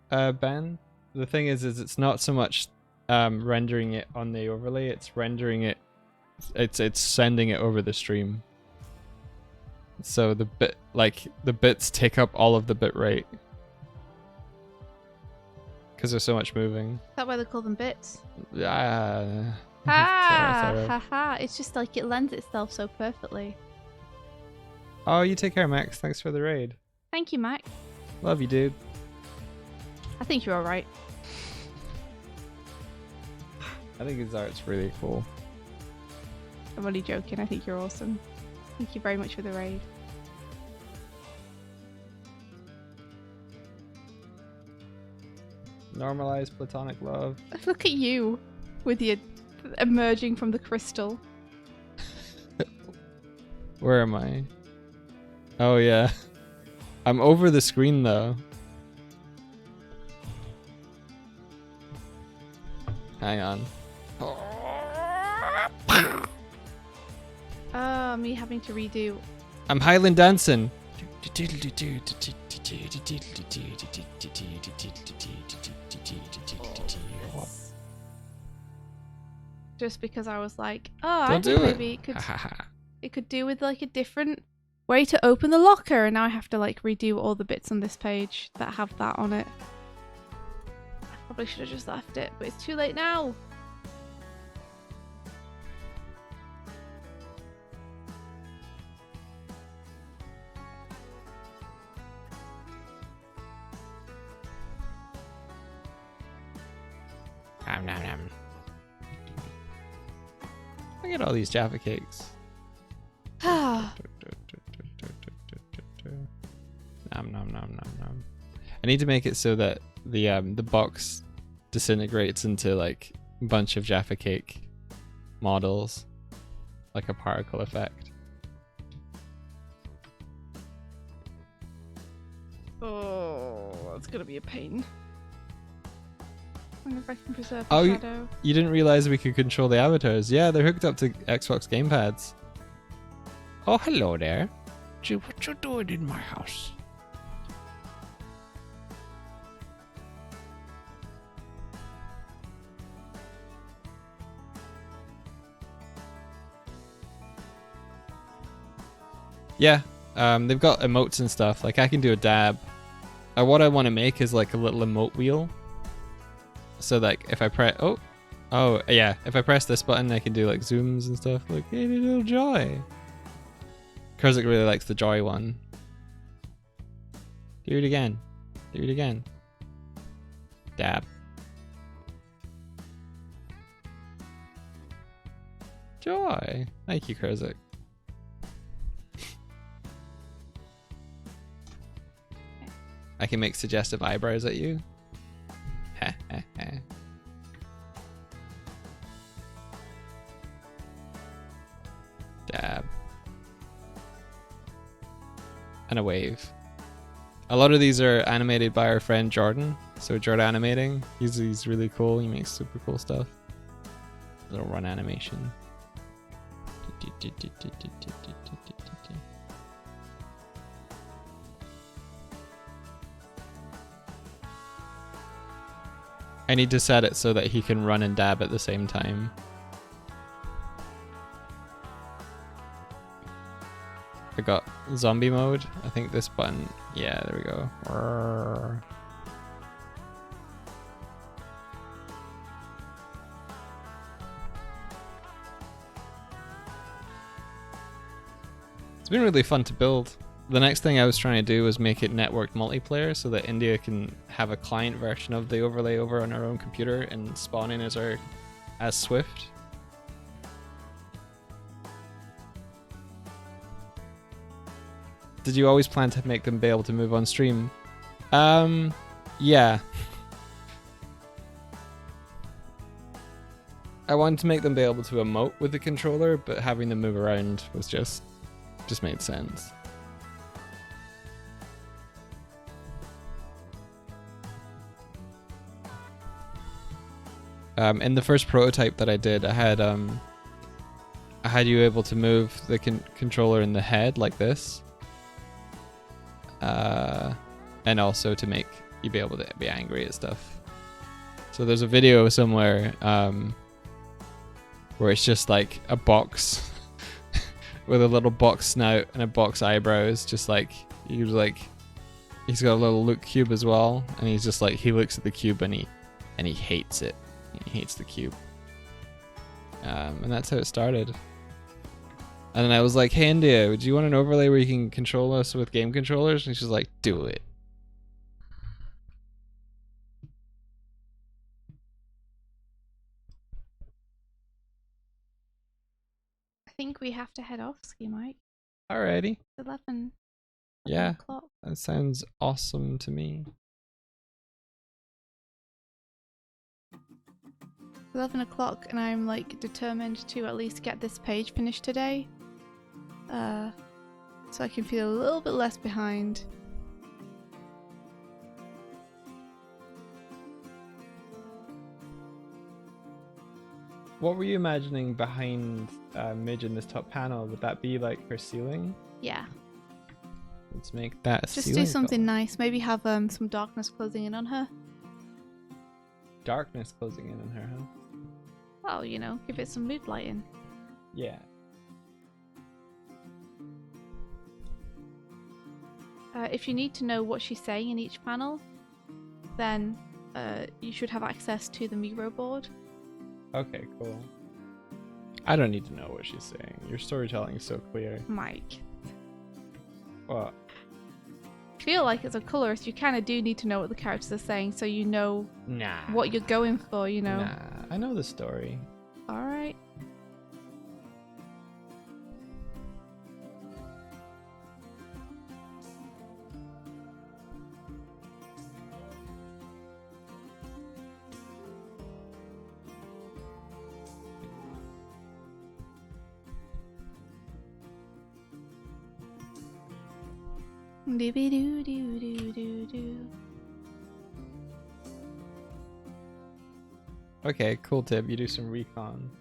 Ben. The thing is it's not so much rendering it on the overlay, it's rendering it, it's sending it over the stream. So the bits take up all of the bit rate because there's so much moving. Is that why they call them bits? Sorry. Haha. It's just like it lends itself so perfectly. Oh, you take care, Max. Thanks for the raid. Thank you, Mac. Love you, dude. I think you're alright. I think his art's really cool. I'm only joking. I think you're awesome. Thank you very much for the raid. Normalize platonic love. Look at you with your emerging from the crystal. Where am I? Oh yeah. I'm over the screen though. Hang on. Me having to redo. I'm Highland dancing. Just because I was like, oh, Don't I think do maybe it could do with like a different way to open the locker, and now I have to like redo all the bits on this page that have that on it. I probably should have just left it, but it's too late now. Look at all these Jaffa cakes. Nom nom nom nom nom. I need to make it so that the box disintegrates into like a bunch of Jaffa cake models, like a particle effect. Oh, that's gonna be a pain. I wonder if I can preserve Oh, the shadow. You didn't realize we could control the avatars? Yeah, they're hooked up to Xbox gamepads. Oh, hello there. What you doing in my house? Yeah, they've got emotes and stuff. Like I can do a dab. What I want to make is like a little emote wheel so like if I press oh yeah, if I press this button I can do like zooms and stuff like hey little Joy. Kurzik really likes the Joy one. Do it again. Do it again. Dab. Joy. Thank you, Kurzik. I can make suggestive eyebrows at you. Heh heh heh. Dab. And a wave. A lot of these are animated by our friend Jordan. So Jordan Animating, he's really cool. He makes super cool stuff. Little run animation. I need to set it so that he can run and dab at the same time. I got zombie mode. I think this button. Yeah, there we go. Arrgh. It's been really fun to build. The next thing I was trying to do was make it networked multiplayer so that India can have a client version of the overlay over on our own computer and spawn in as Swift. Did you always plan to make them be able to move on stream? Yeah. I wanted to make them be able to emote with the controller, but having them move around was just made sense. In the first prototype that I did, I had you able to move the controller in the head like this, and also to make you be able to be angry at stuff. So there's a video somewhere where it's just like a box with a little box snout and a box eyebrows, just like he's got a little look cube as well, and he's just like he looks at the cube and he hates it. He hates the cube. And that's how it started. And then I was like, hey India, do you want an overlay where you can control us with game controllers? And she's like, do it. I think we have to head off, Ski Mike. Alrighty. It's 11 Yeah, o'clock. that sounds awesome to me. 11 o'clock, and I'm like determined to at least get this page finished today. So I can feel a little bit less behind. What were you imagining behind Midge in this top panel? Would that be like her ceiling? Yeah. Let's make that a Just ceiling do something color. nice. Maybe have some darkness closing in on her. Darkness closing in on her, huh? Well, you know, give it some mood lighting. Yeah. If you need to know what she's saying in each panel, then you should have access to the Miro board. Okay, cool. I don't need to know what she's saying. Your storytelling is so clear. Mike. What? I feel like as a colorist, you kind of do need to know what the characters are saying, so you know what you're going for, you know. Nah, I know the story. Alright. Doo-be-doo-doo-doo-doo-doo. Okay, cool tip. You do some recon.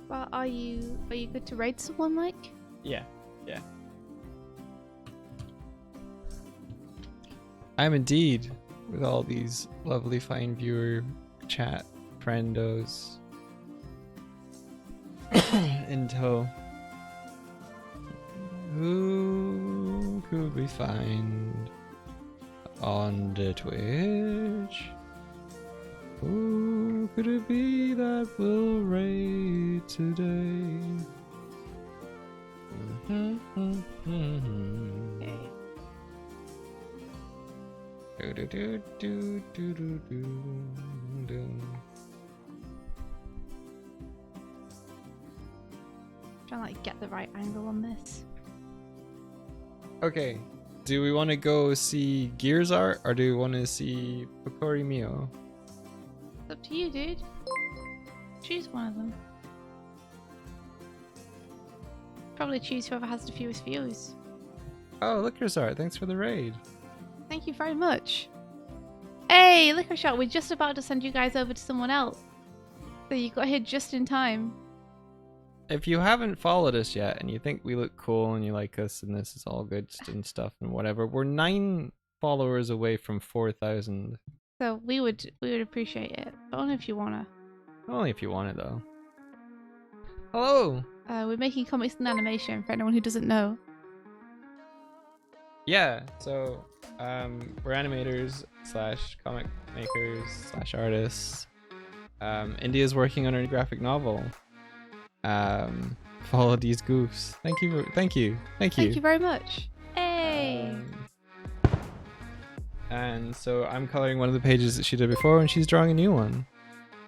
Well, are you good to raid someone, Mike? Yeah, yeah. I'm indeed, with all these lovely fine viewer chat friendos. in tow. Who could we find on the Twitch? Who could it be that will raid today? Trying to like get the right angle on this. Okay, do we want to go see Gears Art or do we want to see Pokori Mio? It's up to you, dude. Choose one of them. Probably choose whoever has the fewest views. Oh, Licorice Art, thanks for the raid. Thank you very much. Hey, Liquor Shot, we're just about to send you guys over to someone else. So you got here just in time. If you haven't followed us yet and you think we look cool and you like us and this is all good and stuff and whatever, we're 9 followers away from 4,000. So we would appreciate it. But only if you wanna. Only if you want it though. Hello! We're making comics and animation for anyone who doesn't know. Yeah, so we're animators / comic makers / artists. India's working on a graphic novel. Follow these goofs. Thank you. Thank you very much. Hey. And so I'm coloring one of the pages that she did before, and she's drawing a new one.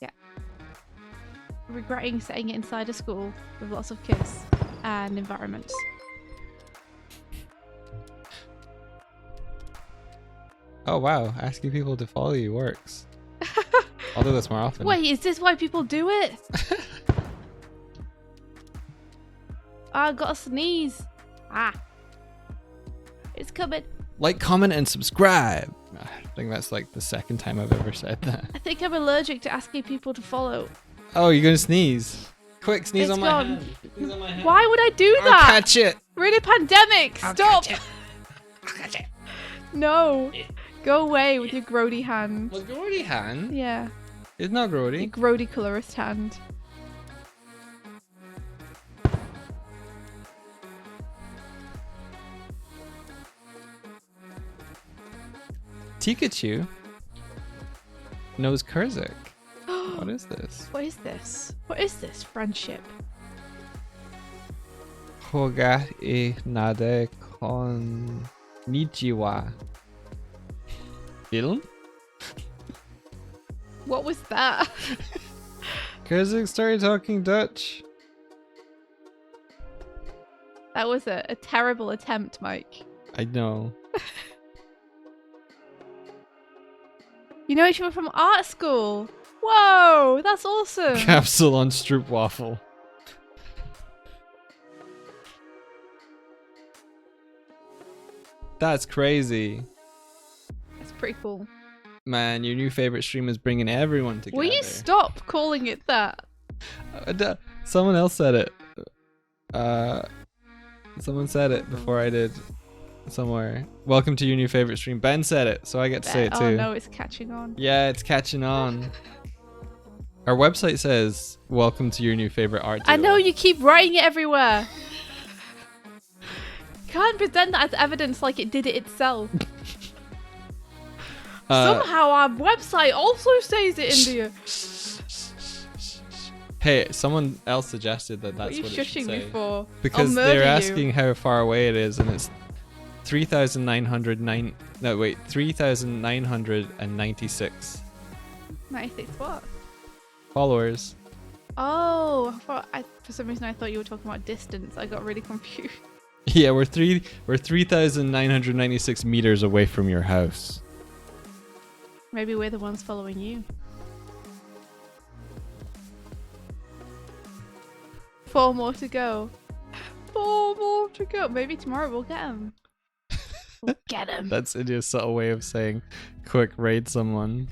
Yeah. Regretting setting it inside a school with lots of kids and environments. Oh wow, asking people to follow you works. I'll do this more often. Wait, is this why people do it? I got a sneeze. It's coming. Like, comment, and subscribe. I think that's like the second time I've ever said that. I think I'm allergic to asking people to follow. Oh, you're gonna sneeze. Quick, sneeze It's on gone. my hand. Sneeze on my hand. Why would I do I'll that? catch it. We're in a pandemic. I'll Stop. catch it. I'll catch it. No. Go away with your grody hand. Well, grody hand? Yeah. It's not Your grody. grody colorist hand. Pikachu knows Kurzik. What is this? What is this? What is this friendship? Hogar e nade konnichiwa. Film? What was that? Kurzik started talking Dutch. That was a terrible attempt, Mike. I know. You know each other from art school. Whoa, that's awesome. Capsule on Stroopwafel. That's crazy. That's pretty cool. Man, your new favorite stream is bringing everyone together. Will you stop calling it that? Someone else said it. Someone said it before I did. Somewhere. Welcome to your new favorite stream. Ben said it, so I get to say it too. Oh no, it's catching on. Yeah, it's catching on. Our website says, welcome to your new favorite art dealer. I know, you keep writing it everywhere. Can't present that as evidence like it did it itself. Somehow our website also says it, India. Hey, someone else suggested that that's what what are you it should shushing say. me for? Because they're asking how far away it is, and it's 3,909. No, wait, 3,996 96 what? followers. Oh, for some reason I thought you were talking about distance. I got really confused. Yeah, we're 3,996 meters away from your house. Maybe we're the ones following you. 4 more to go. 4 more to go. Maybe tomorrow we'll get them. We'll get them. That's India's subtle way of saying, quick, raid someone.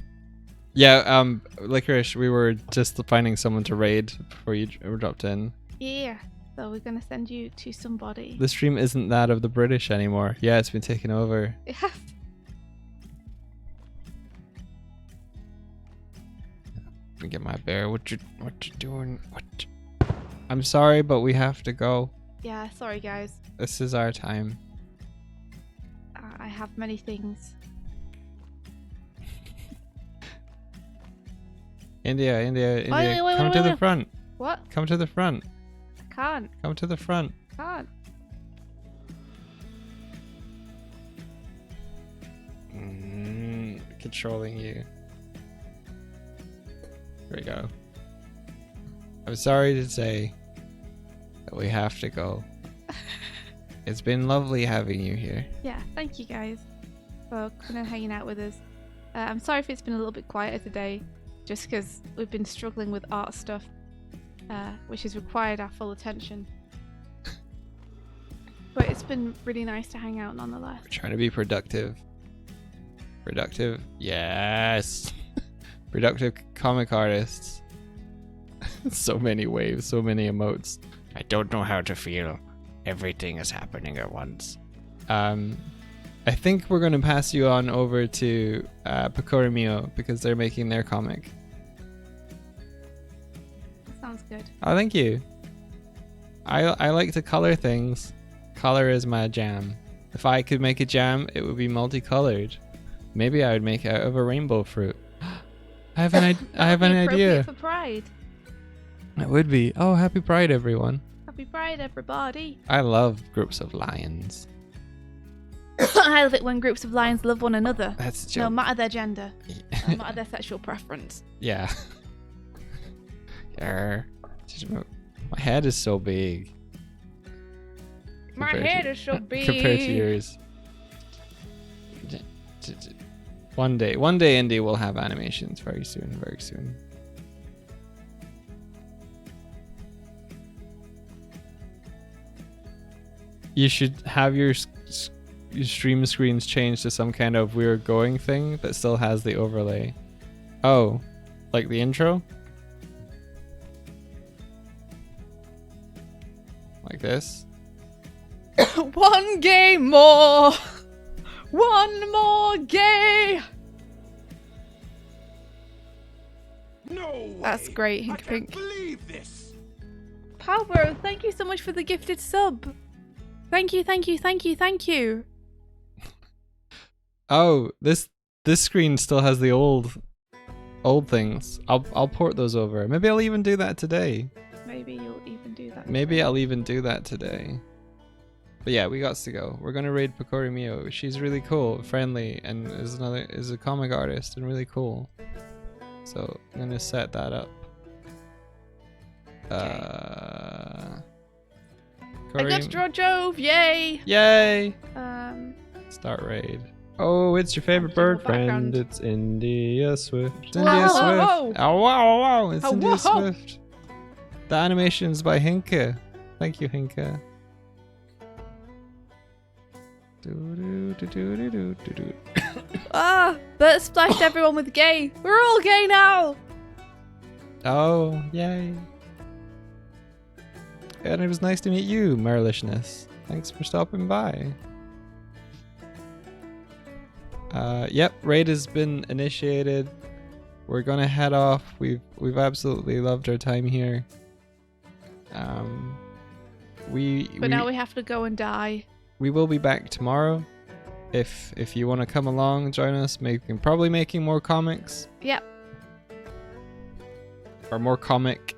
Yeah, Licorice, we were just finding someone to raid before you dropped in. Yeah, so we're going to send you to somebody. The stream isn't that of the British anymore. Yeah, it's been taken over. It has. Get my bear. What you doing? What? I'm sorry, but we have to go. Yeah, sorry guys. This is our time. I have many things. India, wait, come to the front. What? Come to the front. I can't. Come to the front. Can't. Controlling you. Here we go. I'm sorry to say that we have to go. It's been lovely having you here. Yeah, thank you guys for coming and hanging out with us. I'm sorry if it's been a little bit quieter today, just because we've been struggling with art stuff, which has required our full attention. But it's been really nice to hang out nonetheless. We're trying to be productive. Productive? Yes! Productive comic artists. So many waves, so many emotes. I don't know how to feel. Everything is happening at once. I think we're going to pass you on over to Picoro Mio because they're making their comic. That sounds good. Oh, thank you. I like to color things. Color is my jam. If I could make a jam, it would be multicolored. Maybe I would make it out of a rainbow fruit. I have an idea. For Pride. It would be. Oh, happy Pride, everyone. Happy Pride, everybody. I love groups of lions. I love it when groups of lions love one another. That's a joke. No matter their gender. No matter their sexual preference. Yeah. Yarr. My head is so big. My head is so big. Compared to yours. One day India will have animations very soon, very soon. You should have your stream screens changed to some kind of weird going thing that still has the overlay. Oh, like the intro? Like this? One gay more! One more gay! No way. That's great, I Hink can't Pink. believe this. Power, thank you so much for the gifted sub. Thank you, thank you, thank you, thank you. Oh, this screen still has the old things. I'll port those over. Maybe I'll even do that today. Maybe you'll even do that. Maybe I'll even do that today. But yeah, we got to go. We're gonna raid Picoro Mio. She's really cool, friendly, and is a comic artist and really cool. So I'm gonna set that up. I got to draw Jove, yay! Yay! Start raid. Oh, it's your favorite bird friend. It's India Swift. It's India Swift. Oh wow, wow! It's India whoa. Swift. The animation's by Hinka. Thank you, Hinka. Ah, Bert splashed everyone with gay. We're all gay now. Oh, yay. And it was nice to meet you, Marilishness. Thanks for stopping by. Yep, raid has been initiated. We're gonna head off. We've absolutely loved our time here. Now we have to go and die. We will be back tomorrow. If you want to come along, join us. Probably making more comics. Yep. Or more comic.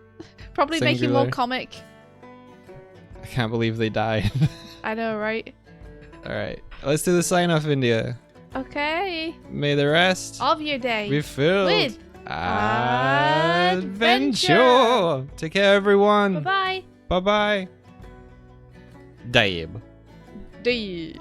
Probably singular. making more comic. I can't believe they died. I know, right? Alright, let's do the sign off, India. Okay. May the rest of your day be filled with adventure. Take care, everyone. Bye-bye. Bye-bye. Dab. Dave.